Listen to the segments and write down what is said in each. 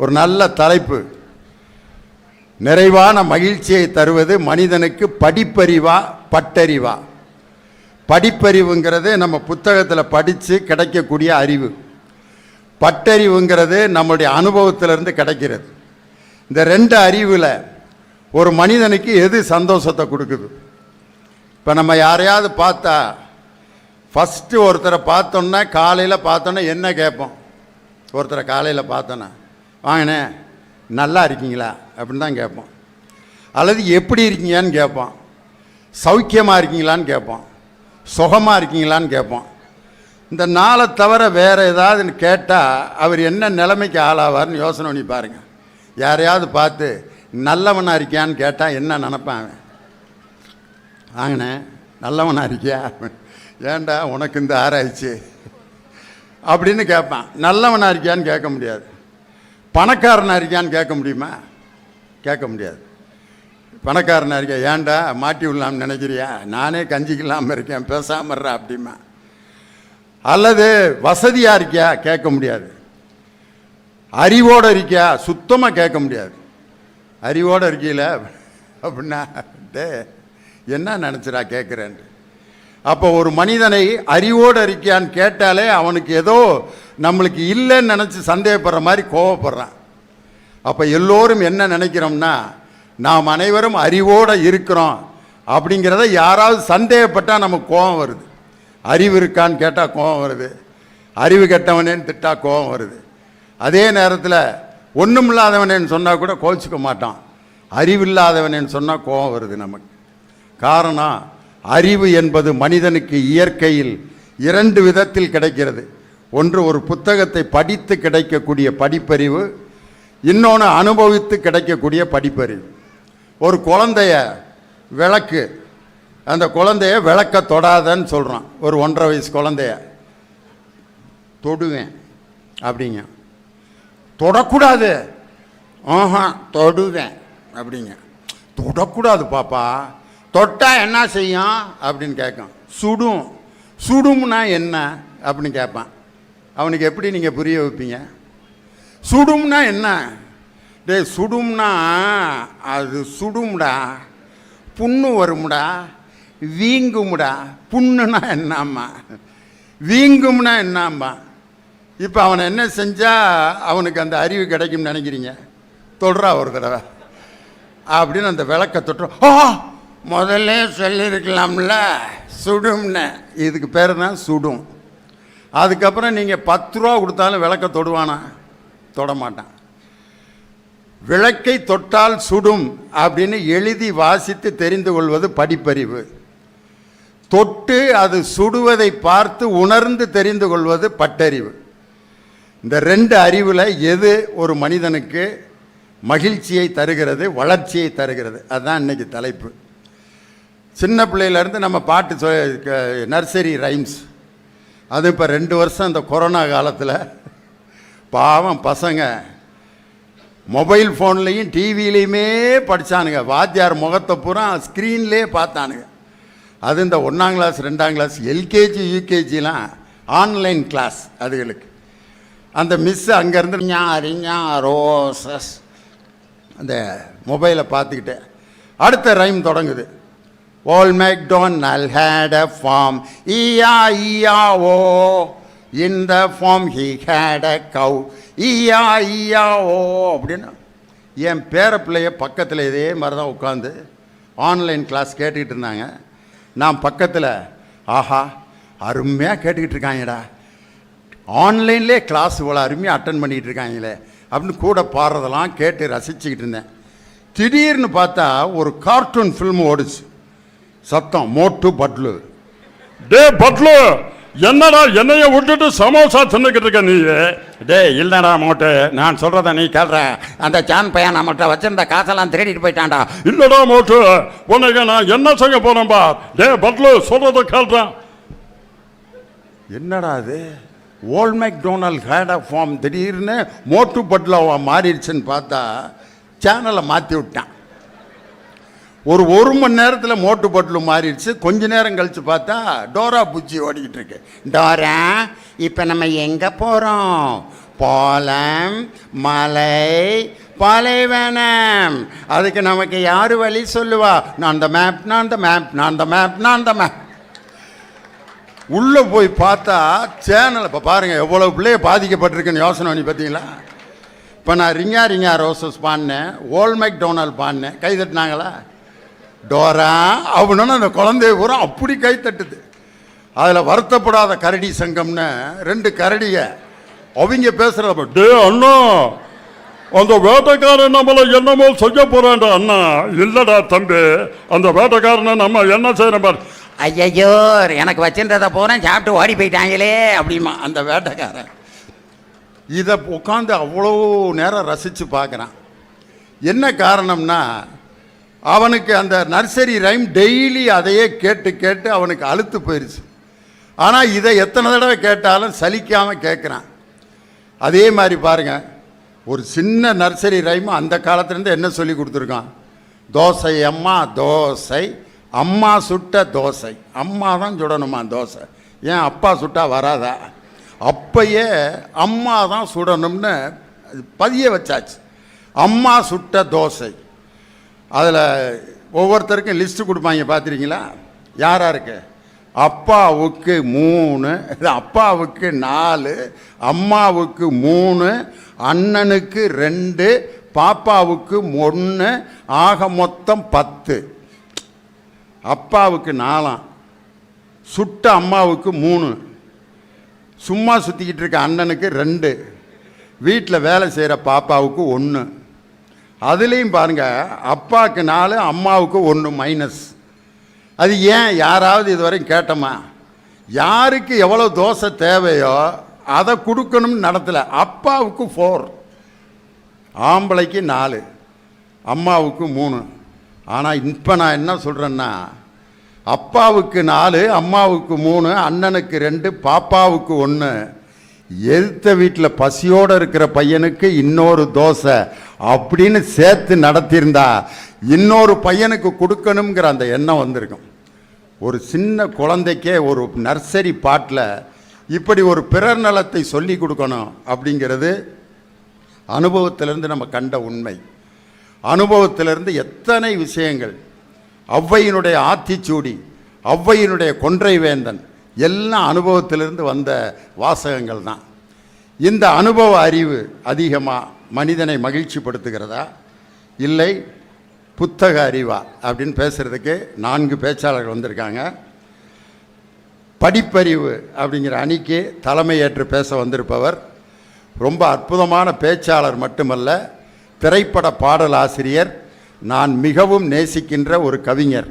ஒரு நல்ல தலைப்பு. நிறைவான மகிழ்ச்சியை தருவது மனிதனுக்கு படிப்பறிவா பட்டறிவா? படிப்பறிவுங்கிறது நம்ம புத்தகத்தில் படித்து கிடைக்கக்கூடிய அறிவு. பட்டறிவுங்கிறது நம்முடைய அனுபவத்திலிருந்து கிடைக்கிறது. இந்த ரெண்டு அறிவில் ஒரு மனிதனுக்கு எது சந்தோஷத்தை கொடுக்குது? இப்போ நம்ம யாரையாவது பார்த்தா ஃபஸ்ட்டு ஒருத்தரை பார்த்தோன்னா, காலையில் பார்த்தோன்னா என்ன கேட்போம்? ஒருத்தரை காலையில் பார்த்தோன்னா, வாங்கண்ணே நல்லா இருக்கீங்களா அப்படின்னு தான் கேட்போம். அல்லது எப்படி இருக்கீங்கன்னு கேட்போம், சௌக்கியமாக இருக்கீங்களான்னு கேட்போம், சுகமாக இருக்கீங்களான்னு கேட்போம். இந்த நாளை தவிர வேறு ஏதாவது கேட்டால் அவர் என்ன நிலைமைக்கு ஆளாவார்னு யோசனை பண்ணி பாருங்கள். யாரையாவது பார்த்து நல்லவனாக இருக்கியான்னு கேட்டால் என்ன நினப்பான்? வாங்கண்ணே நல்லவனாக இருக்கியா, ஏண்டா உனக்கு இந்த ஆராய்ச்சி அப்படின்னு கேட்பான். நல்லவனாக இருக்கியான்னு கேட்க முடியாது. பணக்காரனாக இருக்கியான்னு கேட்க முடியுமா? கேட்க முடியாது. பணக்காரனாக இருக்கியா, ஏண்டா மாட்டி விடலாம்னு நினைக்கிறியா, நானே கஞ்சிக்கலாமல் இருக்கேன் பேசாமல் இருறா அப்படிமா. அல்லது வசதியாக இருக்கியா, கேட்க முடியாது. அறிவோடு இருக்கியா, சுத்தமாக கேட்க முடியாது. அறிவோடு இருக்கீல அப்படின்னா டே என்ன நினச்சிடா கேட்குறேன். அப்போ ஒரு மனிதனை அறிவோடு இருக்கியான்னு கேட்டாலே அவனுக்கு ஏதோ நம்மளுக்கு இல்லைன்னு நினச்சி சந்தேகப்படுற மாதிரி கோவப்படுறான். அப்போ எல்லோரும் என்ன நினைக்கிறோம்னா, நாம் அனைவரும் அறிவோடு இருக்கிறோம் அப்படிங்கிறத யாராவது சந்தேகப்பட்டால் நமக்கு கோபம் வருது. அறிவு இருக்கான்னு கேட்டால் கோபம் வருது, அறிவு கெட்டவனேன்னு திட்டா கோபம் வருது. அதே நேரத்தில் ஒன்றும் இல்லாதவனேன்னு சொன்னால் கூட கோச்சிக்க மாட்டான். அறிவில்லாதவனேன்னு சொன்னால் கோபம் வருது நமக்கு. காரணம், அறிவு என்பது மனிதனுக்கு இயற்கையில் இரண்டு விதத்தில் கிடைக்கிறது. ஒன்று ஒரு புத்தகத்தை படித்து கிடைக்கக்கூடிய படிப்பறிவு, இன்னொன்று அனுபவித்து கிடைக்கக்கூடிய படிப்பறிவு. ஒரு குழந்தைய விளக்கு, அந்த குழந்தைய விளக்க தொடாதன்னு சொல்கிறான். ஒரு 1.5 வயசு குழந்தைய தொடுவேன் அப்படிங்க. தொடக்கூடாது, ஆஹா தொடுவேன் அப்படிங்க. தொடக்கூடாது பாப்பா, தொட்டால் என்ன செய்யும் அப்படின்னு கேட்கும். சுடும், சுடும்னா என்ன அப்படின்னு கேட்பான். அவனுக்கு எப்படி நீங்கள் புரிய வைப்பீங்க? சுடும்னா என்ன? டே சுடும்னா அது சுடும்டா, புண்ணு வரும்டா, வீங்கும்டா. புண்ணுனா என்னம்மா, வீங்கும்னா என்னம்மா. இப்போ அவனை என்ன செஞ்சால் அவனுக்கு அந்த அறிவு கிடைக்கும்னு நினைக்கிறீங்க? தொடுறா ஒரு தடவை அப்படின்னு அந்த விளக்க தொட்டுறோம். ஓ முதல்ல சொல்லியிருக்கலாம்ல சுடும்னு. இதுக்கு பேர் தான் சுடும். அதுக்கப்புறம் நீங்கள் 10 ரூபா கொடுத்தாலும் விளக்க தொடுவானா? தொடமாட்டான். விளக்கை தொட்டால் சுடும் அப்படின்னு எழுதி வாசித்து தெரிந்து கொள்வது படிப்பறிவு. தொட்டு அது சுடுவதை பார்த்து உணர்ந்து தெரிந்து கொள்வது பட்டறிவு. இந்த ரெண்டு அறிவில் எது ஒரு மனிதனுக்கு மகிழ்ச்சியை தருகிறது, வளர்ச்சியை தருகிறது? அதுதான் இன்றைக்கி தலைப்பு. சின்ன பிள்ளையிலேருந்து நம்ம பாட்டு நர்சரி ரைம்ஸ், அது இப்போ 2 வருஷம் இந்த கொரோனா காலத்தில் பாவம் பசங்க மொபைல் ஃபோன்லேயும் டிவிலையுமே படித்தானுங்க. வாத்தியார் முகத்தை பூரா ஸ்க்ரீன்லேயே பார்த்தானுங்க. அது இந்த 1ஆம் கிளாஸ் 2ஆம் கிளாஸ் எல்கேஜி யூகேஜிலாம் ஆன்லைன் கிளாஸ். அதுகளுக்கு அந்த மிஸ்ஸு அங்கேருந்து ரோசஸ் அந்த மொபைலை பார்த்துக்கிட்டே அடுத்த ரைம் தொடங்குது. ஓல் McDonald had a farm, E-I-E-I-O. In the farm he had a cow, E-I-E-I-O அப்படின்னு. என் பேர பிள்ளைய பக்கத்தில் இதே மாதிரி தான் உட்காந்து ஆன்லைன் கிளாஸ் கேட்டுக்கிட்டு இருந்தாங்க. நான் பக்கத்தில் ஆஹா அருமையாக கேட்டுக்கிட்டு இருக்காங்கடா, ஆன்லைன்லே கிளாஸ் இவ்வளோ அருமையாக அட்டன் பண்ணிக்கிட்டு இருக்காங்களே அப்படின்னு கூட பாடுறதெல்லாம் கேட்டு ரசிச்சுக்கிட்டு இருந்தேன். திடீர்னு பார்த்தா ஒரு கார்ட்டூன் ஃபில்ம் ஓடிச்சு. சத்தம், மோட்டு பட்லு. டே பட்லு, என்னடா என்னைய விட்டுட்டு சமோசா தின்னுக்கிட்டு இருக்க நீ? டே இல்லைடா மோட்டு, நான் சொல்கிறத நீ கேள்ற. அந்த சான் பையன் நம்மகிட்ட வச்சிருந்த காசெல்லாம் திருடிட்டு போயிட்டான்டா. இல்லடா மோட்டு, உனக்கு நான் என்ன செய்ய போறேன்பா? டே பட்லு சொல்றத கேள்றேன். என்னடா அது? ஓல் மேக்டொனால்ட் ஹேட் அ ஃபார்ம், திடீர்னு மோட்டு பட்லு மாறிடுச்சுன்னு பார்த்தா சேனலை மாற்றி விட்டான். ஒரு மணி நேரத்தில் மோட்டு பட்லு மாறிடுச்சு. கொஞ்ச நேரம் கழித்து பார்த்தா டோரா புஜ்ஜி ஓடிக்கிட்டு இருக்கு. டோரா இப்போ நம்ம எங்கே போகிறோம்? பாலம், மலை, பாலைவனம். அதுக்கு நமக்கு யார் வழி சொல்லுவா? நான் த மேப், நான் த மேப், நான் த மேப், நான் த மேப். உள்ளே போய் பார்த்தா சேனல் இப்போ பாருங்கள் எவ்வளோ பிள்ளைய பாதிக்கப்பட்டிருக்குன்னு யோசனை பண்ணி பார்த்தீங்களா? இப்போ நான் ரிங்கா ரிங்கா ரோசஸ் பாடினேன், ஓல் மைக்டோனல் பாடினேன், கை தட்டினாங்களா? டோரா அப்படின்னு அந்த குழந்தைய பூரா அப்படி கை தட்டுது. அதில் வருத்தப்படாத கரடி சங்கம்னு 2 கரடிய அவங்க பேசுகிறத, டே அண்ணா, அந்த வேட்டைக்காரன் நம்மளை என்னமோ செய்ய போறான்டா. அண்ணா இல்லடா தம்பி, அந்த வேட்டைக்காரனை நம்ம என்ன செய்யறோம் பாரு. ஐயோ எனக்கு வச்சிருந்ததை போகிறேன் சாப்பிட்டு ஓடி போயிட்டாங்களே அப்படிமா அந்த வேட்டைக்காரன். இதை உட்காந்து அவ்வளோ நேரம் ரசித்து பார்க்குறான். என்ன காரணம்னா அவனுக்கு அந்த நர்சரி ரைம் டெய்லி அதையே கேட்டு கேட்டு அவனுக்கு அலுத்து போயிடுச்சு. ஆனால் இதை எத்தனை தடவை கேட்டாலும் சலிக்காமல் கேட்குறான். அதே மாதிரி பாருங்கள், ஒரு சின்ன நர்சரி ரைம் அந்த காலத்துலேருந்து என்ன சொல்லி கொடுத்துருக்கான்? தோசை அம்மா தோசை, அம்மா சுட்ட தோசை. அம்மா தான் சுடணுமா தோசை, ஏன் அப்பா சுட்டா வராதா? அப்பயே அம்மா தான் சுடணும்னு பதிய வச்சாச்சு. அம்மா சுட்ட தோசை. அதில் ஒவ்வொருத்தருக்கும் லிஸ்ட்டு கொடுப்பாங்க, பார்த்துருக்கீங்களா? யார் யாருக்கு? அப்பாவுக்கு 3, அப்பாவுக்கு 4, அம்மாவுக்கு 3, அண்ணனுக்கு 2, பாப்பாவுக்கு 1, ஆக மொத்தம் 10. அப்பாவுக்கு 4, சுட்ட அம்மாவுக்கு 3, சும்மா சுற்றிக்கிட்டு இருக்க அண்ணனுக்கு 2, வீட்டில் வேலை செய்கிற பாப்பாவுக்கு 1. அதுலேயும் பாருங்கள், அப்பாவுக்கு 4, அம்மாவுக்கு 1 மைனஸ். அது ஏன் யாராவது இதுவரையும் கேட்டோமா? யாருக்கு எவ்வளோ தோசை தேவையோ அதை கொடுக்கணும்னு நடத்தலை. அப்பாவுக்கு 4, ஆம்பளைக்கு 4, அம்மாவுக்கு 3. ஆனால் இப்போ நான் என்ன சொல்கிறேன்னா, அப்பாவுக்கு 4, அம்மாவுக்கு 3, அண்ணனுக்கு 2, பாப்பாவுக்கு 1. எதிர்த்த வீட்டில் பசியோடு இருக்கிற பையனுக்கு இன்னொரு தோசை அப்படின்னு சேர்த்து நடத்தியிருந்தா இன்னொரு பையனுக்கு கொடுக்கணுங்கிற அந்த எண்ணம் வந்திருக்கும். ஒரு சின்ன குழந்தைக்கே ஒரு நர்சரி பாட்டில் இப்படி ஒரு பிறர் நலத்தை சொல்லி கொடுக்கணும் அப்படிங்கிறது அனுபவத்திலிருந்து நம்ம கண்ட உண்மை. அனுபவத்திலிருந்து எத்தனை விஷயங்கள், ஔவையினுடைய ஆத்திச்சூடி, ஔவையினுடைய கொன்றை வேந்தன், எல்லாம் அனுபவத்திலிருந்து வந்த வாசகங்கள் தான். இந்த அனுபவ அறிவு அதிகமாக மனிதனை மகிழ்ச்சிப்படுத்துகிறதா இல்லை புத்தக அறிவா அப்படின்னு பேசுகிறதுக்கு 4 பேச்சாளர்கள் வந்திருக்காங்க. படிப்பறிவு அப்படிங்கிற அணிக்கு தலைமை ஏற்று பேச வந்திருப்பவர் ரொம்ப அற்புதமான பேச்சாளர் மட்டுமல்ல, திரைப்பட பாடல் ஆசிரியர், நான் மிகவும் நேசிக்கின்ற ஒரு கவிஞர்,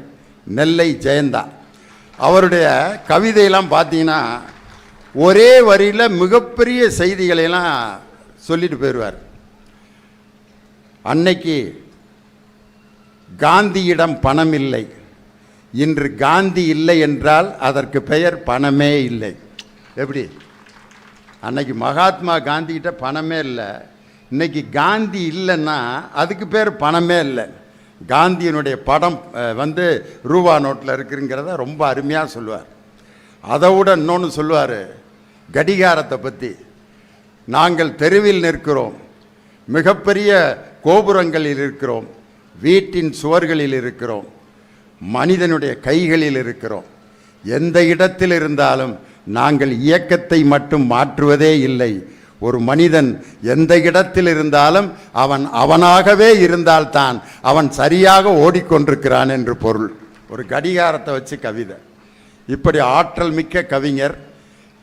நெல்லை ஜெயந்தா. அவருடைய கவிதையெல்லாம் பார்த்தீங்கன்னா ஒரே வரியில் மிகப்பெரிய செய்திகளையெல்லாம் சொல்லிட்டு போயிடுவார். அன்னைக்கு காந்தியிடம் பணம் இல்லை, இன்று காந்தி இல்லை என்றால் அதற்கு பெயர் பணமே இல்லை. எப்படி? அன்னைக்கு மகாத்மா காந்திகிட்ட பணமே இல்லை, இன்னைக்கு காந்தி இல்லைன்னா அதுக்கு பேர் பணமே இல்லை. காந்தியினுடைய படம் ரூபா நோட்டில் இருக்குங்கிறத ரொம்ப அருமையாக சொல்லுவார். அதை விட இன்னொன்று சொல்லுவார், கடிகாரத்தை பற்றி. நாங்கள் தெருவில் நிற்கிறோம், மிகப்பெரிய கோபுரங்களில் இருக்கிறோம், வீட்டின் சுவர்களில் இருக்கிறோம், மனிதனுடைய கைகளில் இருக்கிறோம். எந்த இடத்தில் இருந்தாலும் நாங்கள் இயக்கத்தை மட்டும் மாற்றுவதே இல்லை. ஒரு மனிதன் எந்த இடத்தில் இருந்தாலும் அவன் அவனாகவே இருந்தால்தான் அவன் சரியாக ஓடிக்கொண்டிருக்கிறான் என்று பொருள். ஒரு கடிகாரத்தை வச்சு கவிதை. இப்படி ஆற்றல் மிக்க கவிஞர்,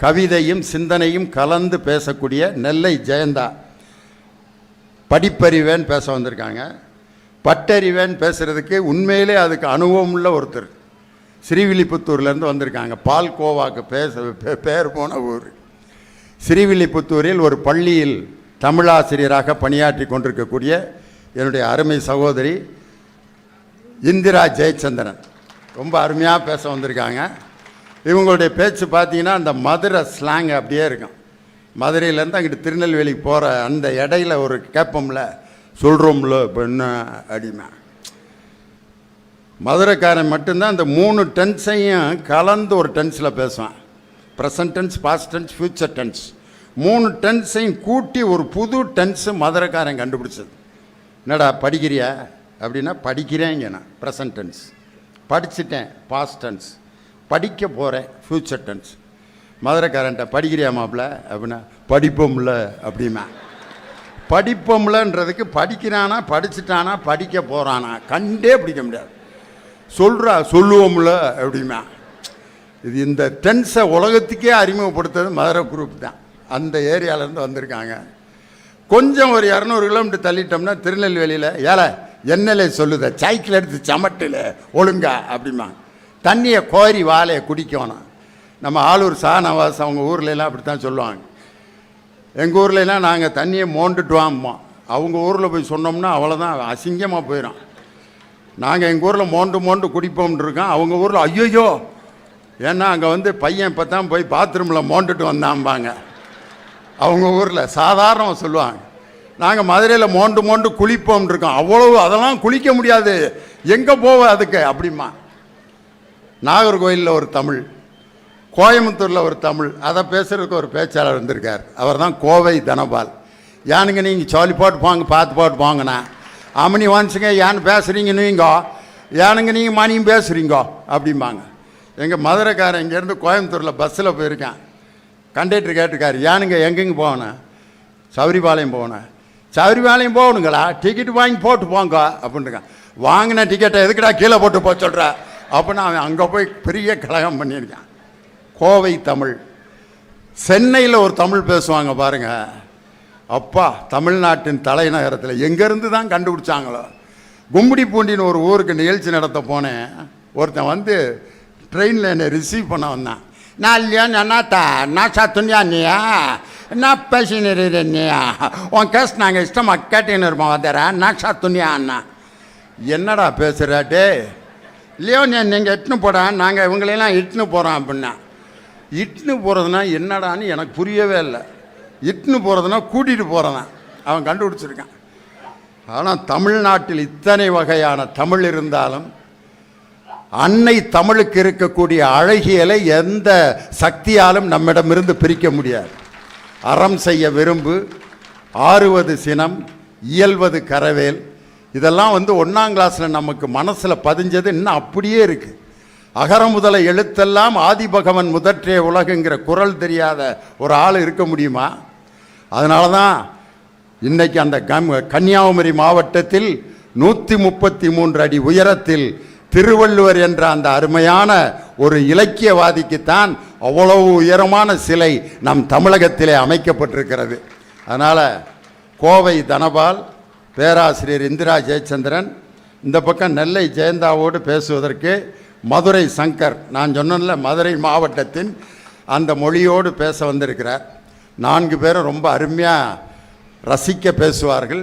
கவிதையும் சிந்தனையும் கலந்து பேசக்கூடிய நெல்லை ஜெயந்தா படிப்பறிவேன்னு பேச வந்திருக்காங்க. பட்டறிவேன்னு பேசுகிறதுக்கு உண்மையிலே அதுக்கு அனுபவம் உள்ள ஒருத்தர் ஸ்ரீவில்லிபுத்தூர்லேருந்து வந்திருக்காங்க. பால்கோவாக்கு பேர் போன ஊர். ஸ்ரீவில்லிபுத்தூரில் ஒரு பள்ளியில் தமிழாசிரியராக பணியாற்றி கொண்டிருக்கக்கூடிய என்னுடைய அருமை சகோதரி இந்திரா ஜெயச்சந்திரன் ரொம்ப அருமையாக பேச வந்திருக்காங்க. இவங்களுடைய பேச்சு பார்த்தீங்கன்னா அந்த மதுரை ஸ்லாங் அப்படியே இருக்கும். மதுரையிலேருந்து அங்கிட்டு திருநெல்வேலிக்கு போகிற அந்த இடையில ஒரு கேப்பம்ல சொல்கிறோம்ல இப்போ என்ன அடிமை. மதுரைக்காரன் மட்டும்தான் அந்த 3 டென்ஸையும் கலந்து ஒரு டென்ஸில் பேசுவான். Present tense, past tense, future tense. 3 டென்ஸையும் கூட்டி ஒரு புது டென்ஸு மதுரைக்காரன் கண்டுபிடிச்சது. என்னடா படிக்கிறியா அப்படின்னா படிக்கிறேங்க, நான் ப்ரெசன்ட் டென்ஸ். படிச்சுட்டேன் பாஸ்ட் டென்ஸ். படிக்க போகிறேன் ஃப்யூச்சர் டென்ஸ். மதுரைக்காரன்ட்ட படிக்கிறியா மாப்பிள்ள அப்படின்னா படிப்போம்ல அப்படிமா. படிப்போம்லன்றதுக்கு படிக்கிறானா படிச்சுட்டானா படிக்க போகிறானா கண்டே பிடிக்க முடியாது. சொல்லுவோம்ல அப்படிமா. இது இந்த டென்ஸை உலகத்துக்கே அறிமுகப்படுத்துறது மதுரை குரூப் தான். அந்த ஏரியாவிலேருந்து வந்திருக்காங்க. கொஞ்சம் ஒரு 200 கிலோமீட்டர் தள்ளிட்டோம்னா திருநெல்வேலியில் என்னலே சொல்லுத சைக்கிள் எடுத்து சமட்டில் ஒழுங்கா அப்படிமா. தண்ணியை கோரி வாழையை குடிக்கணும். நம்ம ஆளூர் சானவாஸ் அவங்க ஊர்லெலாம் அப்படி தான் சொல்லுவாங்க. எங்கள் ஊர்லலாம் நாங்கள் தண்ணியை மோண்டுட்டு வாம்போம். அவங்க ஊரில் போய் சொன்னோம்னா அவ்வளோதான், அசிங்கமாக போயிடும். நாங்கள் எங்கள் ஊரில் மோண்டு குடிப்போம்னு இருக்கோம். அவங்க ஊரில் ஐயோ, ஏன்னா அங்கே பையன் இப்போ தான் போய் பாத்ரூமில் மோண்டுட்டு வந்தாம்பாங்க. அவங்க ஊரில் சாதாரணமாக சொல்லுவாங்க. நாங்கள் மதுரையில் மோண்டு குளிப்போம்னு இருக்கோம். அவ்வளவு அதெல்லாம் குளிக்க முடியாது, எங்கே போவ அதுக்கு அப்படிமா. நாகர்கோயிலில் ஒரு தமிழ், கோயம்புத்தூரில் ஒரு தமிழ், அதை பேசுகிறதுக்கு ஒரு பேச்சாளர் வந்திருக்கார். அவர் தான் கோவை தனபால். ஏனுங்க நீங்கள் சொல்லி போட்டு போங்க, பார்த்து போட்டு போங்கண்ணா. அம்மனி வான்ஸுங்க ஏன்னு பேசுகிறீங்க நீங்கோ, ஏனுங்க நீங்கள் மணியும் பேசுகிறீங்கோ அப்படிம்பாங்க. எங்கள் மதுரைக்காரன் இங்கேருந்து கோயம்புத்தூரில் பஸ்ஸில் போயிருக்கேன். கண்டக்டர் கேட்டிருக்காரு, ஏனுங்க எங்கெங்கே போகணும்? சௌரிபாளையம் போகணும். சௌரிபாளையம் போகணுங்களா? டிக்கெட் வாங்கி போட்டு போங்க அப்படின்ட்டுருக்கான். வாங்கின டிக்கெட்டை எதுக்குடா கீழே போட்டு போக சொல்கிற அப்படின்னு அவன் அங்கே போய் பெரிய கலகம் பண்ணியிருக்கான். கோவை தமிழ். சென்னையில் ஒரு தமிழ் பேசுவாங்க பாருங்க. அப்பா, தமிழ்நாட்டின் தலைநகரத்தில் எங்கேருந்து தான் கண்டுபிடிச்சாங்களோ. கும்மிடி பூண்டின்னு ஒரு ஊருக்கு நிகழ்ச்சி நடத்த போனேன். ஒருத்தன் ட்ரெயினில் என்னை ரிசீவ் பண்ண வந்தான். நான் இல்லையா நாத்தா நான் சாத்துனியா நீயா என்ன பேசினு நீயா உன் கேஸ் நாங்கள் இஷ்டமாக கேட்டீன்னு இருப்போம் வந்துடுறேன் நான் சாத்துனியா அண்ணா. என்னடா பேசுகிறாட்டே இல்லையோ நீங்கள் இட்டுன்னு போகிறேன், நாங்கள் இவங்களெல்லாம் இட்டுன்னு போகிறோம் அப்படின்னா. இட்டுன்னு போகிறதுனா என்னடான்னு எனக்கு புரியவே இல்லை. இட்டுன்னு போகிறதுனா கூட்டிகிட்டு போகிறதான் அவன் கண்டுபிடிச்சிருக்கான். ஆனால் தமிழ்நாட்டில் இத்தனை வகையான தமிழ் இருந்தாலும் அன்னை தமிழுக்கு இருக்கக்கூடிய அழகியலை எந்த சக்தியாலும் நம்மிடமிருந்து பிரிக்க முடியாது. அறம் செய்ய விரும்பு, ஆறுவது சினம், இயல்வது கரவேல், இதெல்லாம் 1ஆம் கிளாஸில் நமக்கு மனசில் பதிஞ்சது இன்னும் அப்படியே இருக்குது. அகர முதல எழுத்தெல்லாம் ஆதிபகவன் முதற்றே உலகுங்கிற குரல் தெரியாத ஒரு ஆள் இருக்க முடியுமா? அதனால தான் இன்றைக்கி அந்த கன்னியாகுமரி மாவட்டத்தில் 133 அடி உயரத்தில் திருவள்ளுவர் என்ற அந்த அருமையான ஒரு இலக்கியவாதிக்குத்தான் அவ்வளவு உயரமான சிலை நம் தமிழகத்திலே அமைக்கப்பட்டிருக்கிறது. அதனால் கோவை தனபால், பேராசிரியர் இந்திரா ஜெயச்சந்திரன், இந்த பக்கம் நெல்லை ஜெயந்தாவோடு பேசுவதற்கு மதுரை சங்கர், நான் சொன்னேன்ல மதுரை மாவட்டத்தின் அந்த மொழியோடு பேச வந்திருக்கிறார். 4 பேரும் ரொம்ப அருமையாக ரசிக்க பேசுவார்கள்.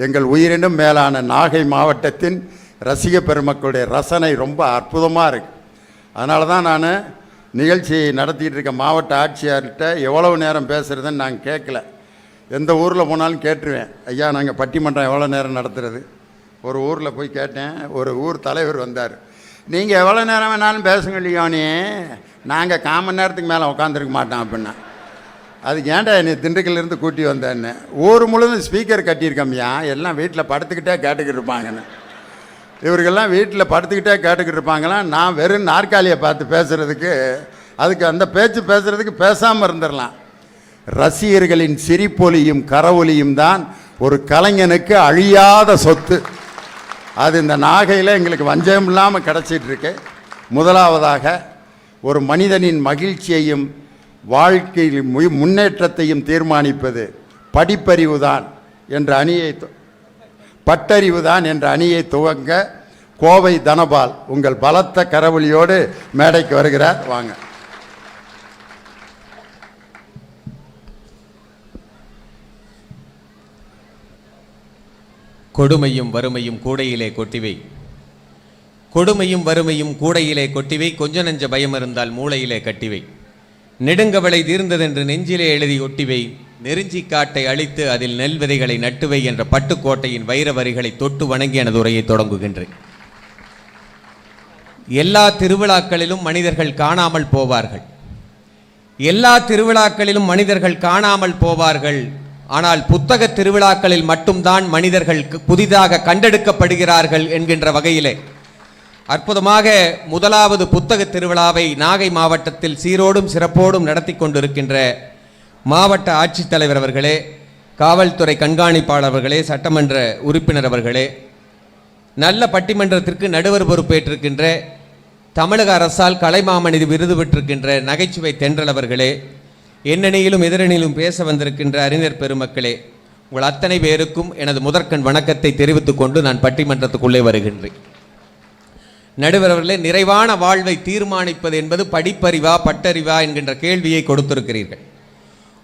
எங்கள் உயிரினும் மேலான நாகை மாவட்டத்தின் ரசிக பெருமக்களுடைய ரசனை ரொம்ப அற்புதமாக இருக்குது. அதனால தான் நான் நிகழ்ச்சி நடத்திட்டு இருக்க மாவட்ட ஆட்சியார்கிட்ட எவ்வளவு நேரம் பேசுகிறதுன்னு நான் கேட்கல. எந்த ஊரில் போனாலும் கேட்டுருவேன், ஐயா நாங்கள் பட்டிமன்றம் எவ்வளோ நேரம் நடத்துறது. ஒரு ஊரில் போய் கேட்டேன், ஒரு ஊர் தலைவர் வந்தார், நீங்கள் எவ்வளோ நேரம் வேணாலும் பேசுங்க இல்லையோனே, நாங்கள் 1/4 மணி நேரத்துக்கு மேலே உட்காந்துருக்க மாட்டோம் அப்படின்னா. அதுக்கு ஏன்டா என்னை திண்டுக்கல்லேருந்து கூட்டி வந்தேன்னு. ஊர் முழுவதும் ஸ்பீக்கர் கட்டியிருக்கோம்யா, எல்லாம் வீட்டில் படுத்துக்கிட்டே கேட்டுக்கிட்டு இருப்பாங்கன்னு. இவர்கள்லாம் வீட்டில் படுத்துக்கிட்டே கேட்டுக்கிட்டு இருப்பாங்களாம். நான் வெறும் நாற்காலியை பார்த்து பேசுகிறதுக்கு, அதுக்கு அந்த பேச்சு பேசுகிறதுக்கு பேசாமல் இருந்துடலாம். ரசிகர்களின் சிரிப்பொலியும் கரவொலியும் தான் ஒரு கலைஞனுக்கு அழியாத சொத்து. அது இந்த நாகையில் எங்களுக்கு வஞ்சகம் இல்லாமல் கிடச்சிட்ருக்கு. முதலாவதாக ஒரு மனிதனின் மகிழ்ச்சியையும் வாழ்க்கையில் முன்னேற்றத்தையும் தீர்மானிப்பது படிப்பறிவு தான் என்ற அணியை, பட்டறிவு தான் என்ற அணியை துவங்க கோவை தனபால் உங்கள் பலத்த கரவொலியோடு மேடைக்கு வருகிறார். வாங்க. கொடுமையும் வறுமையும் கூடையிலே கொட்டிவை, கொடுமையும் வறுமையும் கூடையிலே கொட்டிவை, கொஞ்ச நெஞ்ச பயம் இருந்தால் மூளையிலே கட்டிவை, நெடுங்கவளை தீர்ந்ததென்று நெஞ்சிலே எழுதி ஒட்டிவை, நெருஞ்சி காட்டை அழித்து அதில் நெல் விதைகளை நட்டுவை என்ற பட்டுக்கோட்டையின் வைர வரிகளை தொட்டு வணங்கி எனது உரையை தொடங்குகின்றேன். எல்லா திருவிழாக்களிலும் மனிதர்கள் காணாமல் போவார்கள். எல்லா திருவிழாக்களிலும் மனிதர்கள் காணாமல் போவார்கள், ஆனால் புத்தக திருவிழாக்களில் மட்டும்தான் மனிதர்கள் புதிதாக கண்டெடுக்கப்படுகிறார்கள் என்கின்ற வகையிலே அற்புதமாக முதலாவது புத்தக திருவிழாவை நாகை மாவட்டத்தில் சீரோடும் சிறப்போடும் நடத்தி கொண்டிருக்கின்ற மாவட்ட ஆட்சித்தலைவர் அவர்களே, காவல்துறை கண்காணிப்பாளர் அவர்களே, சட்டமன்ற உறுப்பினர் அவர்களே, நல்ல பட்டிமன்றத்திற்கு நடுவர் பொறுப்பேற்றிருக்கின்ற தமிழக அரசால் கலைமாமணி விருது பெற்றிருக்கின்ற நகைச்சுவை தென்றல் அவர்களே, எண்ணணியிலும் எதிரணியிலும் பேச வந்திருக்கின்ற அறிஞர் பெருமக்களே, உங்கள் அத்தனை பேருக்கும் எனது முதற்கண் வணக்கத்தை தெரிவித்துக் கொண்டு நான் பட்டிமன்றத்துக்குள்ளே வருகின்றேன். நடுவர் அவர்களே, நிறைவான வாழ்வை தீர்மானிப்பது என்பது படிப்பறிவா பட்டறிவா என்கின்ற கேள்வியை கொடுத்திருக்கிறீர்கள்.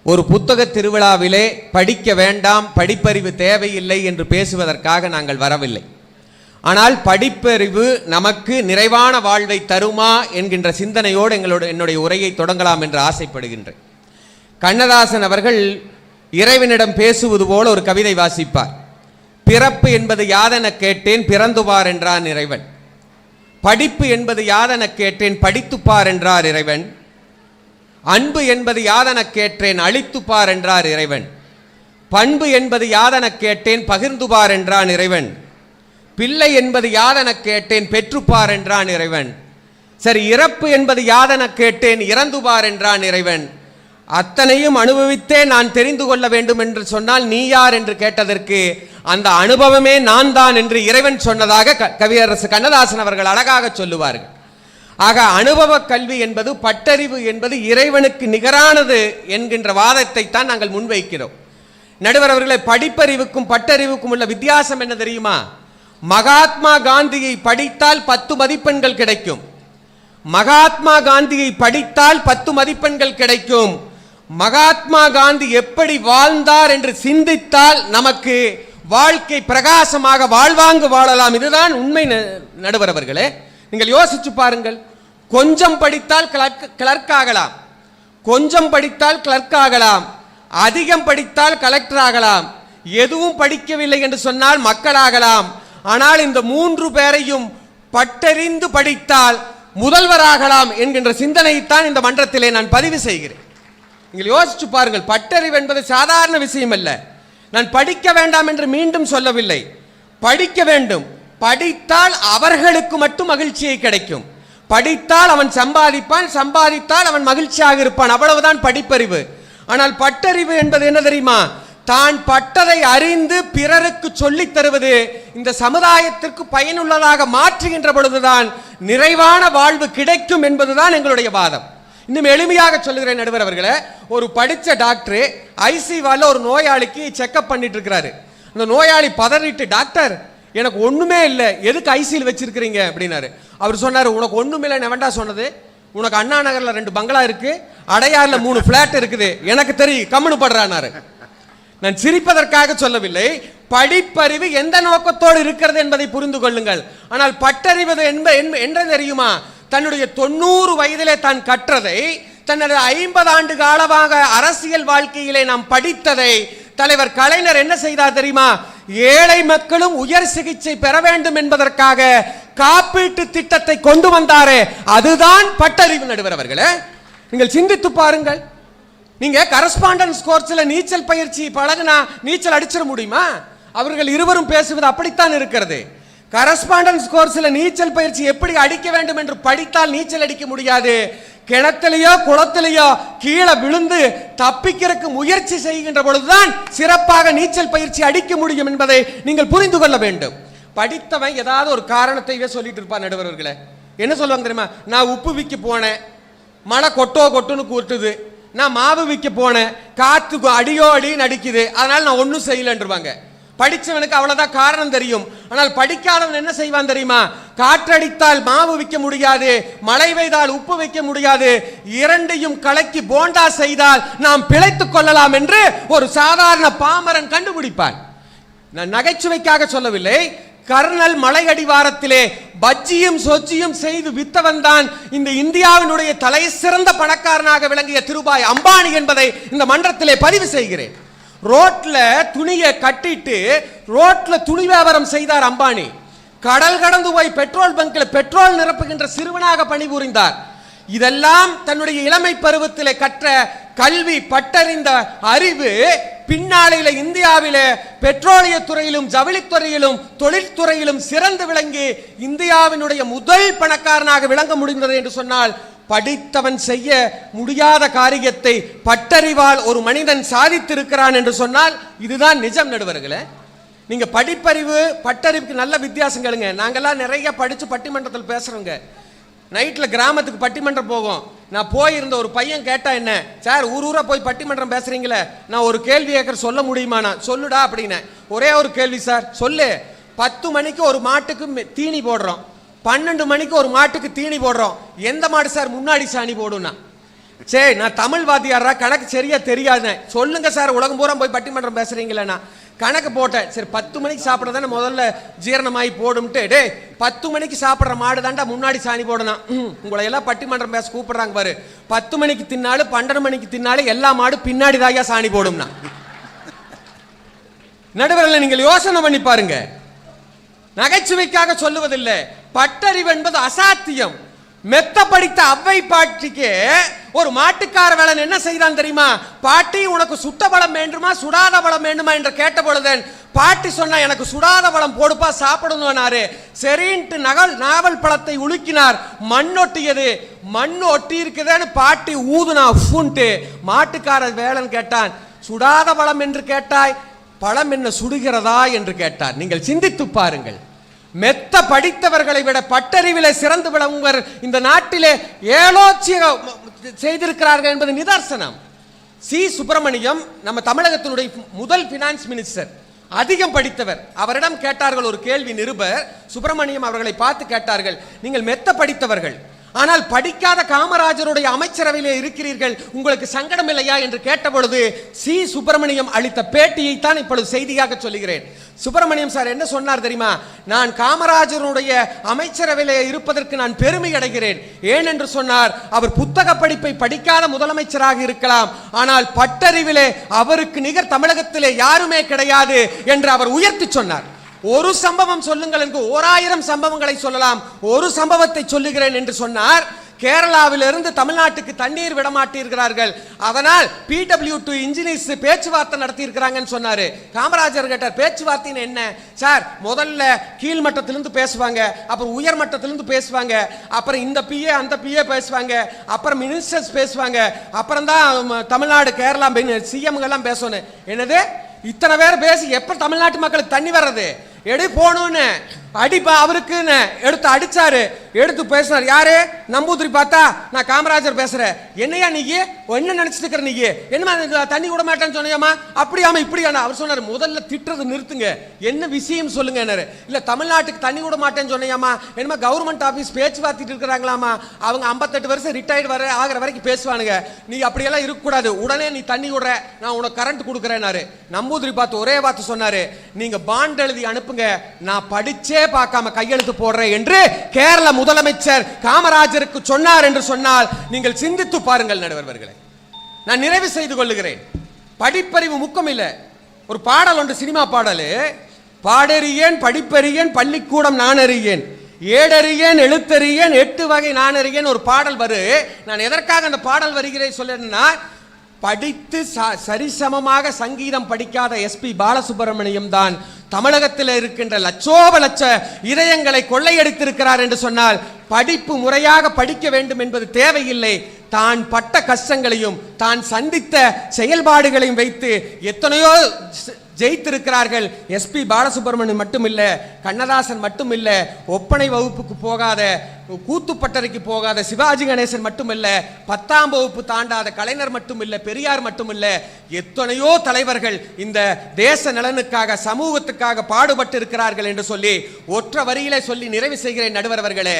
ஒரு புத்தக திருவிழாவிலே படிக்க வேண்டாம், படிப்பறிவு தேவையில்லை என்று பேசுவதற்காக நாங்கள் வரவில்லை. ஆனால் படிப்பறிவு நமக்கு நிறைவான வாழ்வை தருமா என்கின்ற சிந்தனையோடு என்னுடைய உரையை தொடங்கலாம் என்று ஆசைப்படுகின்றேன். கண்ணதாசன் அவர்கள் இறைவனிடம் பேசுவது போல ஒரு கவிதை வாசிப்பார். பிறப்பு என்பது யாதென கேட்டேன், பிறந்துபார் என்றான் இறைவன். படிப்பு என்பது யாதென கேட்டேன், படித்துப்பார் என்றார் இறைவன். அன்பு என்பது யாதென கேட்டேன், அழித்துப்பார் என்றார் இறைவன். பண்பு என்பது யாதென கேட்டேன், பகிர்ந்துபார் என்றான் இறைவன். பிள்ளை என்பது யாதென கேட்டேன், பெற்றுப்பார் என்றான் இறைவன். சரி, இறப்பு என்பது யாதென கேட்டேன், இறந்துபார் என்றான் இறைவன். அத்தனையும் அனுபவித்தே நான் தெரிந்து கொள்ள வேண்டும் என்று சொன்னால் நீ யார் என்று கேட்டதற்கு அந்த அனுபவமே நான் தான் என்று இறைவன் சொன்னதாக கவியரசு கண்ணதாசன் அவர்கள் அழகாக சொல்லுவார்கள். ஆக அனுபவ கல்வி என்பது, பட்டறிவு என்பது இறைவனுக்கு நிகரானது என்கின்ற வாதத்தை தான் நாங்கள் முன்வைக்கிறோம். நடுவர் அவர்களை, படிப்பறிவுக்கும் பட்டறிவுக்கும் உள்ள வித்தியாசம் என்ன தெரியுமா? மகாத்மா காந்தியை படித்தால் 10 மதிப்பெண்கள் கிடைக்கும். மகாத்மா காந்தியை படித்தால் 10 மதிப்பெண்கள் கிடைக்கும். மகாத்மா காந்தி எப்படி வாழ்ந்தார் என்று சிந்தித்தால் நமக்கு வாழ்க்கை பிரகாசமாக வாழ்வாங்கு வாழலாம். இதுதான் உண்மை. நடுவர் அவர்களே, நீங்கள் யோசிச்சு பாருங்கள். கொஞ்சம் படித்தால் கிளர்க் ஆகலாம், கொஞ்சம் படித்தால் கிளர்க் ஆகலாம், அதிகம் படித்தால் கலெக்டர் ஆகலாம், எதுவும் படிக்கவில்லை என்று சொன்னால் மக்களாகலாம். ஆனால் இந்த 3 பேரையும் பட்டறிந்து படித்தால் முதல்வராகலாம் என்கின்ற சிந்தனையைத்தான் இந்த மன்றத்திலே நான் பதிவு செய்கிறேன். நீங்கள் யோசிச்சு பாருங்கள். பட்டறிவு என்பது சாதாரண விஷயம் அல்ல. நான் படிக்க வேண்டாம் என்று மீண்டும் சொல்லவில்லை, படிக்க வேண்டும். படித்தால் அவர்களுக்கு மட்டும் மகிழ்ச்சியை கிடைக்கும். படித்தால் அவன் சம்பாதிப்பான், சம்பாதித்தால் அவன் மகிழ்ச்சியாக இருப்பான். அவ்வளவுதான் படிப்பறிவு. ஆனால் பட்டறிவு என்பது என்ன தெரியுமா? தான் பட்டதை அறிந்து பிறருக்கு சொல்லித் தருவது, இந்த சமுதாயத்திற்கு பயனுள்ளதாக மாற்றுகின்ற பொழுதுதான் நிறைவான வாழ்வு கிடைக்கும் என்பதுதான் எங்களுடைய வாதம். இன்னும் எளிமையாக சொல்லுகிறேன் நடுவர் அவர்களே, ஒரு படித்த டாக்டர் ஐசியூவில் ஒரு நோயாளிக்கு செக்அப் பண்ணிட்டு இருக்கிறாரு. அந்த நோயாளி பதறிட்டு, டாக்டர் எனக்கு ஒண்ணுமே இல்லை, எதுக்கு ஐசியூவில் வச்சிருக்கிறீங்க அப்படின்னாரு. அவர் சொன்னார், உனக்கு ஒண்ணுமே இல்லை வேண்டா சொன்னது, உனக்கு அண்ணா நகர்ல 2 பங்களா இருக்கு, அடையாறுல 3 பிளாட் இருக்குது, எனக்கு தெரியும், கம்முனு படுறானாரு. நான் சிரிப்பதற்காக சொல்லவில்லை. படிப்பறிவு எந்த நோக்கத்தோடு இருக்கிறது என்பதை புரிந்து கொள்ளுங்கள். ஆனால் பட்டறிவு என்ன தெரியுமா? தன்னுடைய 90 வயதிலே தான் கற்றதை, தன்னுடைய 50 ஆண்டு காலமாக அரசியல் வாழ்க்கையிலே நாம் படித்ததை தலைவர் கலைஞர் என்ன செய்தார் தெரியுமா? ஏழை மக்களும் உயர் சிகிச்சை பெற வேண்டும் என்பதற்காக காப்பீட்டு திட்டத்தை கொண்டு வந்தாரே, அதுதான் பட்டறிவு. நடுவர் அவர்களே, நீங்கள் சிந்தித்து பாருங்கள். நீங்க கரஸ்பாண்டன்ஸ் கோர்ஸ்ல நீச்சல் பயிற்சி பழகினா நீச்சல் அடிச்சிட முடியுமா? அவர்கள் இருவரும் பேசுவது அப்படித்தான் இருக்கிறது. கரஸ்பாண்டன்ஸ் கோர்ஸ்ல நீச்சல் பயிற்சி எப்படி அடிக்க வேண்டும் என்று படித்தால் நீச்சல் அடிக்க முடியாது. கிணத்திலேயோ குளத்திலேயோ கீழே விழுந்து தப்பிக்கிறதுக்கு முயற்சி செய்கின்ற பொழுதுதான் சிறப்பாக நீச்சல் பயிற்சி அடிக்க முடியும் என்பதை நீங்கள் புரிந்து கொள்ள வேண்டும். படித்தவன் ஏதாவது ஒரு காரணத்தையே சொல்லிட்டு இருப்பான். நடுவர்களே, என்ன சொல்லுவாங்க தெரியுமா? நான் உப்பு விற்க போனேன், மழை கொட்டுன்னு கூட்டுது. நான் மாவு விற்க போனேன், காத்துக்கு அடியோ அடின்னு அடிக்குது, அதனால நான் ஒன்றும் செய்யலன்றுவாங்க. படித்தவனுக்கு அவ்வளவுதான் காரணம் தெரியும். ஆனால் படிக்காதவன் என்ன செய்வான் தெரியுமா? காற்றடித்தால் மாவு விற்க முடியாது, மழை பெய்தால் உப்பு வைக்க முடியாது, இரண்டையும் கலக்கி போண்டா செய்தால் நாம் பிழைத்துக் கொள்ளலாம் என்று ஒரு சாதாரண பாமரன் கண்டுபிடிப்பான். நான் நகைச்சுவைக்காக சொல்லவில்லை. கர்னல் மலை அடிவாரத்திலே பஜ்ஜியும் சொஜ்ஜியும் செய்து வித்தவன் தான் இந்த இந்தியாவினுடைய தலை சிறந்த பணக்காரனாக விளங்கிய திருபாய் அம்பானி என்பதை இந்த மன்றத்திலே பதிவு செய்கிறேன். ரோட்ல துணியை கட்டிட்டு ரோட்ல துணி வியாபாரம் செய்தார் அம்பானி. கடல் கடந்து போய் பெட்ரோல் பங்கில் பெட்ரோல் நிரப்புகின்ற சிறுவனாக பணிபுரிந்தார். இதெல்லாம் தன்னுடைய இளமை பருவத்திலே கற்ற கல்வி, பட்டறிந்த அறிவு பின்னாளில இந்தியாவிலே பெட்ரோலிய துறையிலும் ஜவுளித்துறையிலும் தொழில்துறையிலும் சிறந்து விளங்கி இந்தியாவினுடைய முதல் பணக்காரனாக விளங்க முடிந்தது என்று சொன்னால், படித்தவன் செய்ய முடியாத காரியத்தை பட்டறிவால் ஒரு மனிதன் சாதித்திருக்கிறான் என்று சொன்னால் இதுதான் நிஜம் நடுவர்களே. நீங்க படிப்பறிவு பட்டறிவுக்கு நல்ல வித்தியாசம் கேளுங்க. நாங்கெல்லாம் நிறைய படிச்சு பட்டிமன்றத்தில் பேசுறோங்க. நைட்டில் கிராமத்துக்கு பட்டிமன்றம் போவோம். நான் போயிருந்த ஒரு பையன் கேட்டா, என்ன சார் ஊரா போய் பட்டிமன்றம் பேசுறீங்களே, நான் ஒரு கேள்வி கேட்கற சொல்ல முடியுமா? நான் சொல்லுடா அப்படின்னு. ஒரே ஒரு கேள்வி சார், சொல்லு. 10 மணிக்கு ஒரு மாட்டுக்கு தீனி போடுறோம், 12 மணிக்கு ஒரு மாட்டுக்கு தீனி போடுறோம், எந்த மாடு சார் முன்னாடி சாணி போடும்னா? சரி, நான் தமிழ் வாத்தியாரா, கணக்கு சரியா தெரியாது, சொல்லுங்க சார், உலகம் பூரா போய் பட்டிமன்றம் பேசுறீங்களேண்ணா. கணக்கு போட்டேன். சரி, 10 மணிக்கு சாப்பிட்றதானே முதல்ல ஜீரணமாயி போடும்ட்டு, டே 10 மணிக்கு சாப்பிட்ற மாடு தாண்டா முன்னாடி சாணி போடணும். உங்களை எல்லாம் பட்டிமன்றம் பேச கூப்பிடுறாங்க பாரு. 10 மணிக்கு தின்னாலும் 12 மணிக்கு தின்னாலும் எல்லா மாடு பின்னாடி தாயா சாணி போடும்னா. நடுவரில் நீங்கள் யோசனை பண்ணி பாருங்க. நகைச்சுவைக்காக சொல்லுவதில்லை. பட்டறிவு என்பது அசாத்தியம். மெத்த படித்த அவ்வை பாட்டிக்கு ஒரு மாட்டுக்கார வேளன் என்ன செய்தான் தெரியுமா? பாட்டி, உனக்கு சுட்ட பழம் வேண்டுமா சுடாத பழம் வேண்டுமா என்று கேட்ட பொழுது பாட்டி சொன்னா, எனக்கு சுடாத பழம் போடுப்பா சாப்பிடணும்னாரு. சரின்ட்டு நாவல் பழத்தை உலுக்கினார். மண் ஒட்டியது. மண் ஒட்டி இருக்குதுன்னு பாட்டி ஊதுனா ஃபுன்ட்டு. மாட்டுக்கார வேளன் கேட்டான், சுடாத பழம் என்று கேட்டாய், பழம் என்ன சுடுகிறதா என்று கேட்டார். நீங்கள் சிந்தித்து பாருங்கள். மெத்த படித்தவர்களை விட பட்டறிவிலே சிறந்து விளங்குவர் இந்த நாட்டிலே ஏலோச்சிய செய்திருக்கிறார்கள் என்பது நிதர்சனம். சி. சுப்பிரமணியம் நம்ம தமிழகத்தினுடைய முதல் பினான்ஸ் மினிஸ்டர், அதிகம் படித்தவர். அவரிடம் கேட்டார்கள் ஒரு கேள்வி. நிருபர் சுப்பிரமணியம் அவர்களை பார்த்து கேட்டார்கள், நீங்கள் மெத்த படித்தவர்கள், ஆனால் படிக்காத காமராஜருடைய அமைச்சரவையிலே இருக்கிறீர்கள், உங்களுக்கு சங்கடம் இல்லையா என்று கேட்டபொழுது சி. சுப்பிரமணியம் அளித்த பேட்டியை தான் இப்பொழுது செய்தியாக சொல்லுகிறேன். சுப்பிரமணியம் சார் என்ன சொன்னார் தெரியுமா? நான் காமராஜருடைய அமைச்சரவையிலே இருப்பதற்கு நான் பெருமை அடைகிறேன். ஏனென்று சொன்னார், அவர் புத்தக படிப்பை படிக்காத முதலமைச்சராக இருக்கலாம், ஆனால் பட்டறிவிலே அவருக்கு நிகர் தமிழகத்திலே யாருமே கிடையாது என்று அவர் உயர்த்தி சொன்னார். ஒரு சம்பவம் சொல்லுங்கள் என்று 1000 சம்பவங்களை சொல்லலாம், ஒரு சம்பவத்தை சொல்லுகிறேன் என்று சொன்னார். கேரளாவிலிருந்து தமிழ்நாட்டுக்கு தண்ணீர் விடமாட்டிருக்கிறார்கள், அதனால் PW2 இன்ஜினியர்ஸ் பேச்சுவார்த்தை நடத்தி இருக்கிறாங்கன்னு சொன்னாரு. காமராஜர் கேட்டார், பேச்சுவார்த்தைன்னு என்ன சார்? முதல்ல கீழ்மட்டத்திலிருந்து பேசுவாங்க, அப்புறம் உயர் மட்டத்திலிருந்து பேசுவாங்க, அப்புறம் இந்த பிஏ அந்த பிஏ பேசுவாங்க, அப்புறம் மினிஸ்டர்ஸ் பேசுவாங்க, அப்புறம் தான் தமிழ்நாடு கேரளா சிஎம் எல்லாம் பேசணும். என்னது இத்தனை பேர் பேசி எப்ப தமிழ்நாட்டு மக்களுக்கு தண்ணி வர்றது? எடு போகணும்னு அடிப்பா அவருக்குன்னு எடுத்து அடிச்சாரு. எடுத்து பேசினார். யாரு? நம்பூதிரி. பார்த்தா நான் காமராஜர் பேசுறேன். என்னையா நீ என்ன நினைச்சிட்டு இருக்கிற? நீ என்ன தண்ணி விட மாட்டேன்னு சொன்னியாமா? அப்படியாம இப்படியானா? அவர் சொன்னார், முதல்ல திட்டுறது நிறுத்துங்க, என்ன விஷயம் சொல்லுங்க. இல்ல தமிழ்நாட்டுக்கு தண்ணி விட மாட்டேன்னு சொன்னியாமா? என்னமா கவர்மெண்ட் ஆபீஸ் பேச்சுவார்த்திட்டு இருக்கிறாங்களாமா? அவங்க 58 வருஷம் ரிட்டையர்ட் ஆகிற வரைக்கும் பேசுவானுங்க. நீ அப்படியெல்லாம் இருக்கக்கூடாது, உடனே நீ தண்ணி விடுற, நான் உனக்கு கரண்ட் கொடுக்குறேன்னாரு. நம்பூதிரி பார்த்து ஒரே வார்த்தை சொன்னாரு, நீங்க பாண்ட் எழுதி அனுப்புங்க, நான் படிச்சே பார்க்காம கையெழுத்து போடுறேன் என்று கேரள முதலமைச்சர் காமராஜருக்கு சொன்னார் என்று சொன்னால் நீங்கள் சிந்தித்து பாருங்கள் நடுவர்களே. நான் நிறைவு செய்து கொள்ளுகிறேன். படிப்பறிவு முக்கம் இல்லை. ஒரு பாடல் ஒன்று, சினிமா பாடல். பாடறியேன் படிப்பறியேன் பள்ளிக்கூடம் நான் அறியேன், ஏடறியேன் எழுத்தறியேன் 8 வகை நான் அறியேன் ஒரு பாடல் வரு. நான் எதற்காக அந்த பாடல் வருகிறேன் சொல்லேன்னா, படித்து சரிசமமாக சங்கீதம் படிக்காத SP பாலசுப்ரமணியம் தான் தமிழகத்தில் இருக்கின்ற லட்சோப லட்ச இதயங்களை கொள்ளையடித்திருக்கிறார் என்று சொன்னால், படிப்பு முறையாக படிக்க வேண்டும் என்பது தேவையில்லை. தான் பட்ட கஷ்டங்களையும் தான் சந்தித்த செயல்பாடுகளையும் வைத்து எத்தனையோ ஜெயித்திருக்கிறார்கள். SP பாலசுப்ரமணியம் மட்டுமில்ல, கண்ணதாசன் மட்டுமில்ல, ஒப்பனை வகுப்புக்கு போகாத, கூத்துப்பட்டறைக்கு போகாத சிவாஜி கணேசன் மட்டுமில்ல, 10ஆம் வகுப்பு தாண்டாத கலைஞர் மட்டுமில்ல, பெரியார் மட்டுமில்ல, எத்தனையோ தலைவர்கள் இந்த தேச நலனுக்காக சமூகத்துக்காக பாடுபட்டு இருக்கிறார்கள் என்று சொல்லி ஒற்ற வரியிலே சொல்லி நிறைவு செய்கிறேன் நடுவர் அவர்களே.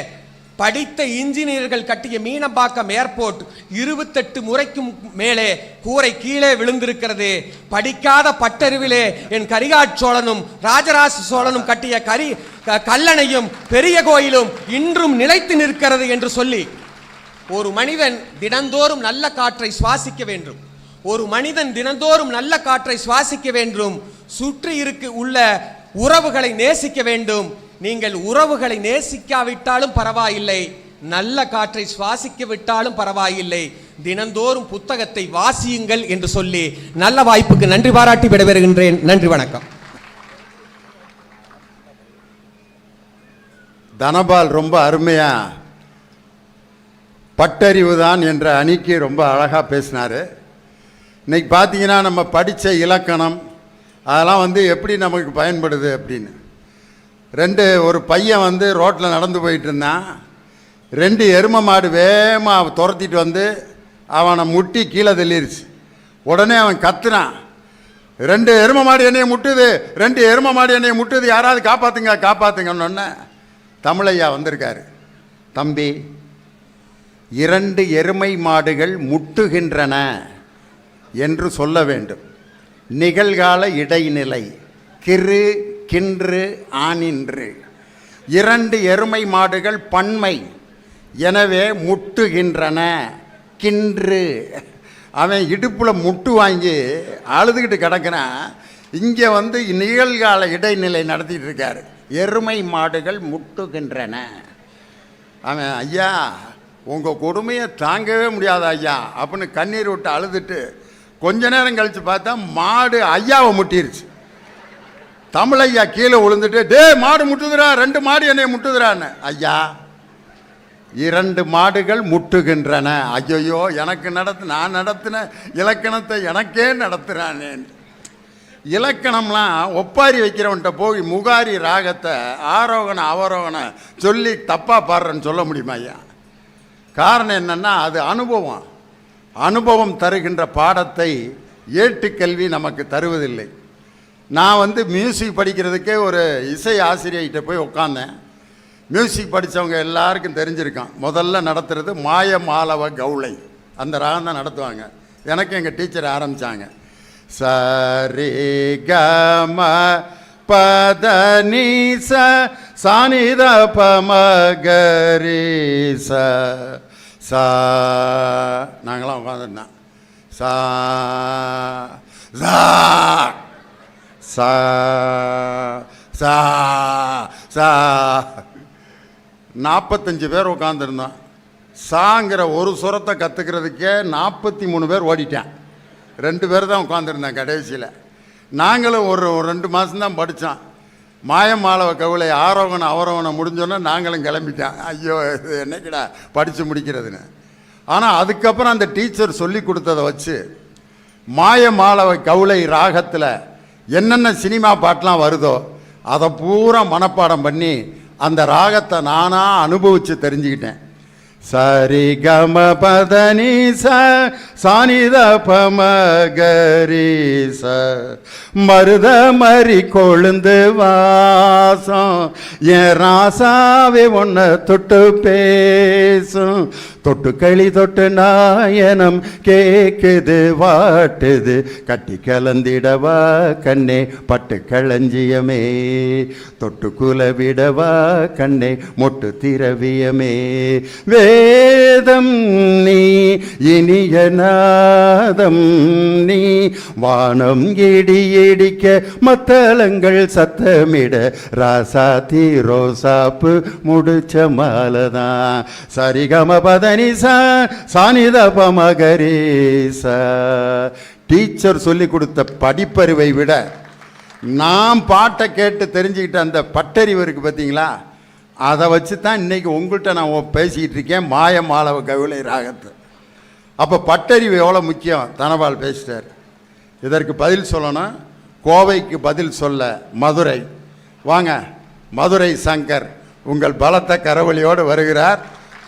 படித்த இன்ஜினியர்கள் கட்டிய மீனம்பாக்கம் ஏர்போர்ட் 28 முறைக்கும் மேலே கூரை கீழே விழுந்திருக்கிறது. படிக்காத பட்டறிவிலே என் கரிகாட் சோழனும் ராஜராஜ சோழனும் கட்டிய கல்லணையும் பெரிய கோயிலும் இன்றும் நிலைத்து நிற்கிறது என்று சொல்லி, ஒரு மனிதன் தினந்தோறும் நல்ல காற்றை சுவாசிக்க வேண்டும். ஒரு மனிதன் தினந்தோறும் நல்ல காற்றை சுவாசிக்க வேண்டும். சுற்றி உள்ள உறவுகளை நேசிக்க வேண்டும். நீங்கள் உறவுகளை நேசிக்காவிட்டாலும் பரவாயில்லை, நல்ல காற்றை சுவாசிக்க விட்டாலும் பரவாயில்லை, தினந்தோறும் புத்தகத்தை வாசியுங்கள் என்று சொல்லி நல்ல வாய்ப்புக்கு நன்றி பாராட்டி விடைபெறுகின்றேன். நன்றி, வணக்கம். தனபால் ரொம்ப அருமையா பட்டறிவு தான் என்ற அணிக்கு ரொம்ப அழகாக பேசினார். இன்னைக்கு பார்த்தீங்கன்னா நம்ம படித்த இலக்கணம் அதெல்லாம் எப்படி நமக்கு பயன்படுது அப்படின்னு. ஒரு பையன் ரோட்டில் நடந்து போயிட்டு இருந்தான். 2 எருமை மாடு வேகமாக துரத்திட்டு அவனை முட்டி கீழே தள்ளிருச்சு. உடனே அவன் கத்துனான், 2 எருமை மாடு என்னையை முட்டுது, 2 எருமை மாடு என்னையை முட்டுது, யாராவது காப்பாற்றுங்க காப்பாற்றுங்கன்னு தமிழையா வந்திருக்காரு. தம்பி, 2 எருமை மாடுகள் முட்டுகின்றன என்று சொல்ல வேண்டும். நிகழ்கால இடைநிலை கிறு கின்று ஆனின்று. 2 எருமை மாடுகள் பன்மை, எனவே முட்டுகின்றன. கின்று, அவன் இடுப்பில் முட்டு வாங்கி அழுதுகிட்டு கிடக்கிறான். இங்கே நிகழ்கால இடைநிலை நடத்திட்டு இருக்காரு. எருமை மாடுகள் முட்டுகின்றன. அவன், ஐயா உங்கள் கொடுமையை தாங்கவே முடியாது ஐயா அப்படின்னு கண்ணீர் விட்டு அழுதுட்டு கொஞ்ச நேரம் கழித்து பார்த்தா மாடு ஐயாவை முட்டிருச்சு. தமிழையா கீழே விழுந்துட்டு, டே மாடு முட்டுதுரா, 2 மாடு என்னை முட்டுதுறான்னு. ஐயா 2 மாடுகள் முட்டுகின்றன. ஐயோ, எனக்கு நான் நடத்தின இலக்கணத்தை எனக்கே நடத்துகிறானேன். இலக்கணம்லாம் ஒப்பாரி வைக்கிறவன்ட்ட போய் முகாரி ராகத்தை ஆரோகண அவரோகண சொல்லி தப்பாக பாடுறேன்னு சொல்ல முடியுமா ஐயா? காரணம் என்னென்னா, அது அனுபவம் தருகின்ற பாடத்தை ஏட்டுக்கல்வி நமக்கு தருவதில்லை. நான் மியூசிக் படிக்கிறதுக்கே ஒரு இசை ஆசிரியர்கிட்ட போய் உட்காந்தேன். மியூசிக் படித்தவங்க எல்லாருக்கும் தெரிஞ்சிருக்கான். முதல்ல நடத்துறது மாய மாலவ கவுளை, அந்த ராகம் தான் நடத்துவாங்க. எனக்கு எங்கள் டீச்சர் ஆரம்பித்தாங்க. சரி கம பத நீச சானித பமகரீச சா. நாங்களாம் உட்காந்துருந்தோம். சா சா சா சா சா. 45 பேர் உட்காந்துருந்தோம். சாங்கிற ஒரு சுரத்தை கற்றுக்கிறதுக்கே 43 பேர் ஓடிட்டேன். 2 பேர் தான் உட்காந்துருந்தேன் கடைசியில். நாங்களும் ஒரு 2 மாதம்தான் படித்தோம். மாயமாலவ கவுளை ஆரோகணம் அவரோகணம் முடிஞ்சோன்னே நாங்களும் கிளம்பிட்டேன். ஐயோ, இது என்னைக்கிடா படித்து முடிக்கிறதுன்னு. ஆனால் அதுக்கப்புறம் அந்த டீச்சர் சொல்லி கொடுத்ததை வச்சு மாயமாலவ கவுளை ராகத்தில் என்னென்ன சினிமா பாட்டெலாம் வருதோ அதை பூரா மனப்பாடம் பண்ணி அந்த ராகத்தை நானாக அனுபவித்து தெரிஞ்சுக்கிட்டேன். சரி கம பதனி சானித பமகரீச மருத மறி கொழுந்து வாசம் என் ராசாவே ஒன்ன தொட்டு பேசும். தொட்டு களி தொட்டு நாயனம் கேக்குது வாட்டுது கட்டி கலந்திடவா கண்ணே பட்டு களஞ்சியமே. தொட்டு குலவிடவா கண்ணே மொட்டு திரவியமே. வேதம் நீ இனிய நாதம் நீ வானம் இடி இடிக்க மத்தளங்கள் சத்தமிட ராசாத்தி ரோசாப்பு முடிச்ச மாலதான். சரிகம பதனி சானித பமகரீசா. டீச்சர் சொல்லி கொடுத்த படிப்பறிவை விட நாம் பாட்டை கேட்டு தெரிஞ்சுக்கிட்ட அந்த பட்டறிவு இருக்கு பார்த்தீங்களா, அதை வச்சு தான் இன்றைக்கி உங்கள்கிட்ட நான் பேசிக்கிட்டு இருக்கேன் மாய மாலவ கவிளை ராகத்தை. அப்போ பட்டறிவு எவ்வளோ முக்கியம் தனபால் பேசிட்டார். இதற்கு பதில் சொல்லணும். கோவைக்கு பதில் சொல்ல மதுரை. வாங்க, மதுரை சங்கர் உங்கள் பலத்த கரவொலியோடு வருகிறார்.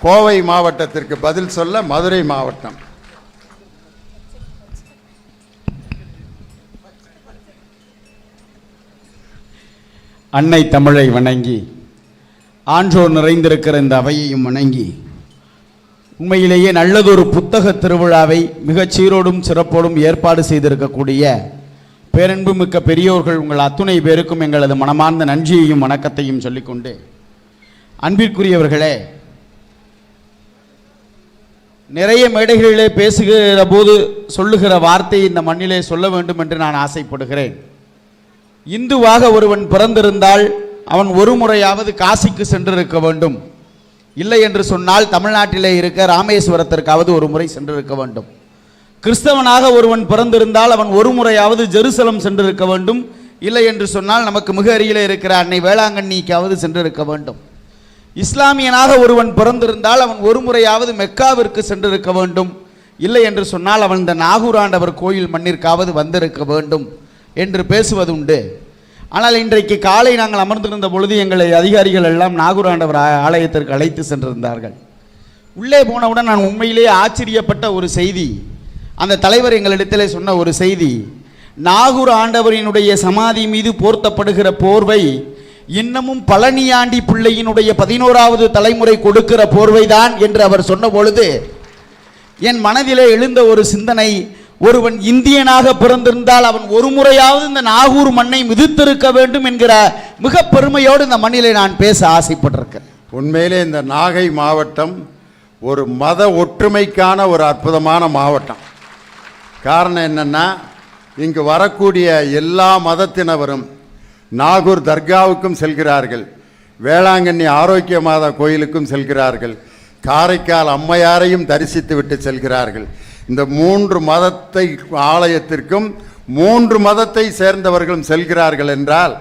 கோவை மாவட்டத்திற்கு பதில் சொல்ல மதுரை மாவட்டம். அன்னை தமிழை வணங்கி ஆன்றோர் நிறைந்திருக்கிற இந்த அவையையும் வணங்கி உண்மையிலேயே நல்லதொரு புத்தக திருவிழாவை மிகச் சீரோடும் சிறப்போடும் ஏற்பாடு செய்திருக்கக்கூடிய பேரன்பு மிக்க பெரியோர்கள் உங்கள் அத்துணை பேருக்கும் எங்களது மனமார்ந்த நன்றியையும் வணக்கத்தையும் சொல்லிக்கொண்டு, அன்பிற்குரியவர்களே, நிறைய மேடைகளிலே பேசுகிற போது சொல்லுகிற வார்த்தையை இந்த மண்ணிலே சொல்ல வேண்டும் என்று நான் ஆசைப்படுகிறேன். இந்துவாக ஒருவன் பிறந்திருந்தால் அவன் ஒரு முறையாவது காசிக்கு சென்றிருக்க வேண்டும். இல்லை என்று சொன்னால் தமிழ்நாட்டிலே இருக்க ராமேஸ்வரத்திற்காவது ஒரு முறை சென்றிருக்க வேண்டும். கிறிஸ்தவனாக ஒருவன் பிறந்திருந்தால் அவன் ஒரு முறையாவது ஜெருசலம் சென்றிருக்க வேண்டும். இல்லை என்று சொன்னால் நமக்கு மிக அருகிலே இருக்கிற அன்னை வேளாங்கண்ணிக்காவது சென்றிருக்க வேண்டும். இஸ்லாமியனாக ஒருவன் பிறந்திருந்தால் அவன் ஒரு முறையாவது மெக்காவிற்கு சென்றிருக்க வேண்டும். இல்லை என்று சொன்னால் அவன் இந்த நாகூர் ஆண்டவர் கோயில் மண்ணிற்காவது வந்திருக்க வேண்டும் என்று பேசுவதுண்டு. ஆனால் இன்றைக்கு காலை நாங்கள் அமர்ந்திருந்த பொழுது எங்களை அதிகாரிகள் எல்லாம் நாகூர் ஆண்டவர் ஆலயத்திற்கு அழைத்து சென்றிருந்தார்கள். உள்ளே போனவுடன் நான் உண்மையிலேயே ஆச்சரியப்பட்ட ஒரு செய்தி, அந்த தலைவர் எங்களிடத்திலே சொன்ன ஒரு செய்தி, நாகூர் ஆண்டவரினுடைய சமாதி மீது போர்த்தப்படுகிற போர்வை இன்னமும் பழனியாண்டி பிள்ளையினுடைய 11வது தலைமுறை கொடுக்கிற போர்வைதான் என்று அவர் சொன்ன பொழுது என் மனதிலே எழுந்த ஒரு சிந்தனை, ஒருவன் இந்தியனாக பிறந்திருந்தால் அவன் ஒரு முறையாவது இந்த நாகூர் மண்ணை மிதித்திருக்க வேண்டும் என்கிற மிக பெருமையோடு இந்த மண்ணிலே நான் பேச ஆசைப்பட்டிருக்கிறேன். உண்மையிலே இந்த நாகை மாவட்டம் ஒரு மத ஒற்றுமைக்கான ஒரு அற்புதமான மாவட்டம். காரணம் என்னன்னா, இங்கு வரக்கூடிய எல்லா மதத்தினரும் நாகூர் தர்காவுக்கும் செல்கிறார்கள், வேளாங்கண்ணி ஆரோக்கிய மாதா கோயிலுக்கும் செல்கிறார்கள், காரைக்கால் அம்மையாரையும் தரிசித்து விட்டு செல்கிறார்கள். இந்த 3 மதத்தை ஆலயத்திற்கும் 3 மதத்தை சேர்ந்தவர்களும் செல்கிறார்கள் என்றால்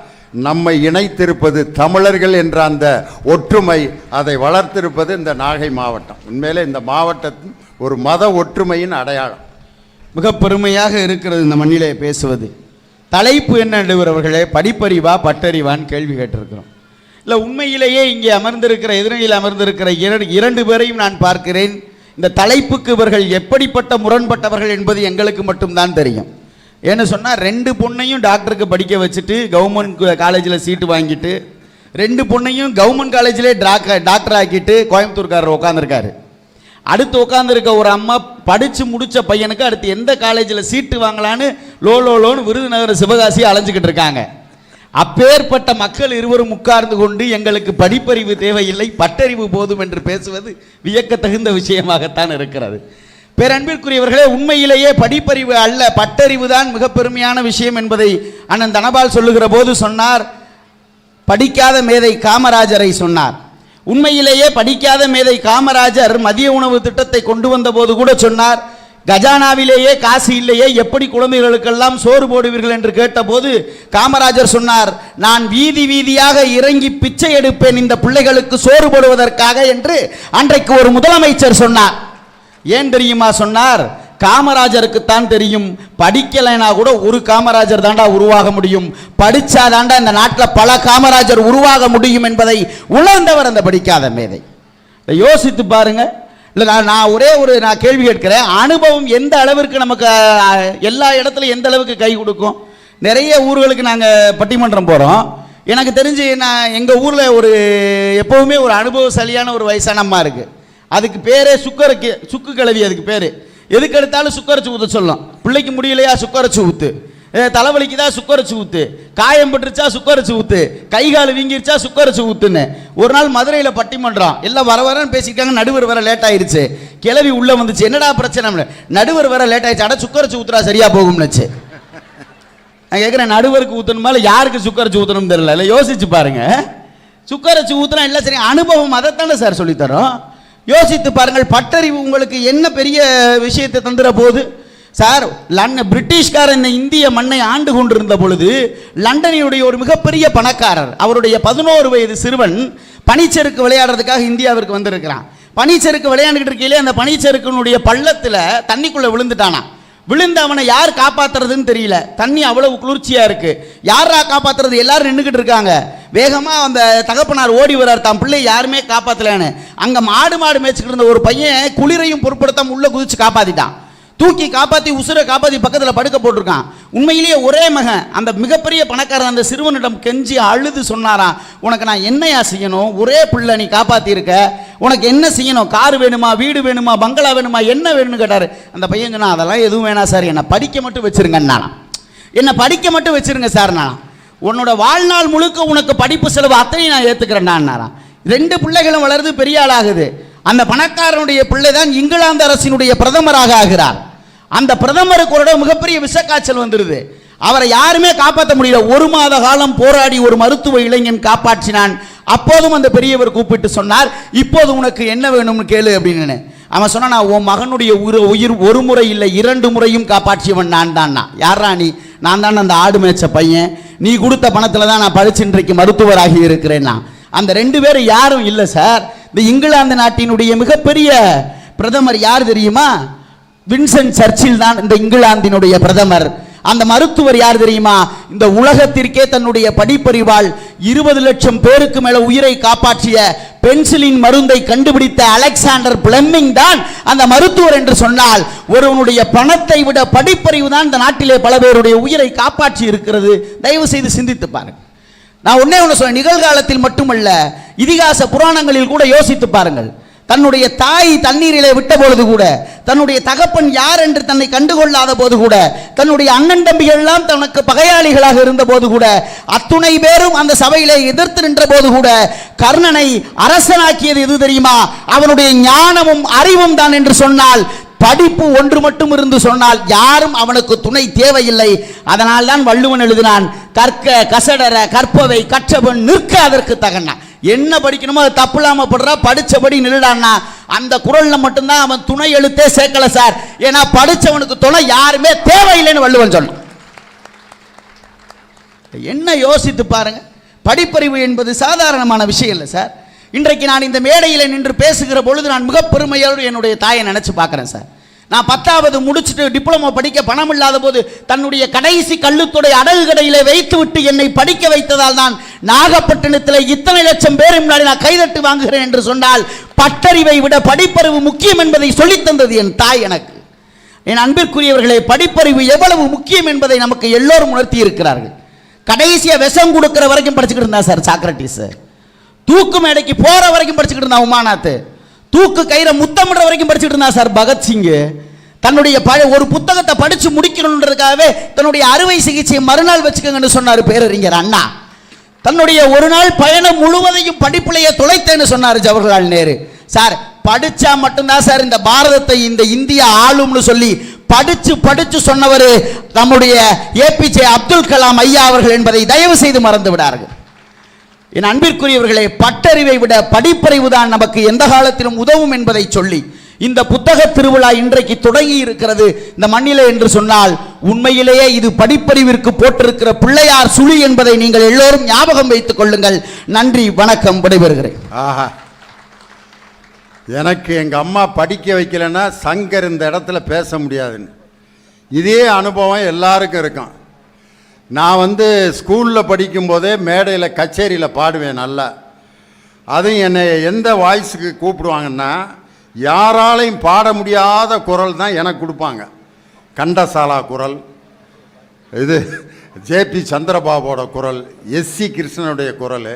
நம்மை இணைத்திருப்பது தமிழர்கள் என்ற அந்த ஒற்றுமை, அதை வளர்த்திருப்பது இந்த நாகை மாவட்டம். உண்மையிலே இந்த மாவட்டத்தின் ஒரு மத ஒற்றுமையின் அடையாளம். மிக பெருமையாக இருக்கிறது இந்த மண்ணிலே பேசுவது. தலைப்பு என்ன நடுவர் அவர்களே? படிப்பறிவா பட்டறிவான்னு கேள்வி கேட்டிருக்கிறோம். இல்லை, உண்மையிலேயே இங்கே அமர்ந்திருக்கிற எதிரணியில் அமர்ந்திருக்கிற இரண்டு பேரையும் நான் பார்க்கிறேன். இந்த தலைப்புக்கு இவர்கள் எப்படிப்பட்ட முரண்பட்டவர்கள் என்பது எங்களுக்கு மட்டும்தான் தெரியும். ஏன்னு சொன்னால் 2 பொண்ணையும் டாக்டருக்கு படிக்க வச்சுட்டு கவர்மெண்ட் காலேஜில் சீட்டு வாங்கிட்டு 2 பொண்ணையும் கவர்மெண்ட் காலேஜிலே டாக்டர் ஆக்கிட்டு கோயம்புத்தூர்காரர் உட்காந்துருக்காரு. அடுத்து உட்காந்துருக்க ஒரு அம்மா படித்து முடித்த பையனுக்கு அடுத்து எந்த காலேஜில் சீட்டு வாங்கலான்னு லோன்னு விருதுநகர் சிவகாசி அலைஞ்சிக்கிட்டு இருக்காங்க. அப்பேற்பட்ட மக்கள் இருவரும் உட்கார்ந்து கொண்டு எங்களுக்கு படிப்பறிவு தேவையில்லை, பட்டறிவு போதும் என்று பேசுவது வியக்கத்தகுந்த விஷயமாகத்தான் இருக்கிறது. பேரன்பிற்குரியவர்களே, உண்மையிலேயே படிப்பறிவு அல்ல, பட்டறிவு தான் மிக பெருமையான விஷயம் என்பதை அண்ணன் தனபால் சொல்லுகிற போது சொன்னார். படிக்காத மேதை காமராஜரை சொன்னார். உண்மையிலேயே படிக்காத மேதை காமராஜர் மதிய உணவு திட்டத்தை கொண்டு வந்த போது கூட சொன்னார், கஜானாவிலேயே காசு இல்லையே, எப்படி குழந்தைகளுக்கெல்லாம் சோறு போடுவீர்கள் என்று கேட்டபோது காமராஜர் சொன்னார், நான் வீதி வீதியாக இறங்கி பிச்சை எடுப்பேன் இந்த பிள்ளைகளுக்கு சோறு போடுவதற்காக என்று அன்றைக்கு ஒரு முதலமைச்சர் சொன்னார். ஏன் தெரியுமா சொன்னார்? காமராஜருக்குத்தான் தெரியும், படிக்கலைனா கூட ஒரு காமராஜர் தாண்டா உருவாக முடியும், படிச்சா தாண்டா இந்த நாட்டில் பல காமராஜர் உருவாக முடியும் என்பதை உணர்ந்தவர் அந்த படிக்காத மேதை. யோசித்து பாருங்க. இல்லை, நான் ஒரே ஒரு கேள்வி கேட்கிறேன். அனுபவம் எந்த அளவிற்கு நமக்கு எல்லா இடத்துலையும் எந்த அளவுக்கு கை கொடுக்கும்? நிறைய ஊர்களுக்கு நாங்கள் பட்டிமன்றம் போகிறோம். எனக்கு தெரிஞ்சு நான் எங்கள் ஊரில் ஒரு எப்போவுமே ஒரு அனுபவசாலியான ஒரு வயசான அம்மா இருக்குது. அதுக்கு பேரே சுக்கு கிளவி. அதுக்கு பேர் எதுக்கு எடுத்தாலும் சுக்கரைச்சி ஊற்ற சொல்லலாம். பிள்ளைக்கு முடியலையா சுக்கரைச்சி ஊற்று, தலைவலிக்குதா சுக்கரைச்சி ஊற்று, காயம் பட்டுருச்சா சுக்கரைச்சி ஊற்று, கை கால் வீங்கிருச்சா சுக்கரைச்சி ஊற்றுன்னு. ஒரு நாள் மதுரையில் பட்டிமன்றம், எல்லாம் வரன்னு பேசிட்டாங்க. நடுவர் வர லேட் ஆயிடுச்சு. கிளவி உள்ளே வந்துச்சு, என்னடா பிரச்சனை? நடுவர் வர லேட் ஆயிடுச்சு. அட சுக்கரைச்சி ஊற்றுறா சரியா போகும்னுச்சு. நான் கேட்குறேன், நடுவருக்கு ஊற்றணுமா இல்லை யாருக்கு சுக்கரைச்சி ஊற்றணும் தெரியல. இல்லை, யோசிச்சு பாருங்க. சுக்கரைச்சி ஊற்றுனா இல்லை சரி, அனுபவம் அதைத்தானே சார் சொல்லித்தரோம். யோசித்து பாருங்கள், பட்டறிவு உங்களுக்கு என்ன பெரிய விஷயத்தை தந்துற போது சார். பிரிட்டிஷ்காரர் இந்த இந்திய மண்ணை ஆண்டு கொண்டிருந்த பொழுது லண்டனினுடைய ஒரு மிகப்பெரிய பணக்காரர், அவருடைய 11 வயது சிறுவன் பனிச்சறுக்கு விளையாடுறதுக்காக இந்தியாவிற்கு வந்திருக்கிறான். பனிச்சறுக்கு விளையாண்டுகிட்டு இருக்கையிலே அந்த பனிச்சறுக்கினுடைய பள்ளத்தில் தண்ணிக்குள்ளே விழுந்துட்டானா. விழுந்து அவனை யார் காப்பாத்துறதுன்னு தெரியல. தண்ணி அவ்வளவு குளிர்ச்சியா இருக்கு. யாரா காப்பாத்துறது? எல்லாரும் நின்றுக்கிட்டு இருக்காங்க. வேகமா அந்த தகப்பனார் ஓடி வர்றார், தான் பிள்ளை யாருமே காப்பாத்தலன்னு. அங்க மாடு மேய்ச்சிக்கிட்டு இருந்த ஒரு பையன் குளிரையும் பொருட்படுத்தாம உள்ள குதிச்சு காப்பாத்திட்டான். தூக்கி காப்பாற்றி உசுரை காப்பாற்றி பக்கத்தில் படுக்க போட்டிருக்கான். உண்மையிலேயே ஒரே மகன். அந்த மிகப்பெரிய பணக்காரன் அந்த சிறுவனிடம் கெஞ்சி அழுது சொன்னாராம், உனக்கு நான் என்னையா செய்யணும்? ஒரே பிள்ளை நீ காப்பாற்றிருக்க, உனக்கு என்ன செய்யணும்? கார் வேணுமா, வீடு வேணுமா, பங்களா வேணுமா, என்ன வேணும்னு கேட்டார். அந்த பையன் சொன்னா, அதெல்லாம் எதுவும் வேணாம் சார், என்னை படிக்க மட்டும் வச்சிருங்கண்ணா, என்னை படிக்க மட்டும் வச்சிருங்க சார். நான் உன்னோட வாழ்நாள் முழுக்க உனக்கு படிப்பு செலவு அத்தனையும் நான் ஏற்றுக்கிறேன்னாராம். 2 பிள்ளைகளும் வளருது, பெரிய ஆளாகுது. அந்த பணக்காரனுடைய பிள்ளை தான் இங்கிலாந்து அரசினுடைய பிரதமராக ஆகிறார். அந்த பிரதமருக்கு ஒரு மிகப்பெரிய விஷக்காய்ச்சல் வந்துருது. அவரை யாருமே காப்பாற்ற முடியல. 1 மாத காலம் போராடி ஒரு மருத்துவ இளைஞன் காப்பாற்றினான். அப்போதும் அந்த பெரியவர் கூப்பிட்டு சொன்னார், இப்போது உனக்கு என்ன வேணும்னு கேளு அப்படின்னு. அவன் சொன்னா, நான் உன் மகனுடைய உயிர் ஒரு முறை இல்லை 2 முறையும் காப்பாற்றியவன் நான் தான். யாரா நீ? நான் தான் அந்த ஆடு மேய்ச்ச பையன், நீ கொடுத்த பணத்தில் தான் நான் படிச்சு இன்றைக்கு மருத்துவராகி இருக்கிறேன். அந்த 2 பேரும் யாரும் இல்லை சார். இந்த இங்கிலாந்து நாட்டினுடைய மிகப்பெரிய பிரதமர் யார் தெரியுமா? வின்சன் சர்ச்சில் தான் இந்த இங்கிலாந்தினுடைய பிரதமர். அந்த மருத்துவர் யார் தெரியுமா? இந்த உலகத்திற்கே தன்னுடைய படிப்பறிவால் 20 லட்சம் பேருக்கு மேல உயிரை காப்பாற்றிய பென்சிலின் மருந்தை கண்டுபிடித்த அலெக்சாண்டர் பிளெமிங் தான் அந்த மருத்துவர் என்று சொன்னால், ஒருவனுடைய பணத்தை விட படிப்பறிவு தான் இந்த நாட்டிலே பல பேருடைய உயிரை காப்பாற்றி இருக்கிறது. தயவு செய்து சிந்தித்து பாருங்கள். நான் ஒன்னே ஒன்று சொல்றேன், நிகழ்காலத்தில் மட்டுமல்ல, இதிகாச புராணங்களில் கூட யோசித்து பாருங்கள். தன்னுடைய தாய் தண்ணீரிலே விட்ட பொழுது கூட, தன்னுடைய தகப்பன் யார் என்று தன்னை கண்டுகொள்ளாத போது கூட, தன்னுடைய அண்ணன் தம்பிகள் எல்லாம் தனக்கு பகையாளிகளாக இருந்த போது கூட, அத்துணை பேரும் அந்த சபையிலே எதிர்த்து நின்ற போது கூட, கர்ணனை அரசனாக்கியது எது தெரியுமா? அவனுடைய ஞானமும் அறிவும் தான் என்று சொன்னால், படிப்பு ஒன்று மட்டும் இருந்து சொன்னால் யாரும் அவனுக்கு துணை தேவையில்லை. அதனால் தான் வள்ளுவன் எழுதினான், கற்க கசடர கற்பவை கற்றவன் நிற்க அதற்கு தகனா. என்ன படிக்கணுமோ அது தப்பு இல்லாம படுறா, படிச்சபடி நின்றுடான்னா. அந்த குறள்ல மட்டும்தான் அவன் துணை எழுத்தே சேர்க்கல சார். ஏன்னா படிச்சவனுக்கு துணை யாருமே தேவையில்லைன்னு வள்ளுவன் சொன்ன. என்ன யோசித்து பாருங்க. படிப்பறிவு என்பது சாதாரணமான விஷயம் இல்லை சார். இன்றைக்கு நான் இந்த மேடையில் நின்று பேசுகிற பொழுது நான் மிக பெருமையோடு என்னுடைய தாயை நினைச்சு பார்க்கிறேன் சார். நான் 10வது முடிச்சுட்டு டிப்ளமோ படிக்க பணம் இல்லாத போது தன்னுடைய கடைசி கல்லுத்துடைய அடகு கடையிலே வைத்து விட்டு என்னை படிக்க வைத்ததால் தான் நாகப்பட்டினத்தில் இத்தனை லட்சம் பேர் முன்னாடி நான் கைதட்டு வாங்குகிறேன் என்று சொன்னால், பட்டறிவை விட படிப்பறிவு முக்கியம் என்பதை சொல்லித் தந்தது என் தாய் எனக்கு. என் அன்பிற்குரியவர்களே, படிப்பறிவு எவ்வளவு முக்கியம் என்பதை நமக்கு எல்லோரும் உணர்த்தி இருக்கிறார்கள். கடைசியா விஷம் கொடுக்கிற வரைக்கும் படிச்சுக்கிட்டு இருந்தா சார் சாக்ரட்டிஸ். தூக்கு மேடைக்கு போற வரைக்கும் படிச்சுக்கிட்டு இருந்தா உமாநாத். தூக்கு கயிறை முத்தமிடுற வரைக்கும் படிச்சுட்டு இருந்தா சார் பகத்சிங். தன்னுடைய ஒரு புத்தகத்தை படிச்சு முடிக்கணுன்றதுக்காகவே தன்னுடைய அறுவை சிகிச்சையை மறுநாள் வச்சுக்கோங்கன்னு சொன்னார் பேரறிஞர் அண்ணா. தன்னுடைய ஒரு நாள் பயணம் முழுவதையும் படிப்பிலேயே தொலைத்தேன்னு சொன்னார் ஜவஹர்லால் நேரு. சார் படிச்சா மட்டும்தான் சார் இந்த பாரதத்தை இந்த இந்தியா ஆளும்னு சொல்லி படிச்சு படிச்சு சொன்னவர் நம்முடைய ஏபிஜே அப்துல் கலாம் ஐயா அவர்கள் என்பதை தயவு செய்து மறந்து விடார்கள். என் அன்பிற்குரியவர்களே, பட்டறிவை விட படிப்பறிவு தான் நமக்கு எந்த காலத்திலும் உதவும் என்பதை சொல்லி இந்த புத்தக திருவிழா இன்றைக்கு தொடங்கி இருக்கிறது இந்த மண்ணிலே என்று சொன்னால், உண்மையிலேயே இது படிப்பறிவிற்கு போட்டிருக்கிற பிள்ளையார் சுழி என்பதை நீங்கள் எல்லோரும் ஞாபகம் வைத்துக் கொள்ளுங்கள். நன்றி, வணக்கம், விடைபெறுகிறேன். ஆஹா, எனக்கு எங்கள் அம்மா படிக்க வைக்கலைன்னா சங்கர் இந்த இடத்துல பேச முடியாதுன்னு. இதே அனுபவம் எல்லாருக்கும் இருக்கும். நான் ஸ்கூலில் படிக்கும்போதே மேடையில் கச்சேரியில் பாடுவேன் நல்லா. அதுவும் என்னை எந்த வாய்ஸுக்கு கூப்பிடுவாங்கன்னா, யாராலையும் பாட முடியாத குரல் தான் எனக்கு கொடுப்பாங்க. கண்டசாலா குரல், இது ஜேபி சந்திரபாபோட குரல், எஸ்சி கிருஷ்ணனுடைய குரல்,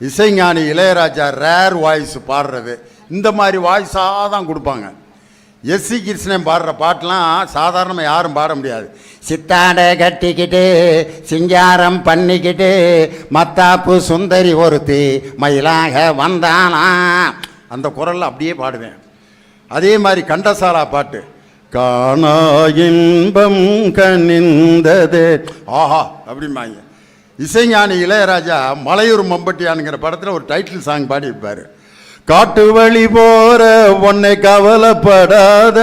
இசைஞானி இளையராஜா ரேர் வாய்ஸ் பாடுறது, இந்த மாதிரி வாய்ஸாக தான் கொடுப்பாங்க. எஸ்சி கிருஷ்ணன் பாடுற பாட்டெலாம் சாதாரணமாக யாரும் பாட முடியாது. சித்தாடை கட்டிக்கிட்டு சிங்காரம் பண்ணிக்கிட்டு மத்தாப்பு சுந்தரி ஒருத்தி மயிலாக வந்தானா, அந்த குரலில் அப்படியே பாடுவேன். அதே மாதிரி கண்டசாலா பாட்டு, காணா இன்பம் கனிந்தது ஆஹா அப்படிம்பாங்க. இசைஞானி இளையராஜா மலையூர் மம்பட்டியானுங்கிற படத்தில் ஒரு டைட்டில் சாங் பாடி இருப்பார். காட்டு வழி போற உன்னை கவலைப்படாத,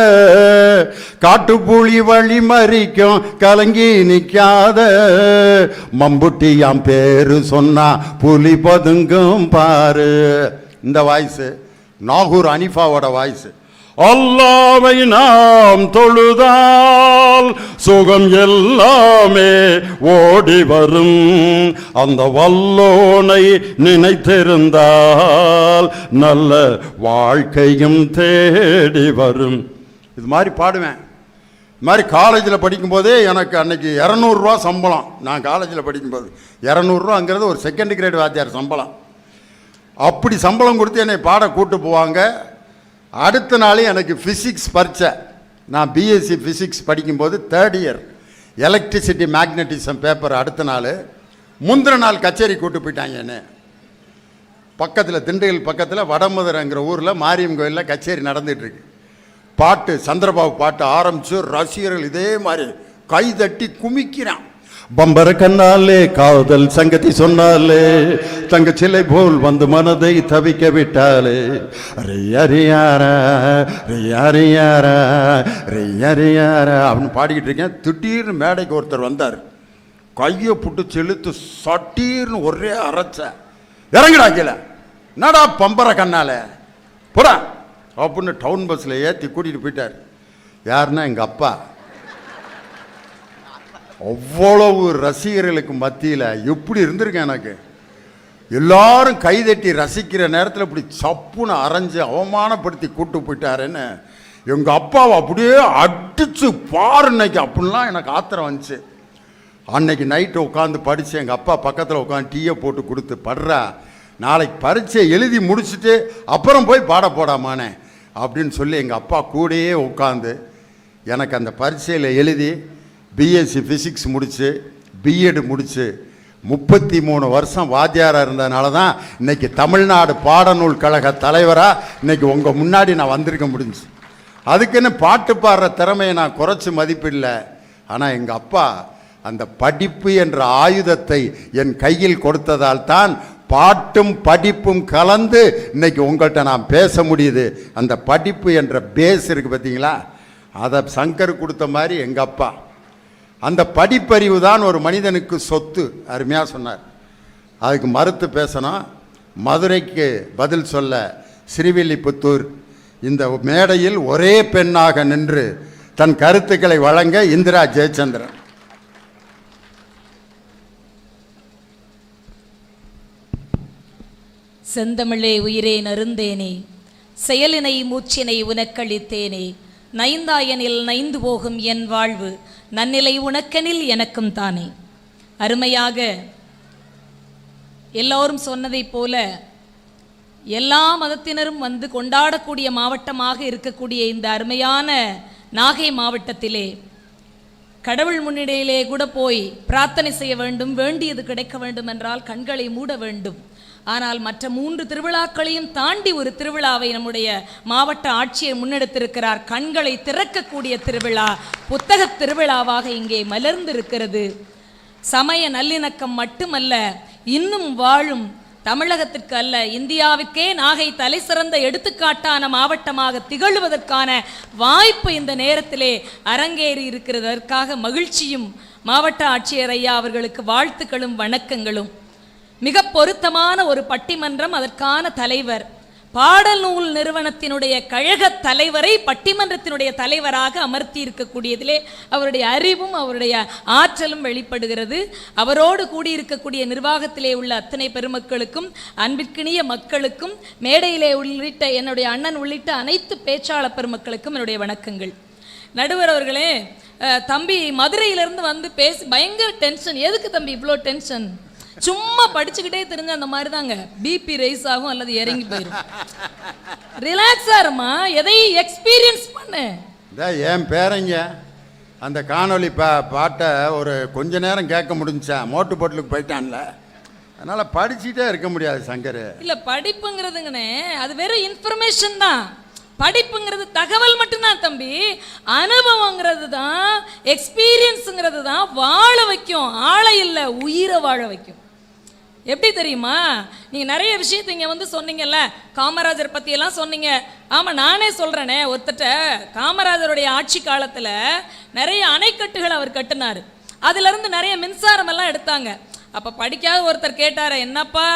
காட்டுப்புலி வழி மறிக்கும் கலங்கி நிற்காத, மம்புட்டியாம் பேரு சொன்னா புலி பதுங்கும் பாரு. இந்த வாய்ஸு நாகூர் அனிஃபாவோட வாய்ஸு. அல்லாவை நாம் தொழுதால் சுகம் எல்லாமே ஓடி வரும், அந்த வல்லோனை நினைத்திருந்தால் நல்ல வாழ்க்கையும் தேடி வரும். இது மாதிரி பாடுவேன். இது மாதிரி காலேஜில் படிக்கும்போதே எனக்கு அன்னைக்கு 200 ரூபா சம்பளம். நான் காலேஜில் படிக்கும்போது 200 ரூபாங்கிறது ஒரு செகண்ட் கிரேட் வாத்தியார் சம்பளம். அப்படி சம்பளம் கொடுத்து என்னை பாட கூட்டு போவாங்க. அடுத்த நாள் எனக்கு ஃபிசிக்ஸ் பரீட்சை. நான் பிஎஸ்சி ஃபிசிக்ஸ் படிக்கும்போது 3rd year electricity magnetism paper. அடுத்த நாள் முந்தின நாள் கச்சேரி கூட்டு போயிட்டாங்க என்ன. பக்கத்தில் திண்டுக்கல் பக்கத்தில் வடமதுரைங்கிற ஊரில் மாரியம் கோயிலில் கச்சேரி நடந்துகிட்ருக்கு. பாட்டு சந்திரபாபு பாட்டு ஆரம்பித்து ரசிகர்கள் இதே மாதிரி கை தட்டி குமிக்கிறான். பம்பர கண்ணாலே காதல் சங்கதி சொன்னாலே தங்க சிலை போல் வந்து மனதை தவிக்க விட்டாலே ரியாரியாரா ரியாரியாரா ரியாரியாரா அப்படின்னு பாடிக்கிட்டு இருக்கேன். திடீர்னு மேடைக்கு ஒருத்தர் வந்தார். கையை புட்டு செலுத்து சட்டீர்னு ஒரே அரைச்ச. இறங்கிடா கீழே, என்னடா பம்பர கண்ணால போடா அப்படின்னு டவுன் பஸ்ஸில் ஏற்றி கூட்டிகிட்டு போயிட்டார். யாருன்னா எங்கள் அப்பா. அவ்வளவு ரசிகர்களுக்கு மத்தியில் எப்படி இருந்திருக்கேன் எனக்கு. எல்லாரும் கைதட்டி ரசிக்கிற நேரத்தில் இப்படி சப்புன்னு அரைஞ்சு அவமானப்படுத்தி கூட்டு போயிட்டாருன்னு எங்கள் அப்பாவை அப்படியே அடிச்சு பாரு இன்னைக்கு அப்படின்லாம் எனக்கு ஆத்திரம் வந்துச்சு. அன்னைக்கு நைட்டு உட்காந்து படித்து எங்கள் அப்பா பக்கத்தில் உட்காந்து டீயை போட்டு கொடுத்து படுறா, நாளைக்கு பரீட்சை எழுதி முடிச்சுட்டு அப்புறம் போய் பாட போடாமானே அப்படின்னு சொல்லி எங்கள் அப்பா கூடயே உட்காந்து எனக்கு அந்த பரீட்சையில் எழுதி பிஎஸ்சி ஃபிசிக்ஸ் முடித்து பிஎட் முடித்து 33 வருஷம் வாத்தியாராக இருந்ததுனால தான் இன்றைக்கி தமிழ்நாடு பாடநூல் கழக தலைவராக இன்றைக்கி உங்கள் முன்னாடி நான் வந்திருக்க முடிஞ்சு. அதுக்குன்னு பாட்டு பாடுற திறமையை நான் குறைச்சி மதிப்பில்லை. ஆனால் எங்கள் அப்பா அந்த படிப்பு என்ற ஆயுதத்தை என் கையில் கொடுத்ததால் தான் பாட்டும் படிப்பும் கலந்து இன்னைக்கு உங்கள்கிட்ட நான் பேச முடியுது. அந்த படிப்பு என்ற பேஸ் இருக்குது பார்த்தீங்களா, அதை சங்கர் கொடுத்த மாதிரி எங்கள் அப்பா. அந்த படிப்பறிவு தான் ஒரு மனிதனுக்கு சொத்து. அருமையாக சொன்னார். அதுக்கு மறுத்து பேசணும். மதுரைக்கு பதில் சொல்ல ஸ்ரீவில்லிபுத்தூர் இந்த மேடையில் ஒரே பெண்ணாக நின்று தன் கருத்துக்களை வழங்க இந்திரா ஜெயச்சந்திரன். செந்தமிழே உயிரே நருந்தேனே, செயலினை மூச்சினை உனக்களித்தேனே, நைந்தாயனில் நைந்து போகும் என் வாழ்வு, நன்னிலை உனக்கெனில் எனக்கும் தானே. அருமையாக எல்லோரும் சொன்னதைப் போல எல்லா மதத்தினரும் வந்து கொண்டாடக்கூடிய மாவட்டமாக இருக்கக்கூடிய இந்த அருமையான நாகை மாவட்டத்திலே கடவுள் முன்னிலையிலே கூட போய் பிரார்த்தனை செய்ய வேண்டும், வேண்டியது கிடைக்க வேண்டும் என்றால் கண்களை மூட வேண்டும். ஆனால் மற்ற 3 திருவிழாக்களையும் தாண்டி ஒரு திருவிழாவை நம்முடைய மாவட்ட ஆட்சியர் முன்னெடுத்திருக்கிறார். கண்களை திறக்கக்கூடிய திருவிழா, புத்தக திருவிழாவாக இங்கே மலர்ந்திருக்கிறது. சமய நல்லிணக்கம் மட்டுமல்ல, இன்னும் வாழும் தமிழகத்திற்கு அல்ல, இந்தியாவுக்கே நாகை தலை சிறந்த எடுத்துக்காட்டான மாவட்டமாக திகழ்வதற்கான வாய்ப்பு இந்த நேரத்திலே அரங்கேறி இருக்கிறதற்காக மகிழ்ச்சியும் மாவட்ட ஆட்சியர் ஐயா அவர்களுக்கு வாழ்த்துக்களும் வணக்கங்களும். மிக பொருத்தமான ஒரு பட்டிமன்றம், அதற்கான தலைவர், பாடநூல் நிறுவனத்தினுடைய கழக தலைவரை பட்டிமன்றத்தினுடைய தலைவராக அமர்த்தி இருக்கக்கூடியதிலே அவருடைய அறிவும் அவருடைய ஆற்றலும் வெளிப்படுகிறது. அவரோடு கூடியிருக்கக்கூடிய நிர்வாகத்திலே உள்ள அத்தனை பெருமக்களுக்கும் அன்பிற்கினிய மக்களுக்கும் மேடையிலே உள்ளிட்ட என்னுடைய அண்ணன் உள்ளிட்ட அனைத்து பேச்சாளர் பெருமக்களுக்கும் என்னுடைய வணக்கங்கள். நடுவர் அவர்களே, தம்பி மதுரையிலிருந்து வந்து பேசி பயங்கர டென்ஷன். எதுக்கு தம்பி இவ்வளோ டென்ஷன்? சும்மா படிச்சுக்கிட்டே தெரிஞ்ச அந்த மாதிரி தாங்க பிபி ரைஸ் ஆகும் அல்லது இறங்கி போயிடும். ரிலாக்ஸா இருமா, எதையும் எக்ஸ்பீரியன்ஸ் பண்ணு. என் பேரங்க அந்த காணொலி பாட்டை ஒரு கொஞ்ச நேரம் கேட்க முடிஞ்சா, மோட்டு போட்டலுக்கு போயிட்டான்ல, அதனால படிச்சுட்டே இருக்க முடியாது சங்கர். இல்ல படிப்புங்கிறதுங்கண்ணே அது வெறும் இன்ஃபர்மேஷன் தான். படிப்புங்கிறது தகவல் மட்டும்தான் தம்பி. அனுபவங்கிறது தான், எக்ஸ்பீரியன்ஸுங்கிறது தான் வாழ வைக்கும். ஆளை இல்லை, உயிரை வாழ வைக்கும். எப்படி தெரியுமா, நீங்கள் நிறைய விஷயத்தை இங்கே வந்து சொன்னீங்கல்ல, காமராஜர் பற்றியெல்லாம் சொன்னீங்க. ஆமாம், நானே சொல்கிறேனே, ஒருத்தட்ட காமராஜருடைய ஆட்சி காலத்தில் நிறைய அணைக்கட்டுகள் அவர் கட்டினார். அதுலேருந்து நிறைய மின்சாரம் எல்லாம் எடுத்தாங்க. அப்போ படிக்காத ஒருத்தர் கேட்டார், என்னப்பா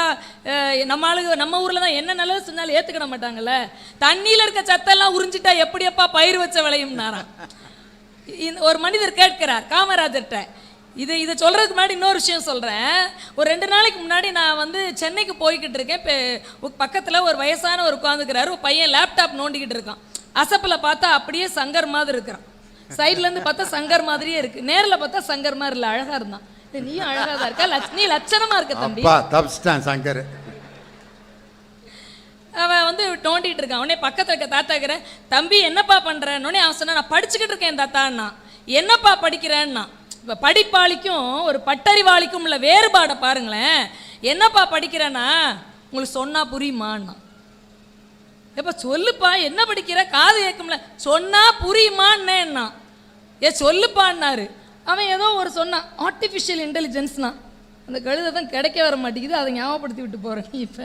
நம்ம ஊரில் தான் என்ன நல்லது சொன்னாலும் ஏற்றுக்கிட மாட்டாங்கல்ல, தண்ணியில் இருக்க சத்தெல்லாம் உறிஞ்சிட்டா எப்படியப்பா பயிர் வச்ச விளையும்னாராம். ஒரு மனிதர் கேட்கிறார் காமராஜர்கிட்ட. இதை சொல்கிறதுக்கு முன்னாடி இன்னொரு விஷயம் சொல்கிறேன். ஒரு 2 நாளைக்கு முன்னாடி நான் வந்து சென்னைக்கு போய்கிட்டு இருக்கேன். இப்போ பக்கத்தில் ஒரு வயசானவர் உட்காந்துக்கிறாரு. ஒரு பையன் லேப்டாப் நோண்டிக்கிட்டு இருக்கான். அசப்பில் பார்த்தா அப்படியே சங்கர் மாதிரி இருக்கிறான். சைட்லேருந்து பார்த்தா சங்கர் மாதிரியே இருக்குது. நேரில் பார்த்தா சங்கர் மாதிரி இல்லை, அழகாக இருந்தான். நீயும் அழகாக தான் இருக்கா, நீ லட்சணமாக இருக்க தம்பி. தப்பிச்சிட்டான் சங்கர். அவன் வந்து நோண்டிகிட்டு இருக்கான். உடனே பக்கத்தில் இருக்க தாத்தாக்கிற, தம்பி என்னப்பா பண்ணுறேன்னொடனே அவன் சொன்னான், நான் படிச்சுக்கிட்டு இருக்கேன் தாத்தான்னா. என்னப்பா படிக்கிறேன்னா? இப்போ படிப்பாளிக்கும் ஒரு பட்டறிவாளிக்கும் உள்ள வேறுபாடை பாருங்களேன். என்னப்பா படிக்கிறேன்னா, உங்களுக்கு சொன்னால் புரியுமான்னா. எப்போ சொல்லுப்பா, என்ன படிக்கிற, காது கேட்கும்ல, சொன்னால் புரியுமான்னா. சொல்லுப்பான்னாரு. அவன் ஏதோ ஒரு சொன்னான், ஆர்டிஃபிஷியல் இன்டெலிஜென்ஸ்னா. அந்த கழுதை தான் கிடைக்க வர மாட்டேங்குது, அதை ஞாபகப்படுத்தி விட்டு போகிறேன். இப்போ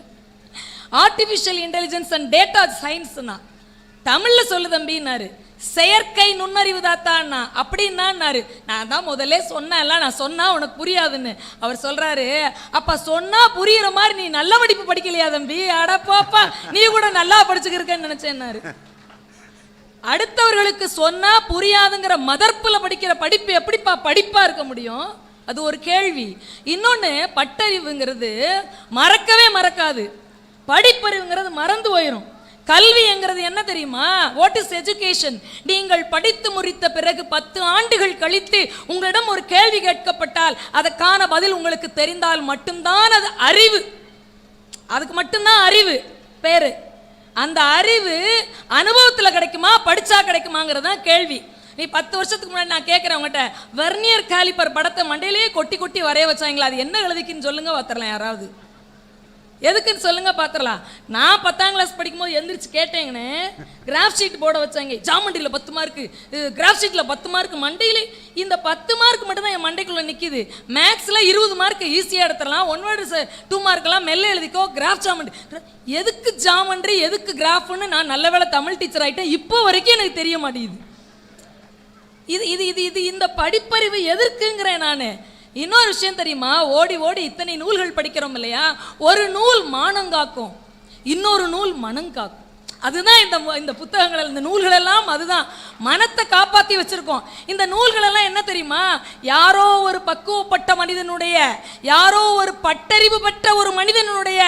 ஆர்டிஃபிஷியல் இன்டெலிஜென்ஸ் அண்ட் டேட்டா சயின்ஸ்னா தமிழில் சொல்லு தம்பின்னாரு. செயற்கை நுண்ணறிவு தாத்தான்னா அப்படின்னாரு. நான் தான் முதல்ல சொன்னேன்ல, நான் சொன்னா உனக்கு புரியாதுன்னு. அவர் சொல்றாரு, அப்ப சொன்னா புரியுற மாதிரி நீ நல்ல படிப்பு படிக்கலையா தம்பி? அட போப்பா, நீ கூட நல்லா படிச்சுக்கிருக்கன்னு நினைச்சேன்னாரு. அடுத்தவர்களுக்கு சொன்னா புரியாதுங்கிற மதர்ப்புல படிக்கிற படிப்பு எப்படிப்பா படிப்பா இருக்க முடியும்? அது ஒரு கேள்வி. இன்னொன்னு, பட்டறிவுங்கிறது மறக்கவே மறக்காது, படிப்பறிவுங்கிறது மறந்து போயிடும். கல்விங்கிறது என்ன தெரியுமா? What is education? நீங்கள் படித்து முடித்த பிறகு 10 ஆண்டுகள் கழித்து உங்களிடம் ஒரு கேள்வி கேட்கப்பட்டால் அதற்கான பதில் உங்களுக்கு தெரிந்தால் மட்டும்தான் அது அறிவு. அதுக்கு மட்டும்தான் அறிவு பேரு. அந்த அறிவு அனுபவத்தில் கிடைக்குமா படிச்சா கிடைக்குமாங்கிறது தான் கேள்வி. நீ 10 வருஷத்துக்கு முன்னாடி நான் கேட்குறேன் உங்கள்கிட்ட, வெர்னியர் காலிப்பர் படத்தை மண்டையிலேயே கொட்டி கொட்டி வரைய வச்சாங்களா, அது என்ன எழுதிக்குன்னு சொல்லுங்க பார்த்துடலாம். யாராவது எதுக்குன்னு சொல்லுங்க பார்த்துடலாம். நான் 10ஆம் கிளாஸ் படிக்கும்போது எந்திரிச்சு கேட்டேங்கன்னு, கிராஃப் ஷீட் போட வச்சாங்க. ஜாமெண்ட்ரியில் 10 மார்க்கு, கிராஃப் ஷீட்டில் 10 மார்க்கு. மண்டையில் இந்த 10 மார்க் மட்டும் தான் என் மண்டைக்குள்ளே நிற்கிது. மேக்ஸில் 20 மார்க்கு ஈஸியாக எடுத்துடலாம், 1 வேர்டு 2 மார்க்கெல்லாம் மெல்ல எழுதிக்கோ. கிராஃப் ஜாமெண்ட்ரி எதுக்கு, ஜாமெண்ட்ரி எதுக்கு, கிராஃப்னு நான் நல்ல வேளை தமிழ் டீச்சர் ஆகிட்டேன், இப்போ வரைக்கும் எனக்கு தெரிய மாட்டேங்குது. இது இது இது இது இந்த படிப்பறிவு எதற்குங்கிறேன் நான். இன்னொரு விஷயம் தெரியுமா? ஓடி ஓடி இத்தனை நூல்கள் படிக்கிறோம் இல்லையா, ஒரு நூல் மானங்காக்கும், இன்னொரு நூல் மனங்காக்கும். அதுதான் இந்த புத்தகங்கள், இந்த நூல்கள் எல்லாம் அதுதான் மனத்தை காப்பாற்றி வச்சிருக்கோம். இந்த நூல்கள் எல்லாம் என்ன தெரியுமா? யாரோ ஒரு பக்குவப்பட்ட மனிதனுடைய, யாரோ ஒரு பட்டறிவு பெற்ற ஒரு மனிதனுடைய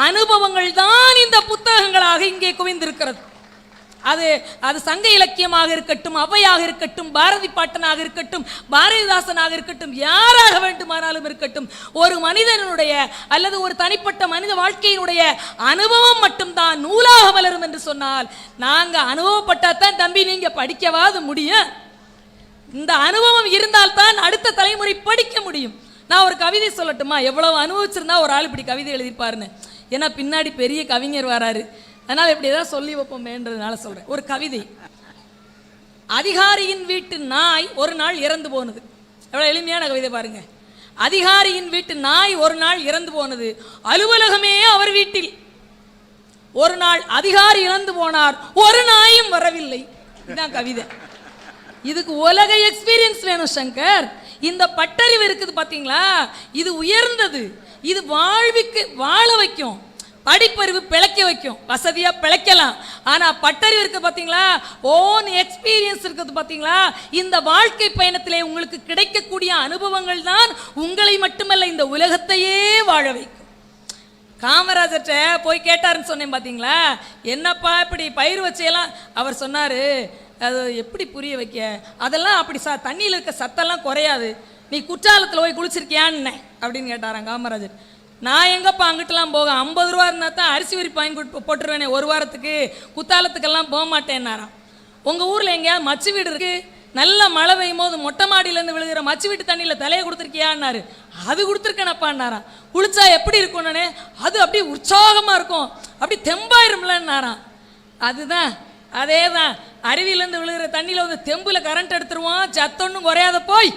அனுபவங்கள் தான் இந்த புத்தகங்களாக இங்கே குவிந்திருக்கிறது. அது சங்க இலக்கியமாக இருக்கட்டும், அவையாக இருக்கட்டும், பாரதி பாட்டனாக இருக்கட்டும், பாரதிதாசனாக இருக்கட்டும், யாராக வேண்டுமானாலும் இருக்கட்டும், ஒரு மனிதனுடைய அல்லது ஒரு தனிப்பட்ட மனித வாழ்க்கையினுடைய அனுபவம் மட்டும்தான் நூலாக மலரும் என்று சொன்னால், நாங்க அனுபவப்பட்டாதான் தம்பி நீங்க படிக்கவாது முடியும். இந்த அனுபவம் இருந்தால்தான் அடுத்த தலைமுறை படிக்க முடியும். நான் ஒரு கவிதை சொல்லட்டுமா? எவ்வளவு அனுபவிச்சிருந்தா ஒரு ஆள் இப்படி கவிதை எழுதிப்பாருன்னு. ஏன்னா பின்னாடி பெரிய கவிஞர் வராரு, அதனால் இப்படி ஏதாவது சொல்லி வைப்போமேன்றதுனால சொல்கிறேன். ஒரு கவிதை. அதிகாரியின் வீட்டு நாய் ஒரு நாள் இறந்து போனது. எவ்வளோ எளிமையான கவிதை பாருங்க. அதிகாரியின் வீட்டு நாய் ஒரு நாள் இறந்து போனது, அலுவலகமே அவர் வீட்டில். ஒரு நாள் அதிகாரி இறந்து போனார், ஒரு நாயும் வரவில்லை. இதுதான் கவிதை. இதுக்கு உலக எக்ஸ்பீரியன்ஸ் வேணும் சங்கர். இந்த பட்டறிவு இருக்குது பார்த்தீங்களா, இது உயர்ந்தது, இது வாழ்வுக்கு வாழ வைக்கும். படிப்பறிவு பிழைக்க வைக்கும், வசதியா பிழைக்கலாம். ஆனா பட்டறிவு இருக்கு பாத்தீங்களா, ஓன் எக்ஸ்பீரியன்ஸ் இருக்குது பாத்தீங்களா, இந்த வாழ்க்கை பயணத்திலே உங்களுக்கு கிடைக்கக்கூடிய அனுபவங்கள் தான் உங்களை மட்டுமல்ல இந்த உலகத்தையே வாழ வைக்கும். காமராஜர்கிட்ட போய் கேட்டாருன்னு சொன்னேன் பாத்தீங்களா, என்னப்பா இப்படி பயிர் வச்செல்லாம்? அவர் சொன்னாரு, அது எப்படி புரிய வைக்க, அதெல்லாம் அப்படி தண்ணியில் இருக்க சத்தெல்லாம் குறையாது, நீ குற்றாலத்தில் போய் குளிச்சிருக்கியான்னு அப்படின்னு கேட்டாரான் காமராஜர். நான் எங்கப்பா அங்கிட்டலாம் போக, 50 ரூபா இருந்தால் தான் அரிசி வரிப்பு வாங்கி போட்டுருவேனே ஒரு வாரத்துக்கு, குத்தாலத்துக்கெல்லாம் போக மாட்டேன்னாராம். உங்கள் ஊரில் எங்கேயாவது மச்சு வீடு இருக்குது, நல்ல மழை பெய்யும் போது மொட்டை மாடியிலேருந்து விழுகிற மச்சு வீட்டு தண்ணியில் தலையை கொடுத்துருக்கியான்னாரு. அது கொடுத்துருக்கேனப்பான்னாராம். குளிச்சா எப்படி இருக்கும்னே, அது அப்படி உற்சாகமாக இருக்கும், அப்படி தெம்பாயிரும்லன்னாராம். அதுதான் அதே தான், அருவியிலேருந்து விழுகிற தண்ணியில் வந்து தெம்புல கரண்ட் எடுத்துருவோம், சத்தொன்னும் குறையாத போய்.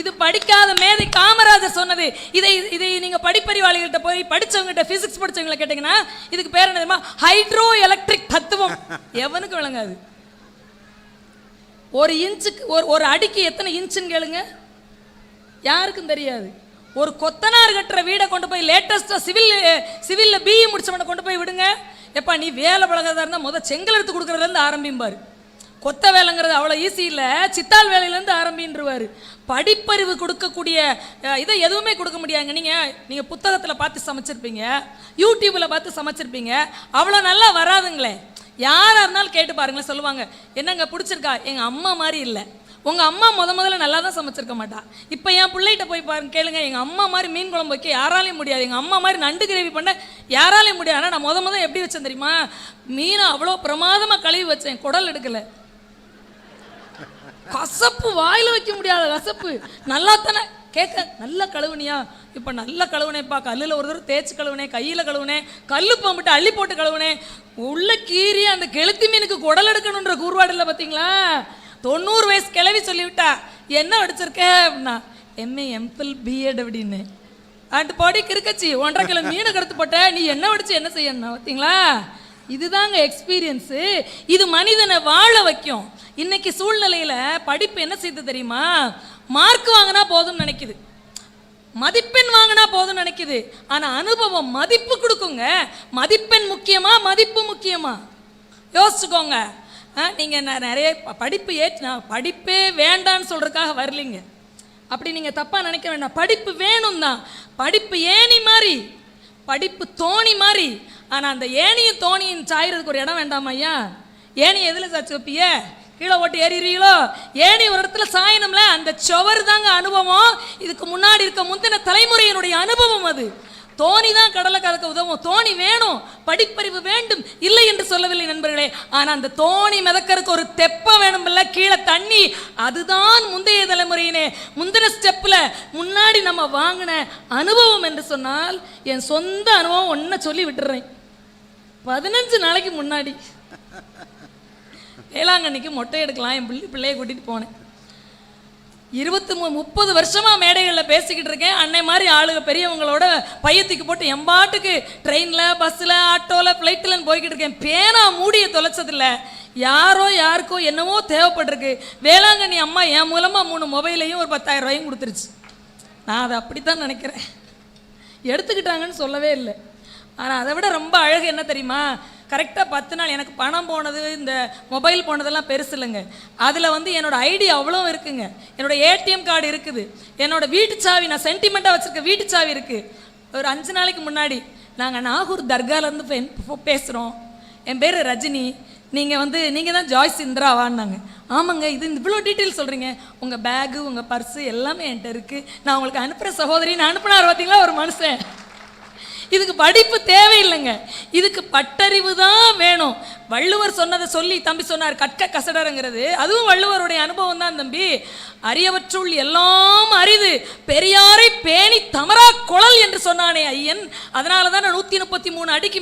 இது படிக்காத மேதை காமராஜர் சொன்னது. இதை நீங்க படிப்பறிவாளிகள்கிட்ட போய் படிச்சவங்ககிட்ட, பிசிக்ஸ் படிச்சவங்களை கேட்டீங்கன்னா இதுக்கு பேர் என்ன தெரியுமா? ஹைட்ரோ எலக்ட்ரிக் தத்துவம். எவனுக்கு விளங்காது. ஒரு இன்ச்சுக்கு ஒரு அடிக்கு எத்தனை இன்ச்சுன்னு கேளுங்க, யாருக்கும் தெரியாது. ஒரு கொத்தனார் கட்டுற வீடை கொண்டு போய் லேட்டஸ்டா சிவில்ல பிஇ முடிச்சவனை கொண்டு போய் விடுங்க, எப்பா நீ வேலை பழகிறதா இருந்தால் முதல் செங்கல் எடுத்து கொடுக்குறதுலேருந்து ஆரம்பிம்பார். கொத்த வேலைங்கிறது அவ்வளோ ஈஸி இல்லை, சித்தால் வேலையிலேருந்து ஆரம்பின்றுவார். படிப்பறிவு கொடுக்கக்கூடிய இதை எதுவுமே கொடுக்க முடியாதுங்க. நீங்கள் புத்தகத்தில் பார்த்து சமைச்சிருப்பீங்க, யூடியூப்பில் பார்த்து சமைச்சிருப்பீங்க, அவ்வளோ நல்லா வராதுங்களே. யாராக இருந்தாலும் கேட்டு பாருங்களேன், சொல்லுவாங்க என்னங்க பிடிச்சிருக்கா, எங்கள் அம்மா மாதிரி இல்லை. உங்கள் அம்மா முதல்ல நல்லா தான் சமைச்சிருக்க மாட்டா. இப்போ என் பிள்ளைகிட்ட போய் பாருங்க, கேளுங்க, எங்கள் அம்மா மாதிரி மீன் குழம்பு வைக்க யாராலையும் முடியாது, எங்கள் அம்மா மாதிரி நண்டு கிரேவி பண்ண யாராலையும் முடியாது. ஆனால் நான் முதல் எப்படி வச்சேன் தெரியுமா? மீனை அவ்வளோ பிரமாதமாக கழுவி வச்சேன், குடல் எடுக்கலை. கசப்பு வாயில் வைக்க முடியாத கசப்பு. நல்லா தானே கேட்க, நல்ல கழுவுனியா? இப்போ நல்ல கழுவுனேப்பா, கல்லில் ஒரு தடவை தேய்ச்சி கழுவுனேன், கையில் கழுவுனேன், கல்லு போம்பிட்டு அள்ளி போட்டு கழுவுனேன். உள்ள கீறி அந்த கெளுத்தி மீனுக்கு குடல் எடுக்கணுன்ற கூறுபாடு இல்லை பார்த்தீங்களா? 90 வயசு கிளவி சொல்லிவிட்டா, என்ன அடிச்சிருக்க அப்படின்னா, எம்ஏ எம்ஃபில் பிஎட் அப்படின்னு அண்டு பாடிக்கு இருக்கச்சி 1.5 கிலோ மீனை கருத்து போட்ட நீ என்ன படிச்சு என்ன செய்யணும் பார்த்தீங்களா? இதுதாங்க எக்ஸ்பீரியன்ஸு. இது மனிதனை வாழ வைக்கும். இன்னைக்கு சூழ்நிலையில் படிப்பு என்ன செய்யுது தெரியுமா? மார்க் வாங்கினா போதும்னு நினைக்குது, மதிப்பெண் வாங்கினா போதும் நினைக்குது. ஆனால் அனுபவம் மதிப்பு கொடுக்குங்க. மதிப்பெண் முக்கியமா மதிப்பு முக்கியமா? யோசிச்சுக்கோங்க. நீங்கள் நிறைய படிப்பே வேண்டான்னு சொல்கிறதுக்காக வரலிங்க. அப்படி நீங்கள் தப்பாக நினைக்க வேண்டாம். படிப்பு வேணும் தான். படிப்பு ஏணி மாதிரி, படிப்பு தோணி மாதிரி. ஆனால் அந்த ஏணியும் தோணியும் சாயறதுக்கு ஒரு இடம் வேண்டாமா ஐயா? ஏணி எதில் சாச்சு வைப்பிய? கீழே ஓட்டி ஏறிடுறீங்களோ? ஏணி ஒரு இடத்துல சாயணும்ல. அந்த சுவர் தாங்க அனுபவம். இதுக்கு முன்னாடி இருக்க முந்தின தலைமுறையினுடைய அனுபவம் அது. தோணி தான் கடலை கதக்க உதவும். தோணி வேணும், படிப்பறிவு வேண்டும், இல்லை என்று சொல்லவில்லை நண்பர்களே. ஆனால் அந்த தோணி மிதக்கிறதுக்கு ஒரு தெப்ப வேணும் இல்லை, கீழே தண்ணி. அதுதான் முந்தைய தலைமுறையினே முந்தின ஸ்டெப்பில் முன்னாடி நம்ம வாங்கின அனுபவம் என்று சொன்னால், என் சொந்த அனுபவம் ஒன்றை சொல்லி விட்டுறேன். 15 நாளைக்கு முன்னாடி வேளாங்கண்ணிக்கு மொட்டை எடுக்கலாம் என் பிள்ளையை கூட்டிகிட்டு போனேன். 30 வருஷமாக மேடைகளில் பேசிக்கிட்டு இருக்கேன். அன்னை மாதிரி ஆளுங்க பெரியவங்களோட பையத்துக்கு போட்டு எம்பாட்டுக்கு ட்ரெயினில் பஸ்ஸில் ஆட்டோவில் ஃப்ளைட்டில்னு போய்கிட்டு இருக்கேன். பேனா மூடிய தொலைச்சதில்லை. யாருக்கோ என்னவோ தேவைப்பட்டிருக்கு. வேளாங்கண்ணி அம்மா என் மூலமாக 3 மொபைலையும் ஒரு 10,000 ரூபாயும் கொடுத்துருச்சு. நான் அதை அப்படித்தான் நினைக்கிறேன். எடுத்துக்கிட்டாங்கன்னு சொல்லவே இல்லை. ஆனால் அதை விட ரொம்ப அழகு என்ன தெரியுமா? கரெக்டாக 10 நாள் எனக்கு பணம் போனது, இந்த மொபைல் போனதெல்லாம் பெருசு இல்லைங்க. அதில் என்னோட ஐடி அவ்வளோ இருக்குங்க. என்னோட ஏடிஎம் கார்டு இருக்குது, என்னோட வீட்டு சாவி, நான் சென்டிமெண்ட்டாக வச்சுருக்க வீட்டு சாவி இருக்குது. ஒரு 5 நாளைக்கு முன்னாடி நாங்கள் நாகூர் தர்காலேருந்து பேசுகிறோம். என் பேர் ரஜினி, நீங்கள் தான் ஜாய்ஸ் இந்திராவான்னாங்க. ஆமாங்க, இது இவ்வளோ டீட்டெயில் சொல்கிறீங்க. உங்கள் பேகு, உங்கள் பர்ஸு எல்லாமே என்கிட்ட இருக்குது, நான் உங்களுக்கு அனுப்புகிற சகோதரின்னு அனுப்புனார். பார்த்தீங்களா ஒரு மனுஷன். இதுக்கு படிப்பு தேவையில்லைங்க, இதுக்கு பட்டறிவு தான் வேணும். வள்ளுவர் சொன்னதை சொல்லி தம்பி சொன்னார், கற்க கசடருங்கிறது. அதுவும் வள்ளுவருடைய அனுபவம் தான் தம்பி. அரியவற்றுள் எல்லாம் அரிது, பெரியாரை பேணி தமரா குழல் என்று சொன்னானே ஐயன். அதனால தான் 133 அடிக்கு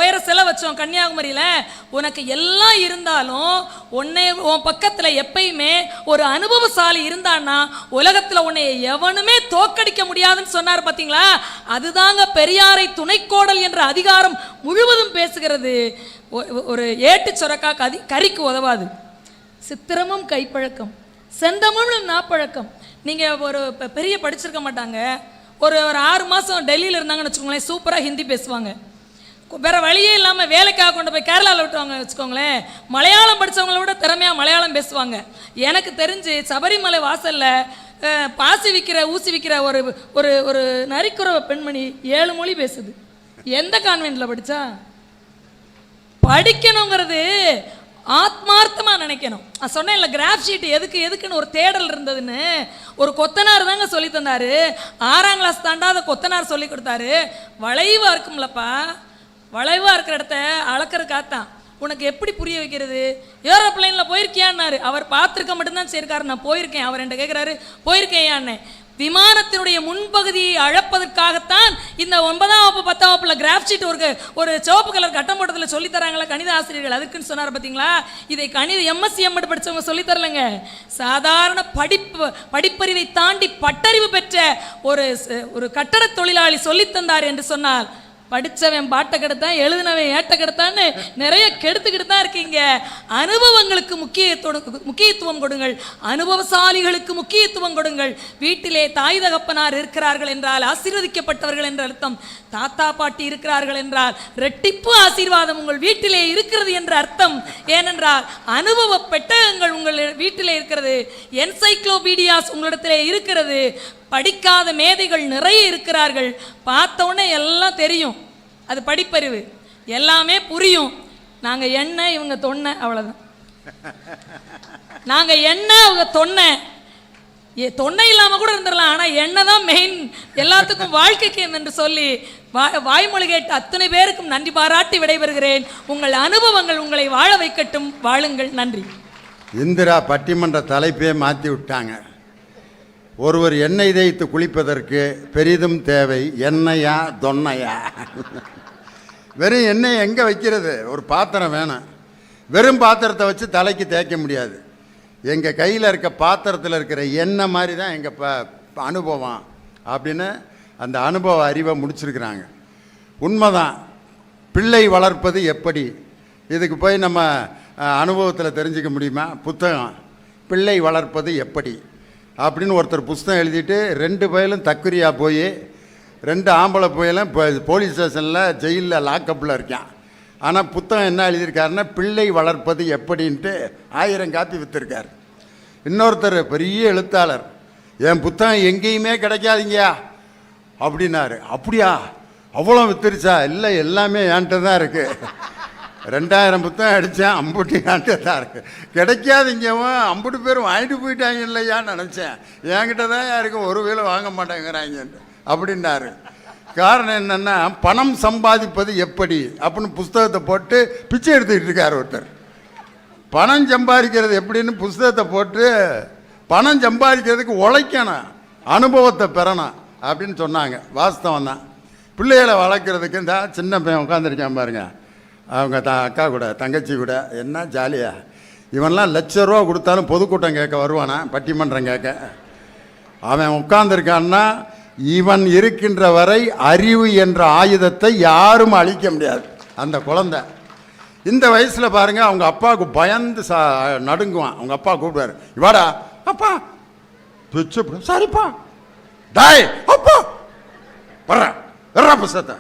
உயர சிலை வச்சோம் கன்னியாகுமரியில். உனக்கு எல்லாம் இருந்தாலும் உன் பக்கத்தில் எப்பயுமே ஒரு அனுபவசாலி இருந்தான்னா உலகத்தில் உன்னை எவனுமே தோக்கடிக்க முடியாதுன்னு சொன்னார். பார்த்தீங்களா? அதுதாங்க பெரியாரை துணைக்கோடல் என்ற அதிகாரம் முழுவதும் பேசுகிறது. ஒரு ஏட்டு சொரக்கா கறிக்கு உதவாது. சித்திரமும் கைப்பழக்கம், செந்தமிழும் நாப்பழக்கம். நீங்கள் ஒரு பெரிய படிச்சிருக்க மாட்டாங்க, ஒரு 6 மாதம் டெல்லியில் இருந்தாங்கன்னு வச்சுக்கோங்களேன், சூப்பராக ஹிந்தி பேசுவாங்க. வேறு வழியே இல்லாமல் வேலைக்காக கொண்டு போய் கேரளாவில் விட்டுவாங்க வச்சுக்கோங்களேன், மலையாளம் படித்தவங்கள விட திறமையாக மலையாளம் பேசுவாங்க. எனக்கு தெரிஞ்சு சபரிமலை வாசலில் பாசி விற்கிற ஊசி விற்கிற ஒரு ஒரு ஒரு நரிக்குறவ பெண்மணி 7 மொழி பேசுது. எந்த கான்வென்ட்டில் படித்தா? படிக்கணுங்கிறது ஆத்மார்த்தமாக நினைக்கணும். நான் சொன்னேன் இல்லை, கிராஃப் ஷீட் எதுக்குன்னு ஒரு தேடல் இருந்ததுன்னு. ஒரு கொத்தனார் தாங்க சொல்லி தந்தார். 6ஆம் கிளாஸ் தாண்டாத கொத்தனார் சொல்லி கொடுத்தாரு. வளைவாக இருக்கும்லப்பா, வளைவாக இருக்கிற இடத்த அளக்கிறதுக்காகத்தான். உனக்கு எப்படி புரிய வைக்கிறது? ஏரோப்ளைனில் போயிருக்கியான்னாரு. அவர் பார்த்துருக்க மட்டும்தான் சரிக்காரு. நான் போயிருக்கேன். அவர் என்கிட்ட கேட்குறாரு, போயிருக்கேன் யான்னு. விமானத்தினுடைய முன்பகுதியை அழப்பதற்காகத்தான் இந்த 9ஆம் வகுப்பு 10ஆம் வகுப்புல கிராஃப் ஷீட் ஒரு சிவப்பு கலர் கட்டம் போட்டதில் சொல்லித்தராங்களா கணித ஆசிரியர்கள். அதுக்குன்னு சொன்னார். பார்த்தீங்களா? இதை கணித எம்எஸ்சி எம்எட் படித்தவங்க சொல்லித்தரலைங்க. சாதாரண படிப்பறிவை தாண்டி பட்டறிவு பெற்ற ஒரு கட்டட தொழிலாளி சொல்லித்தந்தார் என்று சொன்னால், படித்தவன் பாட்டை கெடுத்தான், எழுதினவன் ஏட்டை கெடுத்தான்னு நிறைய கெடுத்துக்கிட்டு தான் இருக்கீங்க. அனுபவங்களுக்கு முக்கியத்துவம் கொடுங்கள், அனுபவசாலிகளுக்கு முக்கியத்துவம் கொடுங்கள். வீட்டிலே தாய் தகப்பனார் இருக்கிறார்கள் என்றால் ஆசீர்வதிக்கப்பட்டவர்கள் என்ற அர்த்தம். தாத்தா பாட்டி இருக்கிறார்கள் என்றால் ரெட்டிப்பு ஆசீர்வாதம் உங்கள் வீட்டிலே இருக்கிறது என்ற அர்த்தம். ஏனென்றால் அனுபவ பெட்டகங்கள் உங்கள் வீட்டிலே இருக்கிறது, என்சைக்ளோபீடியாஸ் உங்களிடத்திலே இருக்கிறது. படிக்காத மேதைகள் நிறைய இருக்கிறார்கள். பார்த்த உடனே எல்லாம் தெரியும், அது படிப்பறிவு. எல்லாமே புரியும். நாங்கள் என்ன இவங்க தொன்னை, அவ்வளோதான். நாங்கள் என்ன அவங்க தொன்னை இல்லாமல் கூட இருந்துடலாம், ஆனால் என்ன தான் மெயின், எல்லாத்துக்கும் வாழ்க்கைக்கு என்று சொல்லி வாய்மொழி கேட்டு அத்தனை பேருக்கும் நன்றி பாராட்டி விடைபெறுகிறேன். உங்கள் அனுபவங்கள் உங்களை வாழ வைக்கட்டும். வாழுங்கள். நன்றி. இந்திரா பட்டிமன்ற தலைப்பே மாற்றி விட்டாங்க. ஒருவர் எண்ணெய் தேய்த்து குளிப்பதற்கு பெரிதும் தேவை எண்ணெயா தொன்னையா? வெறும் எண்ணெய் எங்கே வைக்கிறது? ஒரு பாத்திரம் வேணும். வெறும் பாத்திரத்தை வச்சு தலைக்கு தேய்க்க முடியாது. எங்கள் கையில் இருக்க பாத்திரத்தில் இருக்கிற எண்ணெய் மாதிரி தான் எங்கள் அனுபவம் அப்படின்னு அந்த அனுபவ அறிவை முடிச்சிருக்கிறாங்க. உண்மைதான். பிள்ளை வளர்ப்பது எப்படி, இதுக்கு போய் நம்ம அனுபவத்தில் தெரிஞ்சுக்க முடியுமா? புத்தகம் பிள்ளை வளர்ப்பது எப்படி அப்படின்னு ஒருத்தர் புஸ்தகம் எழுதிட்டு 2 பயலும் தக்குரியாக போய் 2 ஆம்பளை பயலும் போலீஸ் ஸ்டேஷனில் ஜெயிலில் லாக்கப்பில் இருக்கான். ஆனால் புத்தகம் என்ன எழுதியிருக்காருன்னா பிள்ளை வளர்ப்பது எப்படின்ட்டு 1000 காப்பி விற்றுருக்கார். இன்னொருத்தர் பெரிய எழுத்தாளர், என் புத்தகம் எங்கேயுமே கிடைக்காதீங்கயா அப்படின்னாரு. அப்படியா, அவ்வளோ வித்துருச்சா? இல்லை, எல்லாமே என்கிட்ட தான் இருக்குது. 2000 புத்தகம் அடித்தேன், அம்புட்டு என்கிட்ட தான் இருக்குது. கிடைக்காதீங்கவன் அம்புட்டு பேர் வாங்கிட்டு போயிட்டாங்க இல்லையான்னு நினச்சேன். என்கிட்ட தான் யாருக்கு ஒரு வேளை வாங்க மாட்டேங்கிறாங்க அப்படின்னாரு. காரணம் என்னென்னா பணம் சம்பாதிப்பது எப்படி அப்படின்னு புஸ்தகத்தை போட்டு பிச்சை எடுத்துக்கிட்டு இருக்கார் ஒருத்தர். பணம் சம்பாதிக்கிறது எப்படின்னு புஸ்தகத்தை போட்டு பணம் சம்பாதிக்கிறதுக்கு உழைக்கணும், அனுபவத்தை பெறணும் அப்படின்னு சொன்னாங்க. வாஸ்தவம் தான். பிள்ளைகளை வளர்க்குறதுக்கு இந்த சின்ன பையன் உட்காந்துருக்கான் பாருங்க, அவங்க அக்கா கூட தங்கச்சி கூட என்ன ஜாலியா. இவன்லாம் ₹1,00,000 கொடுத்தாலும் பொதுக்கூட்டம் கேட்க வருவானா, பட்டிமன்றம் கேட்க. அவன் உட்காந்துருக்கான்னா இவன் இருக்கின்ற வரை அறிவு என்ற ஆயுதத்தை யாரும் அழிக்க முடியாது. அந்த குழந்தை இந்த வயசில் பாருங்க, அவங்க அப்பாவுக்கு பயந்து நடுங்குவான். அவங்க அப்பா கூப்பிடுவார், இவாடா அப்பா, சரிப்பா, டாய் அப்பா வர்றா புஸ்தத்தை,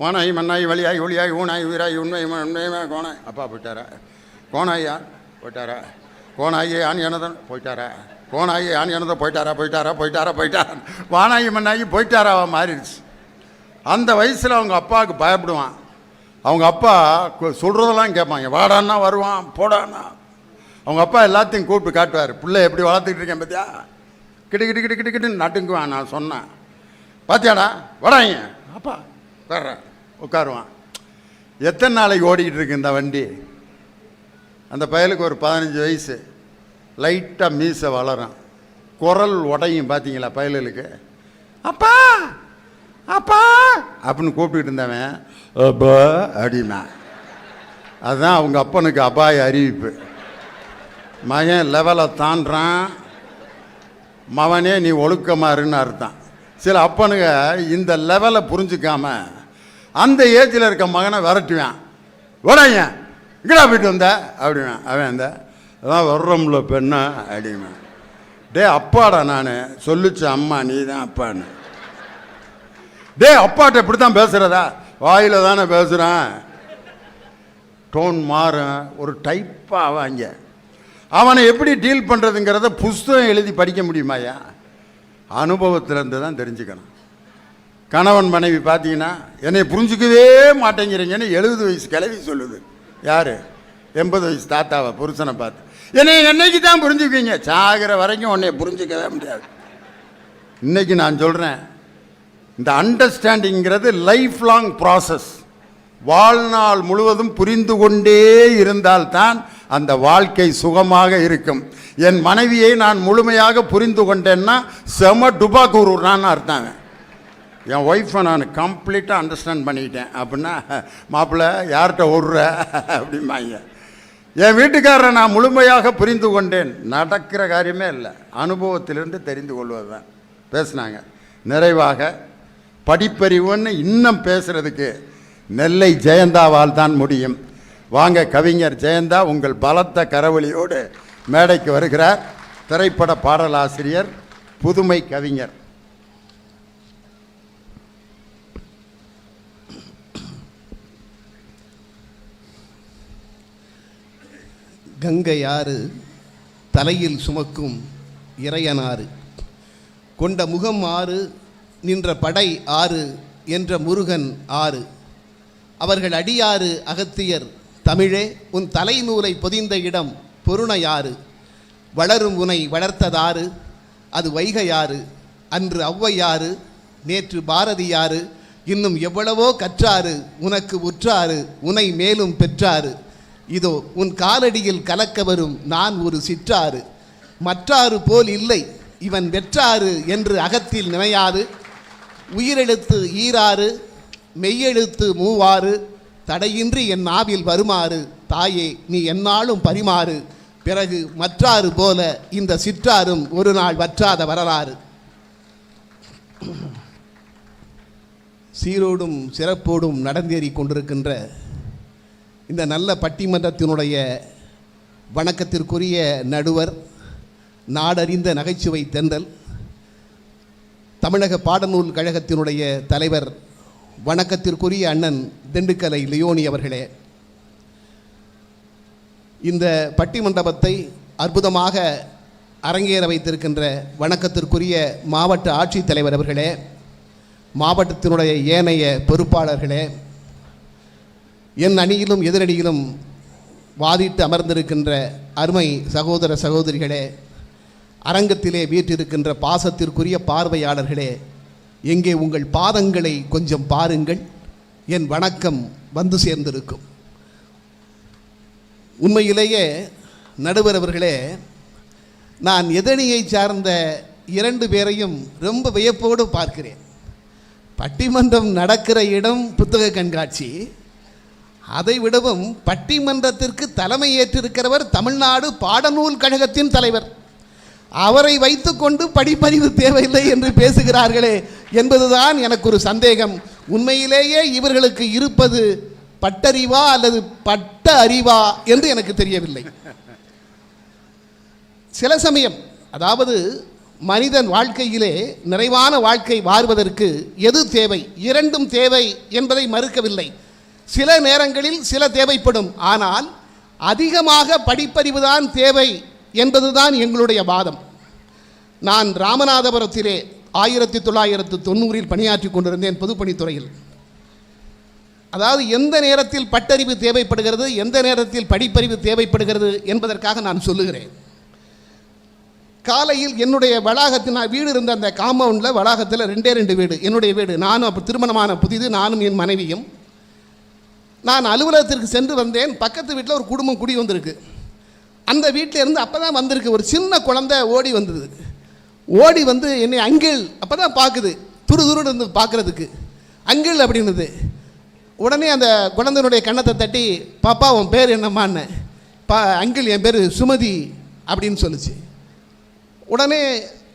ஓனாய் மண்ணாய் வழியாய் ஒளியாய் ஊனாய் உயிராய் உண்மை உண்மையுமே கோனாய். அப்பா போயிட்டாரா? கோனாயா போயிட்டாரா? கோனாயி ஆண் எனதன் போயிட்டாரா? கோனாயி ஆண் எனதை போயிட்டாரா? வானாயி மண்ணாயி போயிட்டாராவா மாறிடுச்சு. அந்த வயசில் அவங்க அப்பாவுக்கு பயப்படுவான். அவங்க அப்பா சொல்கிறதெல்லாம் கேட்பாங்க. வாடான்னா வருவான், போடான்னா. அவங்க அப்பா எல்லாத்தையும் கூப்பிட்டு காட்டுவார். பிள்ளை எப்படி வளர்த்துக்கிட்டு இருக்கேன் பார்த்தியா, கிட்டு நட்டுங்குவான். நான் சொன்னேன், பார்த்தியாடா வடாங்க அப்பா உட்கார்றேன், உட்காருவான். எத்தனை நாளைக்கு ஓடிக்கிட்டு இருக்கு இந்த வண்டி? அந்த பயலுக்கு ஒரு 15 வயசு, லைட்டாக மீசை வளரும், குரல் உடையும். பார்த்தீங்களா பயலுக்கு? அப்பா அப்பா அப்படின்னு கூப்பிட்டுட்டு இருந்தவன் அப்பா அப்படின்னா, அதுதான் அவங்க அப்பனுக்கு அபாய அறிவிப்பு. மகன் லெவலை தாண்டான், மவனே நீ ஒழுக்கமாறுன்னு அர்த்தம். சில அப்பனுங்க இந்த லெவலை புரிஞ்சுக்காம அந்த ஏஜில் இருக்க மகனை விரட்டுவான். விடாங்க இங்கடா போயிட்டு வந்த அப்படிவான். அவன் அந்த அதான் வர்றோம்ல பெண்ணா அப்படின்னா, டே அப்பாடா நான் சொல்லிச்சு அம்மா நீ தான் அப்பான்னு. டே அப்பாட்ட இப்படி தான் பேசுகிறதா? வாயில் தானே பேசுகிறான். டோன் மாறும், ஒரு டைப்பாக வாங்க. அவனை எப்படி டீல் பண்ணுறதுங்கிறத புஸ்தகம் எழுதி படிக்க முடியுமாயா? அனுபவத்திலேருந்து தான் தெரிஞ்சுக்கணும். கணவன் மனைவி பார்த்தீங்கன்னா என்னை புரிஞ்சிக்கவே மாட்டேங்கிறீங்கன்னு 70 வயசு கிளவி சொல்லுது. யார்? 80 வயசு தாத்தாவை புருஷனை பார்த்து, என்னைக்கு தான் புரிஞ்சுக்குவீங்க? சாகிற வரைக்கும் உன்னை புரிஞ்சிக்கவே முடியாது. இன்றைக்கி நான் சொல்கிறேன், இந்த அண்டர்ஸ்டாண்டிங்கிறது லைஃப் லாங் ப்ராசஸ். வாழ்நாள் முழுவதும் புரிந்து கொண்டே இருந்தால்தான் அந்த வாழ்க்கை சுகமாக இருக்கும். என் மனைவியை நான் முழுமையாக புரிந்து கொண்டேன்னா செம டுபாக்கூறுறான்னு அர்த்தாங்க. என் ஒய்ஃபை நான் கம்ப்ளீட்டாக அண்டர்ஸ்டாண்ட் பண்ணிக்கிட்டேன் அப்படின்னா, மாப்பிள்ளை யார்கிட்ட ஓடுற அப்படிம்பாங்க. என் வீட்டுக்காரரை நான் முழுமையாக புரிந்து கொண்டேன், நடக்கிற காரியமே இல்லை. அனுபவத்திலிருந்து தெரிந்து கொள்வது தான் பேசுனாங்க. நிறைவாக படிப்பறிவுன்னு இன்னும் பேசுகிறதுக்கு நெல்லை ஜெயந்தாவால் தான் முடியும். வாங்க, கவிஞர் ஜெயந்தா உங்கள் பலத்த கரவொலியோடு மேடைக்கு வருகிறார். திரைப்பட பாடலாசிரியர், புதுமை கவிஞர். கங்கை ஆறு தலையில் சுமக்கும் இறையனாறு, கொண்ட முகம் ஆறு, நின்ற படை ஆறு என்ற முருகன் ஆறு. அவர்கள் அடியாறு அகத்தியர் தமிழே உன் தலைநூலை பொதிந்த இடம் பொருணையாறு. வளரும் உனை வளர்த்ததாறு, அது வைகையாறு. அன்று ஔவையாறு, நேற்று பாரதியாறு, இன்னும் எவ்வளவோ கற்றாறு, உனக்கு உற்றாறு, உனை மேலும் பெற்றாறு. இதோ உன் காலடியில் கலக்க வரும் நான் ஒரு சிற்றாறு. மற்றாறு போல் இல்லை இவன் வெற்றாறு என்று அகத்தில் நினையாது. உயிரெழுத்து ஈராறு, மெய்யெழுத்து மூவாறு, தடையின்றி என் நாவில் வருமாறு தாயே நீ எந்நாளும் பரிமாறு. பிறகு மற்றாறு போல இந்த சிற்றாரும் ஒரு நாள் வற்றாத வரலாறு. சீரோடும் சிறப்போடும் நடந்தேறி கொண்டிருக்கின்ற இந்த நல்ல பட்டிமன்றத்தினுடைய வணக்கத்திற்குரிய நடுவர், நாடறிந்த நகைச்சுவை தென்றல், தமிழக பாடநூல் கழகத்தினுடைய தலைவர், வணக்கத்திற்குரிய அண்ணன் திண்டுக்கலை லியோனி அவர்களே, இந்த பட்டிமண்டபத்தை அற்புதமாக அரங்கேற வைத்திருக்கின்ற வணக்கத்திற்குரிய மாவட்ட ஆட்சித்தலைவர் அவர்களே, மாவட்டத்தினுடைய ஏனைய பொறுப்பாளர்களே, என் அணியிலும் எதிரணியிலும் வாதிட்டு அமர்ந்திருக்கின்ற அருமை சகோதர சகோதரிகளே, அரங்கத்திலே வீற்றிருக்கின்ற பாசத்திற்குரிய பார்வையாளர்களே, எங்கே உங்கள் பாதங்களை கொஞ்சம் பாருங்கள், என் வணக்கம் வந்து சேர்ந்திருக்கும். உண்மையிலேயே நடுவர் அவர்களே, நான் எதிரணியை சார்ந்த 2 பேரையும் ரொம்ப வியப்போடு பார்க்கிறேன். பட்டிமன்றம் நடக்கிற இடம் புத்தக கண்காட்சி, அதை விடவும் பட்டிமன்றத்திற்கு தலைமை ஏற்றிருக்கிறவர் தமிழ்நாடு பாடநூல் கழகத்தின் தலைவர். அவரை வைத்துக்கொண்டு படிப்பறிவு தேவையில்லை என்று பேசுகிறார்களே என்பதுதான் எனக்கு ஒரு சந்தேகம். உண்மையிலேயே இவர்களுக்கு இருப்பது பட்டறிவா அல்லது பட்ட அறிவா என்று எனக்கு தெரியவில்லை. சில சமயம், அதாவது மனிதன் வாழ்க்கையிலே நிறைவான வாழ்க்கை வாழ்வதற்கு எது தேவை? 2ம் தேவை என்பதை மறுக்கவில்லை. சில நேரங்களில் சில தேவைப்படும், ஆனால் அதிகமாக படிப்பறிவுதான் தேவை என்பதுதான் எங்களுடைய வாதம். நான் ராமநாதபுரத்திலே 1990 பணியாற்றி கொண்டிருந்தேன் பொதுப்பணித்துறையில். அதாவது எந்த நேரத்தில் பட்டறிவு தேவைப்படுகிறது, எந்த நேரத்தில் படிப்பறிவு தேவைப்படுகிறது என்பதற்காக நான் சொல்லுகிறேன். காலையில் என்னுடைய வளாகத்தில், நான் வீடு இருந்த அந்த காம்பவுண்டில் வளாகத்தில் 2 வீடு, என்னுடைய வீடு. நானும் அப்போ திருமணமான புதிது, நானும் என் மனைவியும். நான் அலுவலகத்திற்கு சென்று வந்தேன். பக்கத்து வீட்டில் ஒரு குடும்பம் குடி வந்திருக்கு. அந்த வீட்டில் இருந்து அப்போ தான் வந்திருக்கு ஒரு சின்ன குழந்தை ஓடி வந்தது. ஓடி வந்து என்னை அங்கிள், அப்போ தான் பார்க்குது, துருதுருன்னு இருந்து பார்க்குறதுக்கு, அங்கிள் அப்படின்னுது. உடனே அந்த குழந்தையினுடைய கன்னத்தை தட்டி, பாப்பா உன் பேர் என்னம்மான்னு. அங்கிள் என் பேர் சுமதி அப்படின்னு சொல்லிச்சு. உடனே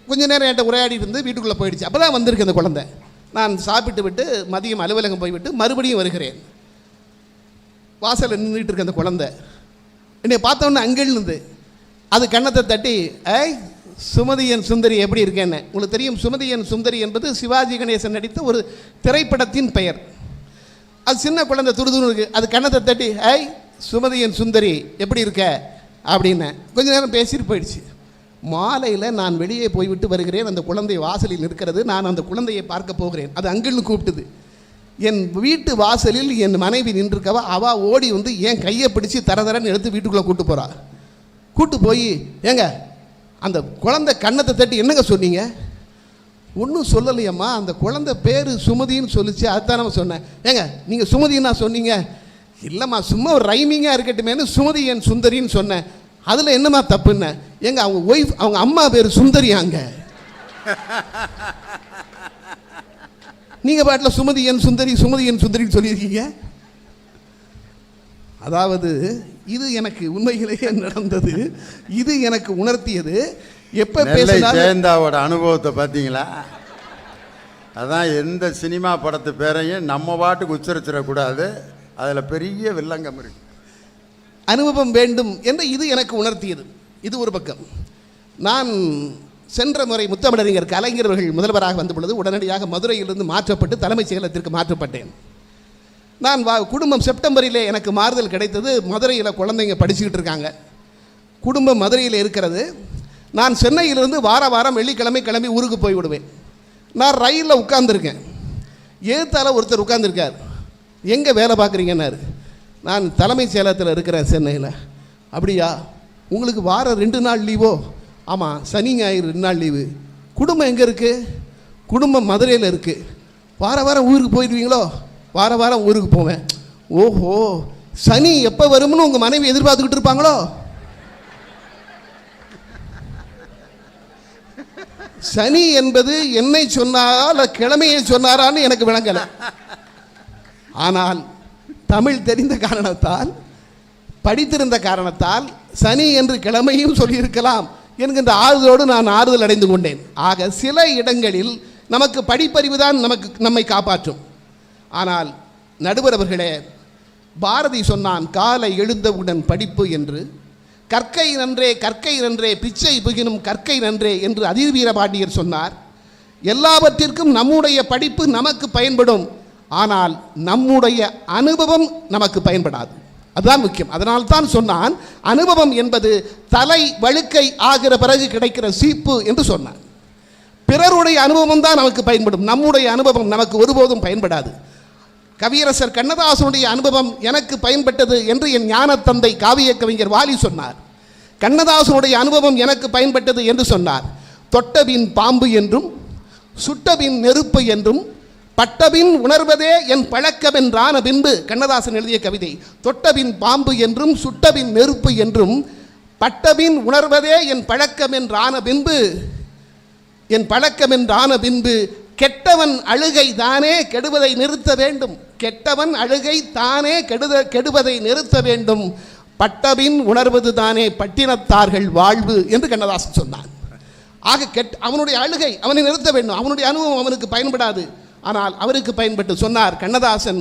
கொஞ்ச நேரம் என்கிட்ட உரையாடி இருந்து வீட்டுக்குள்ளே போயிடுச்சு. அப்போ தான் வந்திருக்கு அந்த குழந்தை. நான் சாப்பிட்டு விட்டு மதியம் அலுவலகம் போய்விட்டு மறுபடியும் வருகிறேன். வாசலில் நின்றுட்டு இருக்க அந்த குழந்தை என்னை பார்த்தோன்னே அங்கிள்னுது. அது கன்னத்தை தட்டி, ஐய் சுமதி என் சுந்தரி எப்படி இருக்கேன்னு. உங்களுக்கு தெரியும், சுமதி என் சுந்தரி என்பது சிவாஜி கணேசன் நடித்த ஒரு திரைப்படத்தின் பெயர். அது சின்ன குழந்தை துருதுன்னு இருக்குது. அது கன்னத்தை தட்டி, ஐய் சுமதி என் சுந்தரி எப்படி இருக்க அப்படின்னு கொஞ்ச நேரம் பேசிட்டு போயிடுச்சு. மாலையில் நான் வெளியே போய்விட்டு வருகிறேன். அந்த குழந்தை வாசலில் இருக்கிறது. நான் அந்த குழந்தையை பார்க்க போகிறேன். அது அங்கிள்னு கூப்பிட்டுது. என் வீட்டு வாசலில் என் மனைவி நின்றுருக்கவா, அவள் ஓடி வந்து என் கையை பிடிச்சி தரன்னு எடுத்து வீட்டுக்குள்ளே கூப்பிட்டு போகிறா. கூப்பிட்டு போய், ஏங்க அந்த குழந்தை கன்னத்தை தட்டி என்னங்க சொன்னீங்க? ஒன்றும் சொல்லலையம்மா, அந்த குழந்தை பேர் சுமதின்னு சொல்லிச்சு, அதுதான் நம்ம சொன்னேன். ஏங்க நீங்கள் சுமதின்னா சொன்னீங்க? இல்லைம்மா சும்மா ஒரு ரைமிங்காக இருக்கட்டுமேனு சுமதி என் சுந்தரின்னு சொன்னேன். அதில் என்னம்மா தப்புன்னு? எங்க அவங்க ஒய்ஃப், அவங்க அம்மா பேர் சுந்தரியாங்க. நீங்கள் பாட்டில் சுமதி என் சுந்தரி சுமதி என் சுந்தரின்னு சொல்லியிருக்கீங்க. அதாவது இது எனக்கு உண்மையிலேயே நடந்தது. இது எனக்கு உணர்த்தியது. எப்போ பேசினாலும் ஜெயந்தாவோட அனுபவத்தை பார்த்தீங்களா? அதான் எந்த சினிமா படத்து பேரையும் நம்ம பாட்டுக்கு உச்சரிச்சிடக்கூடாது, அதில் பெரிய வில்லங்கம் இருக்கு. அனுபவம் வேண்டும் என்று இது எனக்கு உணர்த்தியது. இது ஒரு பக்கம். நான் சென்ற முறை முத்தமிழறிஞர் கலைஞர்கள் முதல்வராக வந்த பொழுது உடனடியாக மதுரையிலிருந்து மாற்றப்பட்டு தலைமைச் செயலகத்திற்கு மாற்றப்பட்டேன். நான் குடும்பம் செப்டம்பரிலே எனக்கு மாறுதல் கிடைத்தது. மதுரையில் குழந்தைங்க படிச்சுக்கிட்டு இருக்காங்க. குடும்பம் மதுரையில் இருக்கிறது. நான் சென்னையிலிருந்து வாரம் வெள்ளிக்கிழமை கிளம்பி ஊருக்கு போய் விடுவேன். நான் ரயிலில் உட்கார்ந்துருக்கேன். ஏத்தால ஒருத்தர் உட்கார்ந்துருக்கார். எங்கே வேலை பார்க்குறீங்கன்னாரு. நான் தலைமைச் செயலகத்தில் இருக்கிறேன் சென்னையில். அப்படியா, உங்களுக்கு வாரம் 2 நாள் லீவோ? ஆமாம், சனி ஞாயிறு 2 நாள் லீவு. குடும்பம் எங்கே இருக்குது? குடும்பம் மதுரையில் இருக்குது. வாரம் ஊருக்கு போயிடுவீங்களோ? வாரம் ஊருக்கு போவேன். ஓஹோ, சனி எப்போ வரும்னு உங்கள் மனைவி எதிர்பார்த்துக்கிட்டு இருப்பாங்களோ? சனி என்பது என்னை சொன்னாரா கிழமையை சொன்னாரான்னு எனக்கு விளங்கலை. ஆனால் தமிழ் தெரிந்த காரணத்தால், படித்திருந்த காரணத்தால் சனி என்று கிழமையும் சொல்லியிருக்கலாம் என்கின்ற ஆறுதலோடு நான் ஆறுதல் அடைந்து கொண்டேன். ஆக சில இடங்களில் நமக்கு படிப்பறிவு தான் நம்மை காப்பாற்றும். ஆனால் நடுவர் அவர்களே, பாரதி சொன்னான் காலை எழுந்தவுடன் படிப்பு என்று. கற்கை நன்றே கற்கை நன்றே பிச்சை புகினும் கற்கை நன்றே என்று அதிர்வீரபாண்டியர் சொன்னார். எல்லாவற்றிற்கும் நம்முடைய படிப்பு நமக்கு பயன்படும், ஆனால் நம்முடைய அனுபவம் நமக்கு பயன்படாது. அதுதான் முக்கியம். அதனால்தான் சொன்னான் அனுபவம் என்பது தலை வழுக்கை ஆகிற பிறகு கிடைக்கிற சீப்பு என்று சொன்னான். பிறருடைய அனுபவம் தான் நமக்கு பயன்படும், நம்முடைய அனுபவம் நமக்கு ஒருபோதும் பயன்படாது. கவியரசர் கண்ணதாசனுடைய அனுபவம் எனக்கு பயன்பட்டது என்று என் ஞான தந்தை காவிய கவிஞர் வாலி சொன்னார். கண்ணதாசனுடைய அனுபவம் எனக்கு பயன்பட்டது என்று சொன்னார். தொட்டபின் பாம்பு என்றும் சுட்டபின் நெருப்பு என்றும் பட்டபின் உணர்வதே என் பழக்கமென்றான பின்பு, கண்ணதாசன் எழுதிய கவிதை. தொட்டபின் பாம்பு என்றும் சுட்டபின் நெருப்பு என்றும் பட்டபின் உணர்வதே என் பழக்கமென்றான பின்பு, என் பழக்கமென்றான பின்பு கெட்டவன் அழுகை தானே கெடுவதை நிறுத்த வேண்டும். கெட்டவன் அழுகை தானே கெடுவதை நிறுத்த வேண்டும். பட்டபின் உணர்வது தானே பட்டினத்தார்கள் வாழ்வு என்று கண்ணதாசன் சொன்னான். ஆக அவனுடைய அழுகை அவனை நிறுத்த வேண்டும். அவனுடைய அனுபவம் அவனுக்கு பயன்படாது, ஆனால் அவருக்கு பயன்பட்டு சொன்னார் கண்ணதாசன்.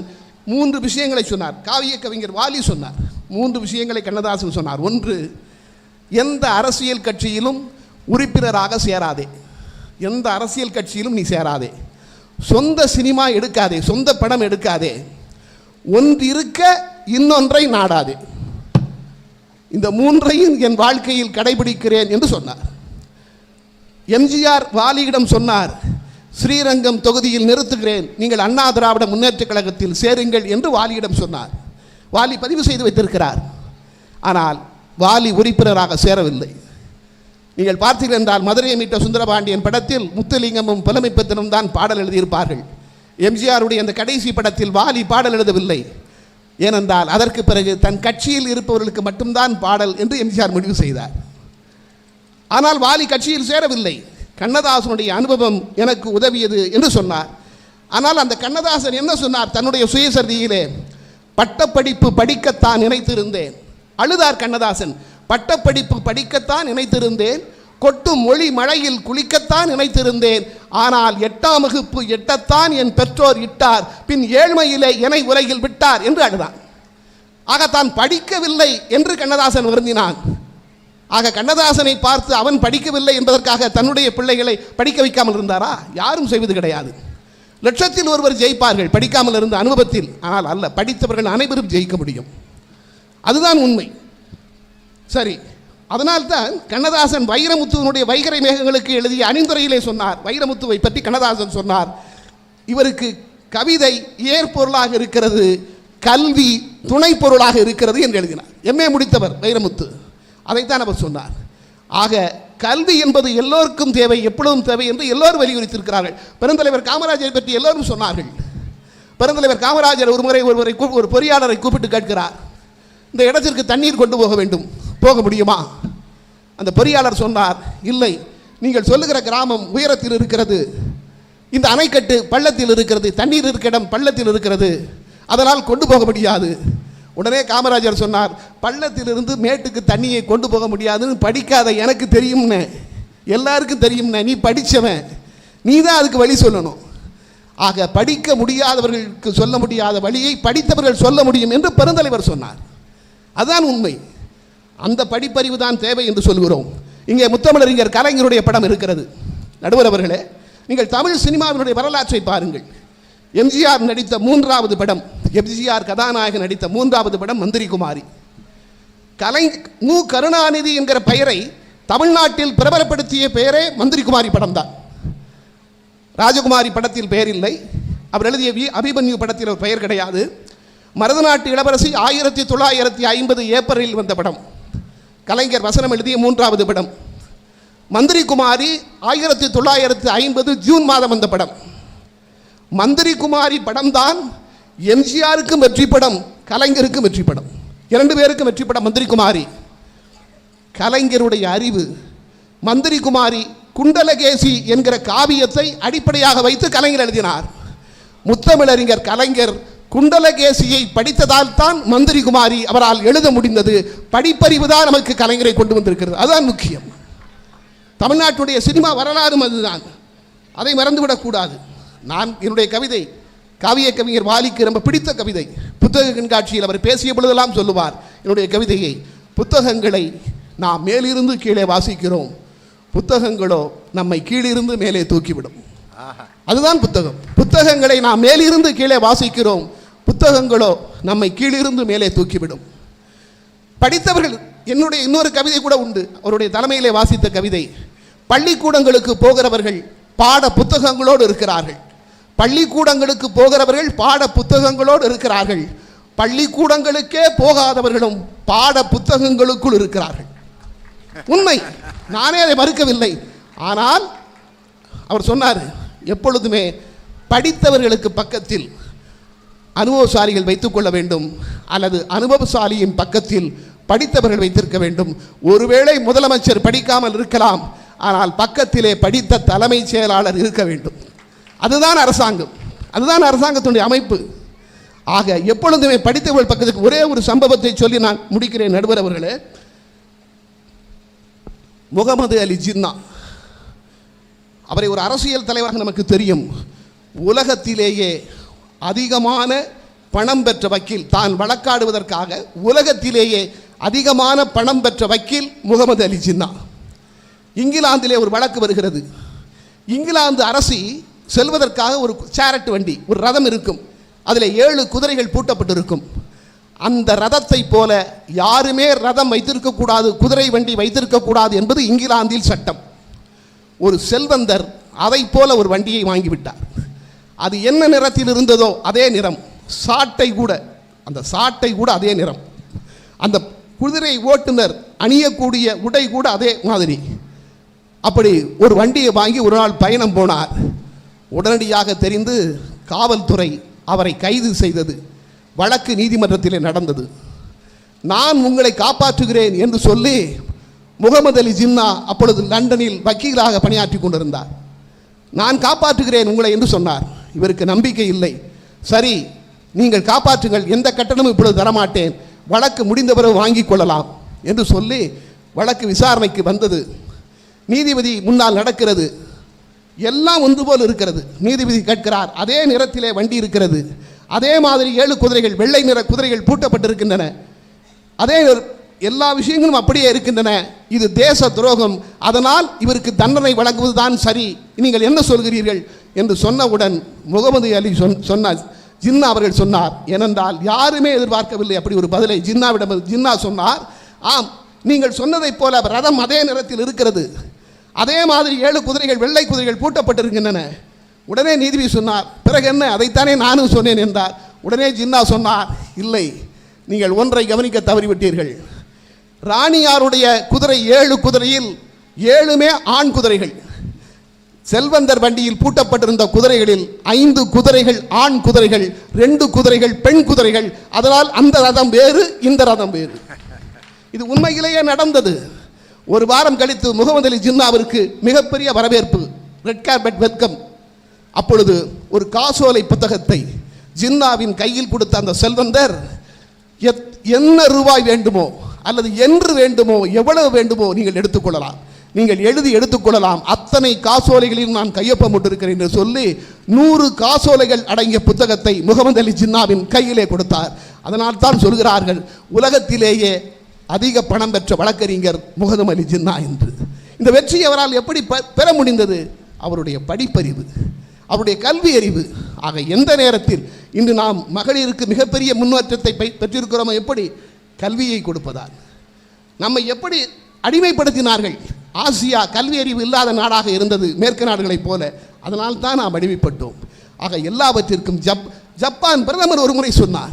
3 விஷயங்களை சொன்னார். காவிய கவிஞர் வாலி சொன்னார். 3 விஷயங்களை கண்ணதாசன் சொன்னார். 1, எந்த அரசியல் கட்சியிலும் உறுப்பினராக சேராதே. எந்த அரசியல் கட்சியிலும் நீ சேராதே. சொந்த சினிமா எடுக்காதே, சொந்த படம் எடுக்காதே. ஒன்று இருக்க இன்னொன்றை நாடாதே. இந்த 3ஐயும் என் வாழ்க்கையில் கடைபிடிக்கிறேன் என்று சொன்னார். எம்ஜிஆர் வாலியிடம் சொன்னார், ஸ்ரீரங்கம் தொகுதியில் நிறுத்துகிறேன், நீங்கள் அண்ணா திராவிட முன்னேற்றக் கழகத்தில் சேருங்கள் என்று வாலியிடம் சொன்னார். வாலி பதிவு செய்து வைத்திருக்கிறார். ஆனால் வாலி உறுப்பினராக சேரவில்லை. நீங்கள் பார்த்தீர்கள் என்றால் மதுரையை மீட்ட சுந்தரபாண்டியன் படத்தில் முத்துலிங்கமும் புலமைப்பித்தனும் தான் பாடல் எழுதியிருப்பார்கள். எம்ஜிஆருடைய அந்த கடைசி படத்தில் வாலி பாடல் எழுதவில்லை. ஏனென்றால் அதற்கு பிறகு தன் கட்சியில் இருப்பவர்களுக்கு மட்டும்தான் பாடல் என்று எம்ஜிஆர் முடிவு செய்தார். ஆனால் வாலி கட்சியில் சேரவில்லை. கண்ணதாசனுடைய அனுபவம் எனக்கு உதவியது என்று சொன்னார். ஆனால் அந்த கண்ணதாசன் என்ன சொன்னார் தன்னுடைய சுயசரிதையிலே? பட்டப்படிப்பு படிக்கத்தான் நினைத்திருந்தேன். அழுதார் கண்ணதாசன். பட்டப்படிப்பு படிக்கத்தான் நினைத்திருந்தேன், கொட்டும் மொழி மழையில் குளிக்கத்தான் நினைத்திருந்தேன், ஆனால் 8ஆம் வகுப்பு எட்டத்தான் என் பெற்றோர் இட்டார், பின் ஏழ்மையிலே என்னை உலகில் விட்டார் என்று அழுதான். ஆக தான் படிக்கவில்லை என்று கண்ணதாசன் வருந்தினான். ஆக கண்ணதாசனை பார்த்து அவன் படிக்கவில்லை என்பதற்காக தன்னுடைய பிள்ளைகளை படிக்க வைக்காமல் இருந்தாரா? யாரும் செய்வது கிடையாது. லட்சத்தில் ஒருவர் ஜெயிப்பார்கள் படிக்காமல் இருந்த அனுபவத்தில், ஆனால் அல்ல, படித்தவர்கள் அனைவரும் ஜெயிக்க முடியும். அதுதான் உண்மை. சரி, அதனால்தான் கண்ணதாசன் வைரமுத்துவனுடைய வைகரை மேகங்களுக்கு எழுதிய அணிந்துரையிலே சொன்னார். வைரமுத்துவை பற்றி கண்ணதாசன் சொன்னார், இவருக்கு கவிதை ஏற்பொருளாக இருக்கிறது, கல்வி துணை பொருளாக இருக்கிறது என்று எழுதினார். எம்ஏ முடித்தவர் வைரமுத்து. அதைத்தான் அவர் சொன்னார். ஆக கல்வி என்பது எல்லோருக்கும் தேவை, எப்பொழுதும் தேவை என்று எல்லோரும் வலியுறுத்தியிருக்கிறார்கள். பெருந்தலைவர் காமராஜரை பற்றி எல்லோரும் சொன்னார்கள். பெருந்தலைவர் காமராஜர் ஒரு பொறியாளரை கூப்பிட்டு கேட்கிறார், இந்த இடத்திற்கு தண்ணீர் கொண்டு போக வேண்டும், போக முடியுமா? அந்த பொறியாளர் சொன்னார், இல்லை, நீங்கள் சொல்லுகிற கிராமம் உயரத்தில் இருக்கிறது, இந்த அணைக்கட்டு பள்ளத்தில் இருக்கிறது, தண்ணீர் இருக்கிற இடம் பள்ளத்தில் இருக்கிறது, அதனால் கொண்டு போக முடியாது. உடனே காமராஜர் சொன்னார், பள்ளத்திலிருந்து மேட்டுக்கு தண்ணியை கொண்டு போக முடியாதுன்னு படிக்காத எனக்கு தெரியும்னே, எல்லாருக்கும் தெரியும்னே, நீ படித்தவன், நீ தான் அதுக்கு வழி சொல்லணும். ஆக படிக்க முடியாதவர்களுக்கு சொல்ல முடியாத வழியை படித்தவர்கள் சொல்ல முடியும் என்று பெருந்தலைவர் சொன்னார். அதுதான் உண்மை. அந்த படிப்பறிவு தான் தேவை என்று சொல்கிறோம். இங்கே முத்தமிழறிஞர் கலைஞருடைய படம் இருக்கிறது. நடுவர் அவர்களே, நீங்கள் தமிழ் சினிமாவினுடைய வரலாற்றை பாருங்கள். எம்ஜிஆர் நடித்த 3வது படம், எம்ஜிஆர் கதாநாயகன் நடித்த 3வது படம் மந்திரி குமாரி. மு கருணாநிதி என்கிற பெயரை தமிழ்நாட்டில் பிரபலப்படுத்திய பெயரே மந்திரி குமாரி படம் தான். ராஜகுமாரி படத்தில் பெயர் இல்லை. அவர் எழுதிய அபிமன்யு படத்தில் ஒரு பெயர் கிடையாது. மருதநாட்டு இளவரசி 1950 ஏப்ரலில் வந்த படம். கலைஞர் வசனம் எழுதிய 3வது படம். மந்திரி குமாரி 1950 ஜூன் மாதம் வந்த படம். மந்திரி குமாரி படம் தான் எம்ஜிஆருக்கும் வெற்றி படம், கலைஞருக்கும் வெற்றி படம், 2 பேருக்கும் வெற்றி படம் மந்திரி குமாரி. கலைஞருடைய அறிவு. மந்திரி குமாரி குண்டலகேசி என்கிற காவியத்தை அடிப்படையாக வைத்து கலைஞர் எழுதினார். முத்தமிழறிஞர் கலைஞர் குண்டலகேசியை படித்ததால் தான் மந்திரி குமாரி அவரால் எழுத முடிந்தது. படிப்பறிவு தான் நமக்கு கலைஞரை கொண்டு வந்திருக்கிறது. அதுதான் முக்கியம். தமிழ்நாட்டுடைய சினிமா வரலாறும் அதுதான், அதை மறந்துவிடக்கூடாது. நான் என்னுடைய கவிதை காவிய கவிஞர் வாலிக்கு ரொம்ப பிடித்த கவிதை. புத்தக கண்காட்சியில் அவர் பேசிய பொழுதெல்லாம் சொல்லுவார் என்னுடைய கவிதையை, புத்தகங்களை நாம் மேலிருந்து கீழே வாசிக்கிறோம், புத்தகங்களோ நம்மை கீழிருந்து மேலே தூக்கிவிடும். அதுதான் புத்தகம். புத்தகங்களை நாம் மேலிருந்து கீழே வாசிக்கிறோம், புத்தகங்களோ நம்மை கீழிருந்து மேலே தூக்கிவிடும். படித்தவர்கள், என்னுடைய இன்னொரு கவிதை கூட உண்டு, அவருடைய தலைமையிலே வாசித்த கவிதை. பள்ளிக்கூடங்களுக்கு போகிறவர்கள் பாட புத்தகங்களோடு இருக்கிறார்கள், பள்ளிக்கூடங்களுக்கு போகிறவர்கள் பாட புத்தகங்களோடு இருக்கிறார்கள், பள்ளிக்கூடங்களுக்கே போகாதவர்களும் பாட புத்தகங்களுக்குள் இருக்கிறார்கள். உண்மை, நானே அதை மறுக்கவில்லை. ஆனால் அவர் சொன்னார், எப்பொழுதுமே படித்தவர்களுக்கு பக்கத்தில் அனுபவசாலிகள் வைத்துக்கொள்ள வேண்டும், அல்லது அனுபவசாலியின் பக்கத்தில் படித்தவர்கள் வைத்திருக்க வேண்டும். ஒருவேளை முதலமைச்சர் படிக்காமல் இருக்கலாம், ஆனால் பக்கத்திலே படித்த தலைமைச் செயலாளர் இருக்க வேண்டும். அதுதான் அரசாங்கம், அதுதான் அரசாங்கத்தினுடைய அமைப்பு. ஆக எப்பொழுதுமே படித்தவர்கள் பக்கத்துக்கு. ஒரே ஒரு சம்பவத்தை சொல்லி நான் முடிக்கிறேன் நடுவர் அவர்களே. முகமது அலி ஜின்னா, அவரை ஒரு அரசியல் தலைவராக நமக்கு தெரியும். உலகத்திலேயே அதிகமான பணம் பெற்ற வக்கீல், தான் வழக்காடுவதற்காக உலகத்திலேயே அதிகமான பணம் பெற்ற வக்கீல் முகமது அலி ஜின்னா. இங்கிலாந்திலே ஒரு வழக்கு வருகிறது. இங்கிலாந்து அரசி செல்வதற்காக ஒரு சேரட் வண்டி, ஒரு ரதம் இருக்கும், அதில் 7 குதிரைகள் பூட்டப்பட்டிருக்கும். அந்த ரதத்தை போல யாருமே ரதம் வைத்திருக்கக்கூடாது, குதிரை வண்டி வைத்திருக்கக்கூடாது என்பது இங்கிலாந்தில் சட்டம். ஒரு செல்வந்தர் அதை போல ஒரு வண்டியை வாங்கிவிட்டார். அது என்ன நிறத்தில் இருந்ததோ அதே நிறம், சாட்டை கூட, அந்த சாட்டை கூட அதே நிறம், அந்த குதிரை ஓட்டுநர் அணியக்கூடிய உடை கூட அதே மாதிரி. அப்படி ஒரு வண்டியை வாங்கி ஒரு நாள் பயணம் போனார். உடனடியாக தெரிந்து காவல்துறை அவரை கைது செய்தது. வழக்கு நீதிமன்றத்திலே நடந்தது. நான் உங்களை காப்பாற்றுகிறேன் என்று சொல்லி முகமது அலி ஜின்னா அப்பொழுது லண்டனில் வக்கீலாக பணியாற்றி கொண்டிருந்தார். நான் காப்பாற்றுகிறேன் உங்களை என்று சொன்னார். இவருக்கு நம்பிக்கை இல்லை. சரி, நீங்கள் காப்பாற்றுங்கள், எந்த கட்டணமும் இப்பொழுது தரமாட்டேன், வழக்கு முடிந்த பிறகு வாங்கிக் கொள்ளலாம் என்று சொல்லி வழக்கு விசாரணைக்கு வந்தது. நீதிபதி முன்னால் நடக்கிறது. எல்லாம் ஒன்று போல் இருக்கிறது. நீதிபதி கேட்கிறார், அதே நிறத்திலே வண்டி இருக்கிறது, அதே மாதிரி 7 குதிரைகள், வெள்ளை நிற குதிரைகள் பூட்டப்பட்டிருக்கின்றன, அதே எல்லா விஷயங்களும் அப்படியே இருக்கின்றன, இது தேச துரோகம், அதனால் இவருக்கு தண்டனை வழங்குவதுதான் சரி, நீங்கள் என்ன சொல்கிறீர்கள் என்று சொன்னவுடன் முகமது அலி சொன்ன ஜின்னா அவர்கள் சொன்னார். ஏனென்றால் யாருமே எதிர்பார்க்கவில்லை அப்படி ஒரு பதிலை ஜின்னாவிடம். ஜின்னா சொன்னார், ஆம், நீங்கள் சொன்னதைப் போல ரதம் அதே நிறத்தில் இருக்கிறது, அதே மாதிரி 7 குதிரைகள், வெள்ளை குதிரைகள் பூட்டப்பட்டிருக்கின்றன. உடனே நீதிபதி சொன்னார், பிறகு என்ன, அதைத்தானே நானும் சொன்னேன் என்றார். உடனே ஜின்னா சொன்னார், இல்லை, நீங்கள் ஒன்றை கவனிக்க தவறிவிட்டீர்கள். ராணியாருடைய குதிரை 7 குதிரையில் 7மே ஆண் குதிரைகள். செல்வந்தர் வண்டியில் பூட்டப்பட்டிருந்த குதிரைகளில் 5 குதிரைகள் ஆண் குதிரைகள், 2 குதிரைகள் பெண் குதிரைகள். அதனால் அந்த ரதம் வேறு, இந்த ரதம் வேறு. இது உண்மையிலேயே நடந்தது. ஒரு வாரம் கழித்து முகமது அலி ஜின்னாவிற்கு மிகப்பெரிய வரவேற்பு, ரெட் கார்பெட் வெல்கம். அப்பொழுது ஒரு காசோலை புத்தகத்தை ஜின்னாவின் கையில் கொடுத்த அந்த செல்வந்தர், என்ன ரூபாய் வேண்டுமோ அல்லது என்று வேண்டுமோ எவ்வளவு வேண்டுமோ நீங்கள் எடுத்துக்கொள்ளலாம், நீங்கள் எழுதி எடுத்துக்கொள்ளலாம், அத்தனை காசோலைகளையும் நான் கையொப்பமிட்டிருக்கிறேன் என்று சொல்லி 100 காசோலைகள் அடங்கிய புத்தகத்தை முகமது அலி ஜின்னாவின் கையிலே கொடுத்தார். அதனால் தான் சொல்கிறார்கள், உலகத்திலேயே அதிக பணம் பெற்ற வழக்கறிஞர் முகமது அலி ஜின்னா என்று. இந்த வெற்றி அவரால் எப்படி பெற முடிந்தது? அவருடைய படிப்பறிவு, அவருடைய கல்வி அறிவு. ஆக எந்த நேரத்தில் இன்று நாம் மகளிருக்கு மிகப்பெரிய முன்னேற்றத்தை பெற்றிருக்கிறோமோ, எப்படி கல்வியை கொடுப்பதால். நம்மை எப்படி அடிமைப்படுத்தினார்கள்? ஆசியா கல்வி அறிவு இல்லாத நாடாக இருந்தது, மேற்கு நாடுகளைப் போல. அதனால் தான் நாம் அடிமைப்பட்டோம். ஆக எல்லாவற்றிற்கும் ஜப்பான் பிரதமர் ஒரு முறை சொன்னார்,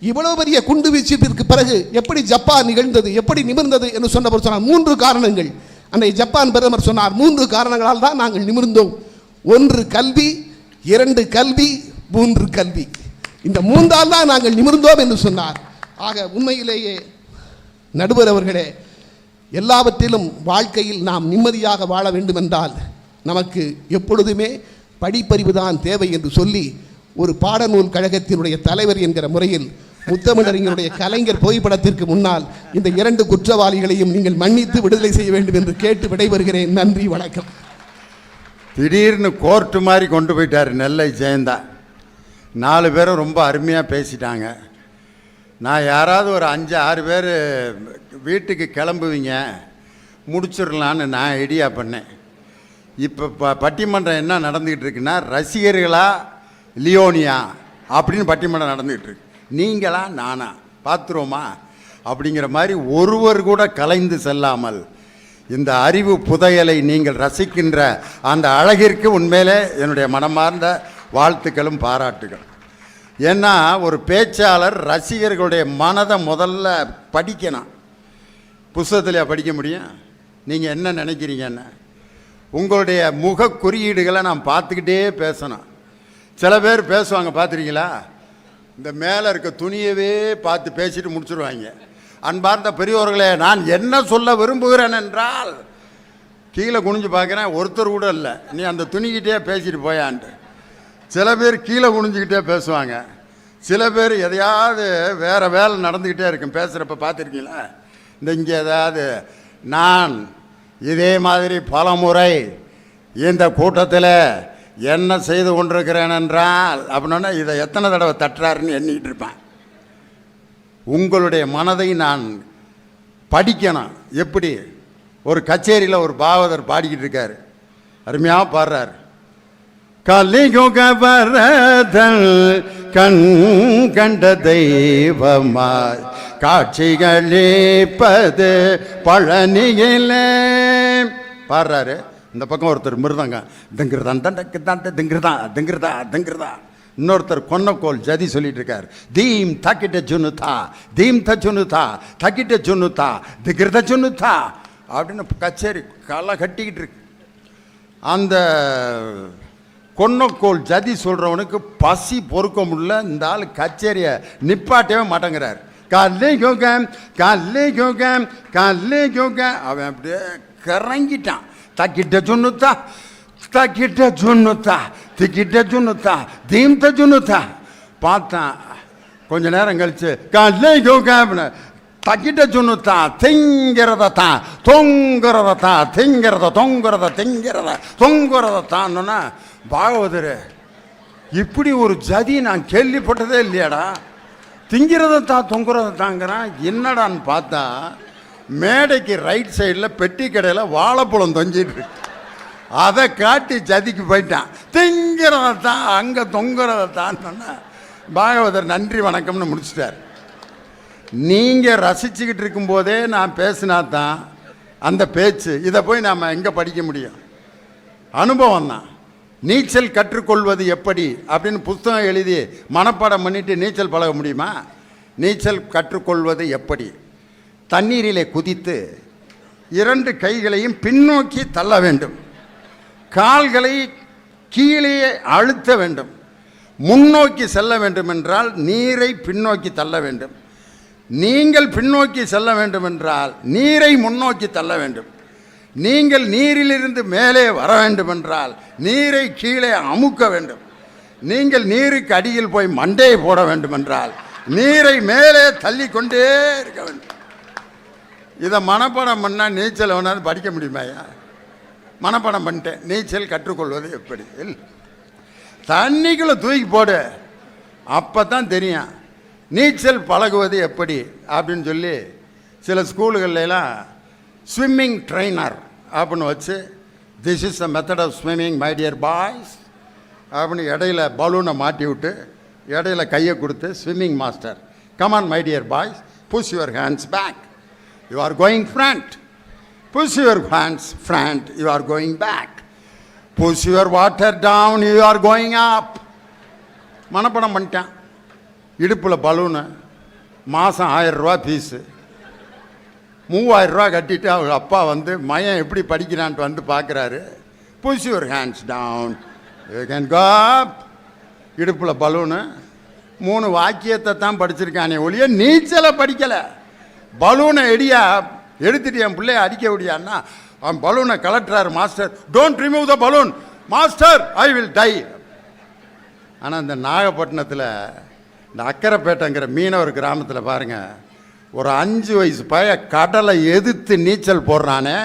இவ்வளவு பெரிய குண்டு வீச்சிற்கு பிறகு எப்படி ஜப்பான் நிகழ்ந்தது, எப்படி நிமிர்ந்தது என்று சொன்னவர் சொன்னார், 3 காரணங்கள். அன்றைய ஜப்பான் பிரதமர் சொன்னார், 3 காரணங்களால் தான் நாங்கள் நிமிர்ந்தோம். 1 கல்வி, 2 கல்வி, 3 கல்வி. இந்த 3ஆல் தான் நாங்கள் நிமிர்ந்தோம் என்று சொன்னார். ஆக உண்மையிலேயே நடுவர் அவர்களே, எல்லாவற்றிலும் வாழ்க்கையில் நாம் நிம்மதியாக வாழ வேண்டுமென்றால் நமக்கு எப்பொழுதுமே படிப்பறிவு தான் தேவை என்று சொல்லி, ஒரு பாடநூல் கழகத்தினுடைய தலைவர் என்கிற முறையில் முத்தமிழறிஞருடைய கலைஞர் புகைப்படத்திற்கு முன்னால் இந்த 2 குற்றவாளிகளையும் நீங்கள் மன்னித்து விடுதலை செய்ய வேண்டும் என்று கேட்டு விடைபெறுகிறேன். நன்றி, வணக்கம். திடீர்னு கோர்ட்டு மாதிரி கொண்டு போயிட்டார் நெல்லை ஜெயந்தா. 4 பேரும் ரொம்ப அருமையாக பேசிட்டாங்க. நான் யாராவது ஒரு 5-6 பேர் வீட்டுக்கு கிளம்புவீங்க முடிச்சிடலான்னு நான் ஐடியா பண்ணேன். இப்போ பட்டிமன்றம் என்ன நடந்துக்கிட்டு இருக்குன்னா, ரசிகர்களா லியோனியா அப்படின்னு பட்டிமன்றம் நடந்துக்கிட்டு இருக்கு. நீங்களா நானா பார்த்துருவோமா அப்படிங்கிற மாதிரி ஒருவர் கூட கலைந்து செல்லாமல் இந்த அறிவு புதையலை நீங்கள் ரசிக்கின்ற அந்த அழகிற்கு உண்மையிலே என்னுடைய மனமார்ந்த வாழ்த்துக்களும் பாராட்டுகள். ஏன்னா ஒரு பேச்சாளர் ரசிகர்களுடைய மனதை முதல்ல படிக்கணும். புஸ்தகத்திலே படிக்க முடியும்? நீங்கள் என்ன நினைக்கிறீங்கன்னு உங்களுடைய முக குறியீடுகளை நான் பார்த்துக்கிட்டே பேசணும். சில பேர் பேசுவாங்க பார்த்துருக்கீங்களா, இந்த மேலே இருக்க துணியவே பார்த்து பேசிட்டு முடிச்சுடுவாங்க. அன்பார்ந்த பெரியோர்களே, நான் என்ன சொல்ல விரும்புகிறேன் என்றால், கீழே குனிஞ்சு பார்க்குறேன், ஒருத்தர் கூட இல்லை, நீ அந்த துணிக்கிட்டே பேசிட்டு போயான்ட்டு. சில பேர் கீழே குனிஞ்சிக்கிட்டே பேசுவாங்க. சில பேர் எதையாவது வேறு வேலை நடந்துக்கிட்டே இருக்கும் பேசுகிறப்ப பார்த்துருக்கீங்களா? இந்த இங்கே ஏதாவது நான் இதே மாதிரி பல முறை இந்த கூட்டத்தில் என்ன செய்து கொண்டிருக்கிறேன் என்றால் அப்படின்னா இதை எத்தனை தடவை தட்டுறாருன்னு எண்ணிக்கிட்டு இருப்பேன். உங்களுடைய மனதை நான் படிக்கணும். எப்படி? ஒரு கச்சேரியில் ஒரு பாகவதர் பாடிக்கிட்டு இருக்காரு, அருமையாக பாடுறாரு. கலியுக வரதன் கண் கண்ட தெய்வமாய் காட்சிகளேப்பது பழனியிலே பாடுறாரு. இந்த பக்கம் ஒருத்தர் மிருதங்க திங்கிருதான் தண்டக்கு தான் திங்கிருதான் திங்கிருதா திங்கிருதா. இன்னொருத்தர் கொன்னக்கோல் ஜதி சொல்லிட்டு இருக்கார். தீம் தக்கிட்ட ஜுனுதா தீம் த ஜுனுதா தக்கிட்ட ஜுனுதா திகிருத ஜுனுதா அப்படின்னு கச்சேரி களை கட்டிக்கிட்டு இருக்கு. அந்த கொன்னக்கோல் ஜதி சொல்கிறவனுக்கு பசி பொறுக்க முடியல. இந்த ஆள் கச்சேரியை நிப்பாட்டவே மாட்டேங்கிறார். கல்லே கோகம் கல்லே கோகம் கல்லே கோகம். அவன் அப்படியே கிறங்கிட்டான். தக்கிட்ட ஜுன்னுத்தா தக்கிட்ட ஜுன்னுத்தா திக்கிட்ட ஜுன்னுத்தா தீம்த ஜுன்னுத்தா. பார்த்தான். கொஞ்ச நேரம் கழிச்சு கல்லே கோகம் தக்கிட்ட ஜுன்னுத்தா திங்கிறதான் தொங்குறதான் திங்கிறத தொங்குறத திங்கிறத தொங்குறதான்னா, பாகவதர் இப்படி ஒரு ஜதி நான் கேள்விப்பட்டதே இல்லையாடா, திங்கிறதான் தொங்குறதாங்கிறான். என்னடான்னு பார்த்தா மேடைக்கு ரைட் சைடில் பெட்டி கடையில் வாழைப்பழம் தொங்கிட்டு இருக்கு. அதை காட்டி ஜதிக்கு போயிட்டான். திங்கிறதான் அங்கே தொங்குறதான். பாகவதர் நன்றி வணக்கம்னு முடிச்சிட்டார். நீங்கள் ரசிச்சுக்கிட்டு இருக்கும்போதே நான் பேசினா தான் அந்த பேச்சு. இதை போய் நாம் எங்கே படிக்க முடியும்? அனுபவம் தான். நீச்சல் கற்றுக்கொள்வது எப்படி அப்படின்னு புஸ்தகம் எழுதி மனப்பாடம் பண்ணிட்டு நீச்சல் பழக முடியுமா? நீச்சல் கற்றுக்கொள்வது எப்படி? தண்ணீரிலே குதித்து 2 கைகளையும் பின்னோக்கி தள்ள வேண்டும், கால்களை கீழே அழுத்த வேண்டும். முன்னோக்கி செல்ல வேண்டும் என்றால் நீரை பின்னோக்கி தள்ள வேண்டும். நீங்கள் பின்னோக்கி செல்ல வேண்டும் என்றால் நீரை முன்னோக்கி தள்ள வேண்டும். நீங்கள் நீரிலிருந்து மேலே வர வேண்டும் என்றால் நீரை கீழே அமுக்க வேண்டும். நீங்கள் நீருக்கு அடியில் போய் மண்டையை போட வேண்டும் என்றால் நீரை மேலே தள்ளி கொண்டே இருக்க வேண்டும். இதை மனப்பாடம் பண்ணால் நீச்சல் வேணாலும் படிக்க முடியுமாயா? மனப்பாடம் பண்ணிட்டேன். நீச்சல் கற்றுக்கொள்வது எப்படி? தண்ணிக்குள்ளே தூக்கி போடு, அப்போ தான் தெரியும் நீச்சல் பழகுவது எப்படி அப்படின்னு சொல்லி சில ஸ்கூலுகள்லாம் ஸ்விம்மிங் ட்ரைனர் அப்படின்னு வச்சு, this is the method of swimming my dear boys அப்படின்னு இடையில பலூனை மாட்டி விட்டு இடையில கையை கொடுத்து, swimming master come on my dear boys push your hands back you are going front, push your hands front you are going back, push your water down you are going up. மனப்படம் பண்ணிட்டான். இடுப்பில் பலூனு, மாதம் 1000 ரூபா fees. 3000 ரூபா கட்டிட்டு அவங்க அப்பா வந்து மயன் எப்படி படிக்கிறான்ட்டு வந்து பார்க்குறாரு. Push your hands down you can go up. இடுப்பில் பலூனு. 3 வாக்கியத்தை தான் படிச்சிருக்கானே ஒழிய நீச்சலை படிக்கலை. பலூனை எடுத்துட்டு என் பிள்ளைய அடிக்க விடியான்னா அவன் பலூனை கலட்டுறாரு master. Don't remove the balloon master, I will die. ஆனால் இந்த நாகப்பட்டினத்தில் இந்த அக்கரைப்பேட்டைங்கிற மீனவர் கிராமத்தில் பாருங்கள், ஒரு 5 வயசு பைய கடலை எதிர்த்து நீச்சல் போடுறானே,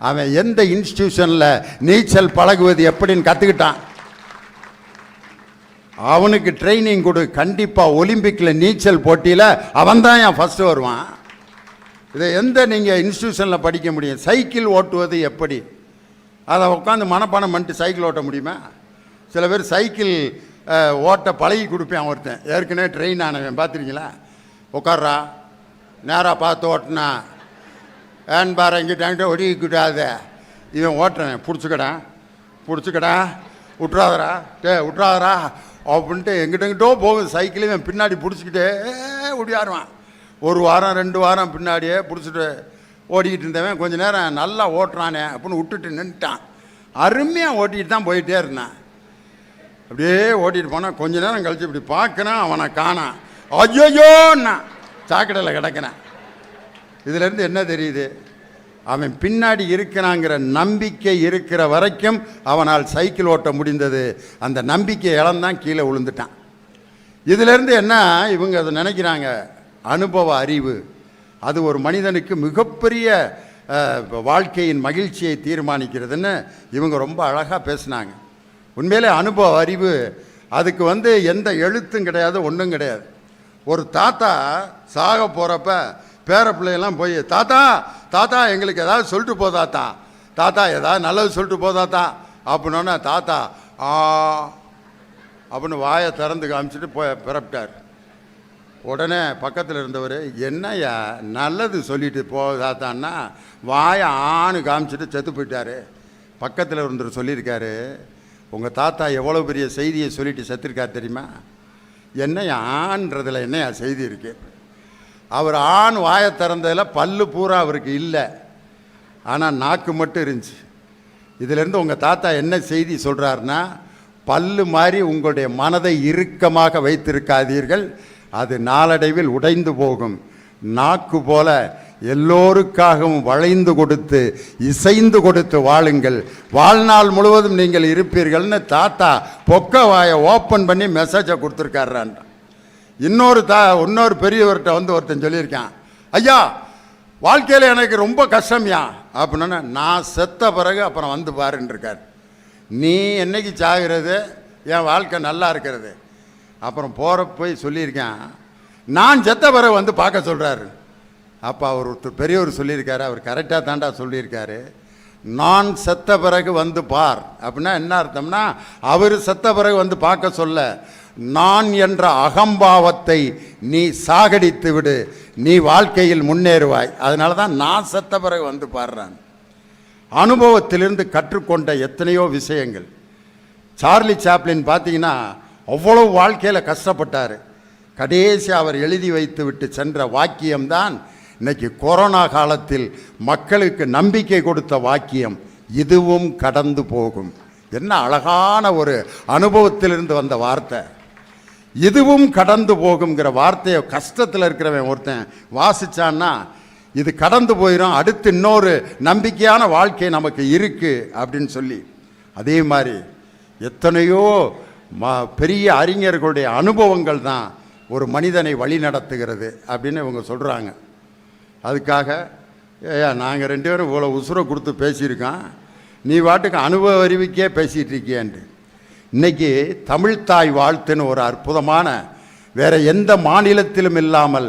அவன் எந்த இன்ஸ்டிடியூஷனில் நீச்சல் பழகுவது எப்படின்னு கற்றுக்கிட்டான். அவனுக்கு ட்ரைனிங் கொடு, கண்டிப்பாக ஒலிம்பிக்கில் நீச்சல் போட்டியில் அவன் தான் என் ஃபஸ்ட்டு வருவான். இதை எந்த நீங்கள் இன்ஸ்டியூஷனில் படிக்க முடியும்? சைக்கிள் ஓட்டுவது எப்படி, அதை உட்காந்து மனப்பாடம் பண்ணிட்டு சைக்கிள் ஓட்ட முடியுமா? சில பேர் சைக்கிள் ஓட்ட பழகி கொடுப்பேன். ஒருத்தன் ஏற்கனவே ட்ரெயின் ஆனவன் பார்த்துருக்கீங்களா? உட்கார்றா, நேராக பார்த்து ஓட்டினா ஏன் பாரு எங்கிட்ட ஒடிக்கிட்டாத, இவன் ஓட்டுறேன் பிடிச்சிக்கடா விட்றாதரா விட்றாதரா அப்படின்ட்டு எங்கிட்டோ போகுது சைக்கிள். இவன் பின்னாடி பிடிச்சிக்கிட்டே ஓடியாருவான். 1 வாரம் 2 வாரம் பின்னாடியே பிடிச்சிட்டு ஓடிக்கிட்டு இருந்தவன் கொஞ்சம் நேரம் நல்லா ஓட்டுறானே அப்படின்னு விட்டுட்டு நின்றுட்டான். அருமையாக ஓட்டிகிட்டு தான் போயிட்டே இருந்தான். அப்படியே ஓட்டிகிட்டு போனால் கொஞ்ச நேரம் கழிச்சு இப்படி பார்க்கணும், அவனை காணான். ஐயோன்னா சாக்கடையில் கிடக்கிறான். இதிலேருந்து என்ன தெரியுது? அவன் பின்னாடி இருக்கிறாங்கிற நம்பிக்கை இருக்கிற வரைக்கும் அவனால் சைக்கிள் ஓட்ட முடிந்தது. அந்த நம்பிக்கை இழந்தான், கீழே விழுந்துட்டான். இதிலேருந்து என்ன இவங்க அதை நினைக்கிறாங்க, அனுபவ அறிவு அது ஒரு மனிதனுக்கு மிகப்பெரிய வாழ்க்கையின் மகிழ்ச்சியை தீர்மானிக்கிறதுன்னு இவங்க ரொம்ப அழகாக பேசினாங்க. உண்மையிலே அனுபவ அறிவு அதுக்கு எந்த எழுத்தும் கிடையாது, ஒன்றும் கிடையாது. ஒரு தாத்தா சாக போகிறப்ப பேர பிள்ளையெல்லாம் போய் தாத்தா தாத்தா எங்களுக்கு ஏதாவது சொல்லிட்டு போ தாத்தா, தாத்தா ஏதாவது நல்லது சொல்லிட்டு போ தாத்தா அப்படின்னோன்னா தாத்தா அப்படின்னு வாயை திறந்து காமிச்சிட்டு பிறப்பிட்டார். உடனே பக்கத்தில் இருந்தவர் என்னையா நல்லது சொல்லிட்டு போ தாத்தான்னா வாயை ஆணு காமிச்சிட்டு செத்து போயிட்டார். பக்கத்தில் இருந்தவர் சொல்லியிருக்காரு, உங்கள் தாத்தா எவ்வளோ பெரிய செய்தியை சொல்லிட்டு செத்துருக்கார் தெரியுமா? என்னையா ஆன்றதில் என்னையா செய்தி இருக்கு? அவர் ஆண் வாயை திறந்ததில் பல்லு பூரா அவருக்கு இல்லை, ஆனால் நாக்கு மட்டும் இருந்துச்சு. இதிலேருந்து உங்கள் தாத்தா என்ன செய்தி சொல்கிறாருன்னா, பல்லு மாதிரி உங்களுடைய மனதை இறுக்கமாக வைத்திருக்காதீர்கள், அது நாளடைவில் உடைந்து போகும். நாக்கு போல எல்லோருக்காகவும் வளைந்து கொடுத்து இசைந்து கொடுத்து வாழுங்கள், வாழ்நாள் முழுவதும் நீங்கள் இருப்பீர்கள்னு தாத்தா பொக்க வாயை ஓப்பன் பண்ணி மெசேஜை கொடுத்துருக்காரான். இன்னொரு பெரியவர்கிட்ட ஒருத்தன் சொல்லியிருக்கான், ஐயா வாழ்க்கையில் எனக்கு ரொம்ப கஷ்டம்யா அப்படின்னா, நான் செத்த பிறகு அப்புறம் வந்து பாருன்னு இருக்கார். நீ என்னைக்கு சாகிறது, என் வாழ்க்கை நல்லா இருக்கிறது. அப்புறம் போய் சொல்லியிருக்கேன், நான் செத்த பிறகு வந்து பார்க்க சொல்கிறாரு. அப்போ அவர் பெரியவர் சொல்லியிருக்காரு, அவர் கரெக்டாக தாண்டா சொல்லியிருக்காரு. நான் செத்த பிறகு வந்து பார் அப்படின்னா என்ன அர்த்தம்னா, அவர் செத்த பிறகு வந்து பார்க்க சொல்ல, நான் என்ற அகம்பாவத்தை நீ சாகடித்து விடு, நீ வாழ்க்கையில் முன்னேறுவாய். அதனால தான் நான் செத்த பிறகு வந்து பாடுறான். அனுபவத்திலிருந்து கற்றுக்கொண்ட எத்தனையோ விஷயங்கள். சார்லி சாப்ளின் பார்த்தீங்கன்னா அவ்வளோ வாழ்க்கையில் கஷ்டப்பட்டார். கடைசி அவர் எழுதி வைத்து விட்டு சென்ற வாக்கியம்தான் இன்னைக்கு கொரோனா காலத்தில் மக்களுக்கு நம்பிக்கை கொடுத்த வாக்கியம், இதுவும் கடந்து போகும். என்ன அழகான ஒரு அனுபவத்திலிருந்து வந்த வார்த்தை. இதுவும் கடந்து போகுங்கிற வார்த்தையை கஷ்டத்தில் இருக்கிறவன் ஒருத்தன் வாசிச்சான்னா, இது கடந்து போயிடும், அடுத்து இன்னொரு நம்பிக்கையான வாழ்க்கை நமக்கு இருக்குது அப்படின்னு சொல்லி. அதே மாதிரி எத்தனையோ பெரிய அறிஞர்களுடைய அனுபவங்கள் தான் ஒரு மனிதனை வழி நடத்துகிறது அப்படின்னு இவங்க சொல்கிறாங்க. அதுக்காக நாங்கள் 2 பேரும் இவ்வளோ உசுரை கொடுத்து பேசியிருக்கோம், நீ வாட்டுக்கு அனுபவ அறிவிக்கே பேசிகிட்டு இருக்கியேன்ட்டு. இன்றைக்கி தமிழ்த்தாய் வாழ்த்துன்னு ஒரு அற்புதமான, வேறு எந்த மாநிலத்திலும் இல்லாமல்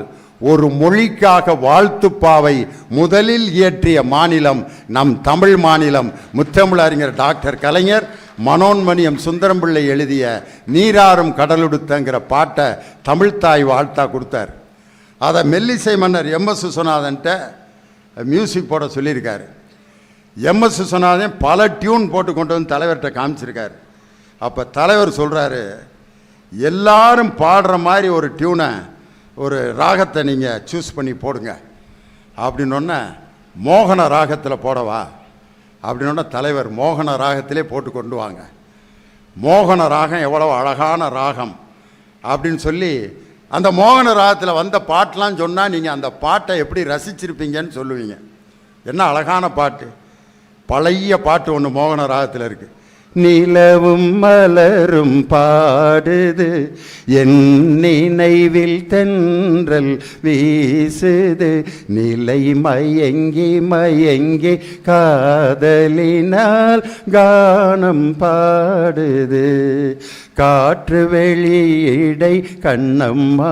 ஒரு மொழிக்காக வாழ்த்துப்பாவை முதலில் இயற்றிய மாநிலம் நம் தமிழ் மாநிலம். முத்தமிழறிஞர் டாக்டர் கலைஞர் மனோன்மணியம் சுந்தரம்பிள்ளை எழுதிய நீராறும் கடலுடுத்தங்கிற பாட்டை தமிழ்த்தாய் வாழ்த்தா கொடுத்தார். அதை மெல்லிசை மன்னர் எம்.எஸ். விஸ்வநாதன்ட்ட மியூசிக் போட சொல்லியிருக்காரு. எம்.எஸ். விஸ்வநாதன் பல டியூன் போட்டு கொண்டு வந்து தலைவர்கிட்ட காமிச்சிருக்காரு. அப்போ தலைவர் சொல்கிறாரு, எல்லாரும் பாடுற மாதிரி ஒரு டியூனை, ஒரு ராகத்தை நீங்கள் சூஸ் பண்ணி போடுங்க அப்படின்னொன்னே, மோகன ராகத்தில் போடவா அப்படின்னொன்னே தலைவர் மோகன ராகத்திலே போட்டு கொண்டு வாங்க. மோகன ராகம் எவ்வளோ அழகான ராகம் அப்படின்னு சொல்லி அந்த மோகன ராகத்தில் வந்த பாட்டெலாம் சொன்னால் நீங்கள் அந்த பாட்டை எப்படி ரசிச்சிருப்பீங்கன்னு சொல்லுவீங்க. என்ன அழகான பாட்டு, பழைய பாட்டு ஒன்று மோகன ராகத்தில் இருக்குது. நிலவும் மலரும் பாடுது, என் நினைவில் தென்றல் வீசுது, நிலை மயங்கி மயங்கி காதலினால் கானம் பாடுது, காற்று வெளியிடை கண்ணம்மா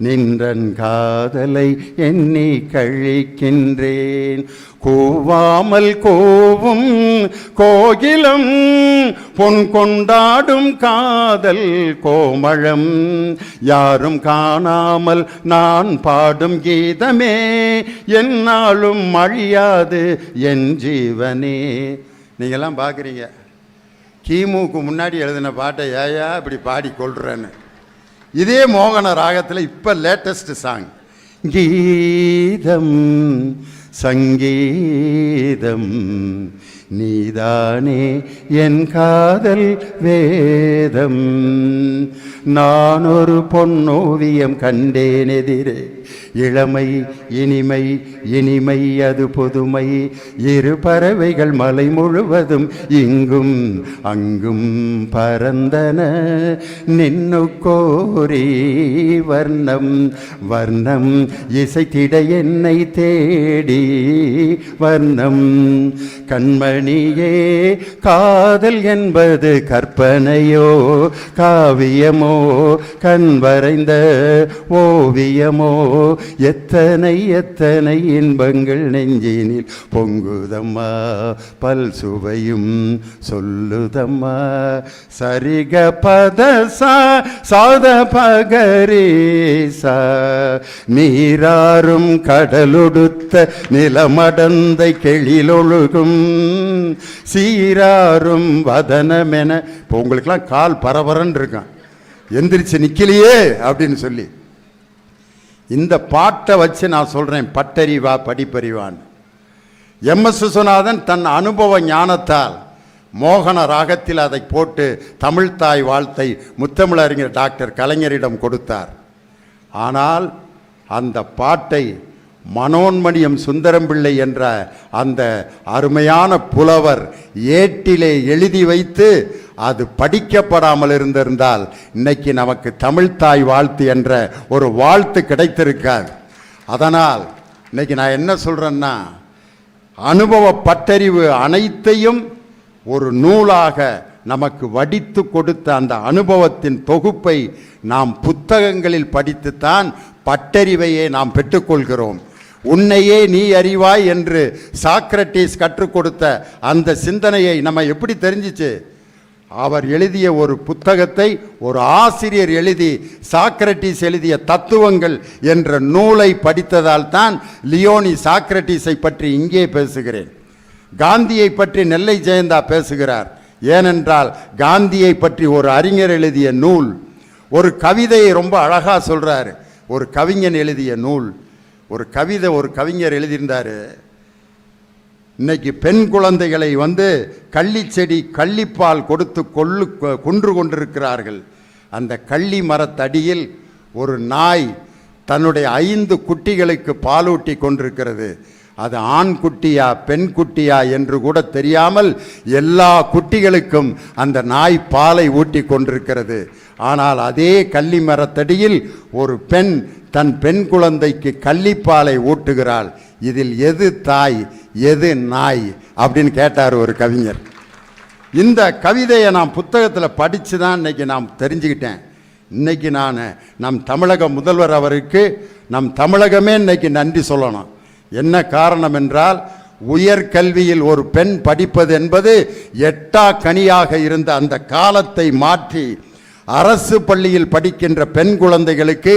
நின்றன் காதலை எண்ணி கழிக்கின்றேன். கூவாமல் கோவும் கோகிலம் பொன் கொண்டாடும் காதல் கோமளம் யாரும் காணாமல் நான் பாடும் கீதமே என்னாலும் அழியாது என் ஜீவனே. நீங்கள்லாம் பார்க்குறீங்க கிமுக்கு முன்னாடி எழுதின பாட்டை ஏயா இப்படி பாடி கொள்றேன்னு. இதே மோகன ராகத்தில் இப்போ லேட்டஸ்ட் சாங் கீதம் சங்கீதம் நீதானே என் காதல் வேதம். நான் ஒரு பொன்னோவியம் கண்டேன் எதிரே இளமை இனிமை இனிமை அது புதுமை இரு பறவைகள் மலை முழுவதும் இங்கும் அங்கும் பறந்தன நின்னு கோரி வர்ணம் வர்ணம் இசைத்திட என்னை தேடி வர்ணம். கண்மணியே காதல் என்பது கற்பனையோ காவியமோ கண் வரைந்த ஓவியமோ எத்தனை எத்தனை இன்பங்கள் நெஞ்சினில் பொங்குதம்மா பல் சுவையும் சொல்லுதம்மா. சரிக பத சாத பகரேசா நீராறும் கடலொடுத்த நிலமடந்தை கெளிலொழுகும் சீராறும் வதனமென. இப்போ உங்களுக்கெல்லாம் கால் பரபரன்னு இருக்கான் எந்திரிச்சு நிக்கலையே அப்படின்னு சொல்லி இந்த பாட்டை வச்சு நான் சொல்கிறேன் பட்டறிவா படிப்பறிவான். எம்.எஸ். விஸ்வநாதன் தன் அனுபவ ஞானத்தால் மோகன ராகத்தில் அதை போட்டு தமிழ்த்தாய் வாழ்த்தை முத்தமிழறிஞர் டாக்டர் கலைஞரிடம் கொடுத்தார். ஆனால் அந்த பாட்டை மனோன்மணியம் சுந்தரம்பிள்ளை என்ற அந்த அருமையான புலவர் ஏட்டிலே எழுதி வைத்து அது படிக்கப்படாமல் இருந்திருந்தால் இன்னைக்கு நமக்கு தமிழ்த்தாய் வாழ்த்து என்ற ஒரு வாழ்த்து கிடைத்திருக்காது. அதனால் இன்னைக்கு நான் என்ன சொல்கிறேன்னா அனுபவ பட்டறிவு அனைத்தையும் ஒரு நூலாக நமக்கு வடித்து கொடுத்த அந்த அனுபவத்தின் தொகுப்பை நாம் புத்தகங்களில் படித்துத்தான் பட்டறிவையே நாம் பெற்றுக்கொள்கிறோம். உன்னையே நீ அறிவாய் என்று சாக்ரட்டிஸ் கற்றுக் கொடுத்த அந்த சிந்தனையை நம்ம எப்படி தெரிஞ்சிச்சு? அவர் எழுதிய ஒரு புத்தகத்தை ஒரு ஆசிரியர் எழுதி சாக்ரட்டிஸ் எழுதிய தத்துவங்கள் என்ற நூலை படித்ததால் தான் லியோனி சாக்ரட்டிஸை பற்றி இங்கே பேசுகிறேன். காந்தியை பற்றி நெல்லை ஜெயந்தா பேசுகிறார். ஏனென்றால் காந்தியை பற்றி ஒரு அறிஞர் எழுதிய நூல். ஒரு கவிதையை ரொம்ப அழகாக சொல்கிறார். ஒரு கவிஞன் எழுதிய நூல். ஒரு கவிதை ஒரு கவிஞர் எழுதியிருந்தார். இன்னைக்கு பெண் குழந்தைகளை கள்ளிச்செடி கள்ளிப்பால் கொடுத்து கொன்று கொண்டிருக்கிறார்கள். அந்த கள்ளி மரத்தடியில் ஒரு நாய் தன்னுடைய 5 குட்டிகளுக்கு பாலூட்டி கொண்டிருக்கிறது. அது ஆண் குட்டியா பெண் குட்டியா என்று கூட தெரியாமல் எல்லா குட்டிகளுக்கும் அந்த நாய் பாலை ஊட்டி கொண்டிருக்கிறது. ஆனால் அதே கள்ளி மரத்தடியில் ஒரு பெண் தன் பெண் குழந்தைக்கு கள்ளிப்பாலை ஊட்டுகிறாள். இதில் எது தாய் எது நாய் அப்படின்னு கேட்டார் ஒரு கவிஞர். இந்த கவிதையை நான் புத்தகத்தில் படித்து தான் இன்றைக்கி நான் தெரிஞ்சுக்கிட்டேன். இன்றைக்கி நான் நம் தமிழக முதல்வர் அவருக்கு நம் தமிழகமே இன்றைக்கி நன்றி சொல்லணும். என்ன காரணம் என்றால் உயர்கல்வியில் ஒரு பெண் படிப்பது என்பது எட்டா கனியாக இருந்த அந்த காலத்தை மாற்றி அரசு பள்ளியில் படிக்கின்ற பெண் குழந்தைகளுக்கு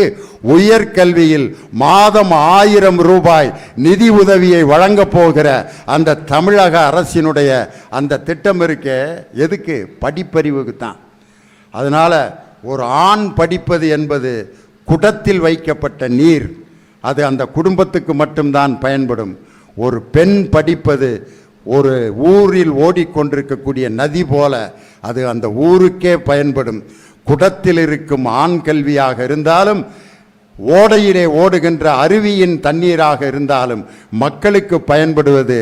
உயர்கல்வியில் மாதம் 1000 ரூபாய் நிதி உதவியை வழங்கப் போகிற அந்த தமிழக அரசினுடைய அந்த திட்டம் இருக்க எதுக்கு? படிப்பறிவுக்கு தான். அதனால் ஒரு ஆண் படிப்பது என்பது குடத்தில் வைக்கப்பட்ட நீர். அது அந்த குடும்பத்துக்கு மட்டும்தான் பயன்படும். ஒரு பெண் படிப்பது ஒரு ஊரில் ஓடிக்கொண்டிருக்கக்கூடிய நதி போல அது அந்த ஊருக்கே பயன்படும். குடத்தில் இருக்கும் ஆண் கல்வியாக இருந்தாலும் ஓடையிலே ஓடுகின்ற அருவியின் தண்ணீராக இருந்தாலும் மக்களுக்கு பயன்படுவது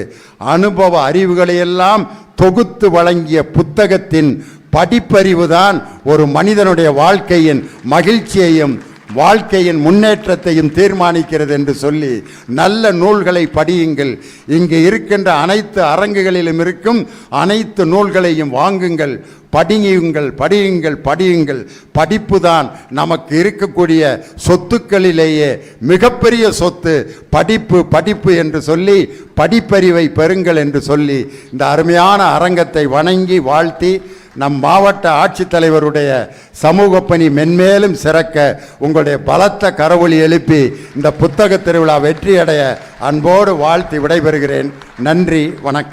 அனுபவ அறிவுகளையெல்லாம் தொகுத்து வழங்கிய புத்தகத்தின் படிப்பறிவுதான் ஒரு மனிதனுடைய வாழ்க்கையின் மகிழ்ச்சியையும் வாழ்க்கையின் முன்னேற்றத்தையும் தீர்மானிக்கிறது என்று சொல்லி நல்ல நூல்களை படியுங்கள். இங்கு இருக்கின்ற அனைத்து அரங்குகளிலும் இருக்கும் அனைத்து நூல்களையும் வாங்குங்கள், படியுங்கள் படியுங்கள் படியுங்கள். படிப்பு தான் நமக்கு இருக்கக்கூடிய சொத்துக்களிலேயே மிகப்பெரிய சொத்து. படிப்பு படிப்பு என்று சொல்லி படிப்பறிவை பெறுங்கள் என்று சொல்லி இந்த அருமையான அரங்கத்தை வணங்கி வாழ்த்தி நம் மாவட்ட ஆட்சித்தலைவருடைய சமூக பணி மென்மேலும் சிறக்க உங்களுடைய பலத்த கரவொலி எழுப்பி இந்த புத்தக திருவிழா வெற்றியடைய அன்போடு வாழ்த்தி விடைபெறுகிறேன். நன்றி, வணக்கம்.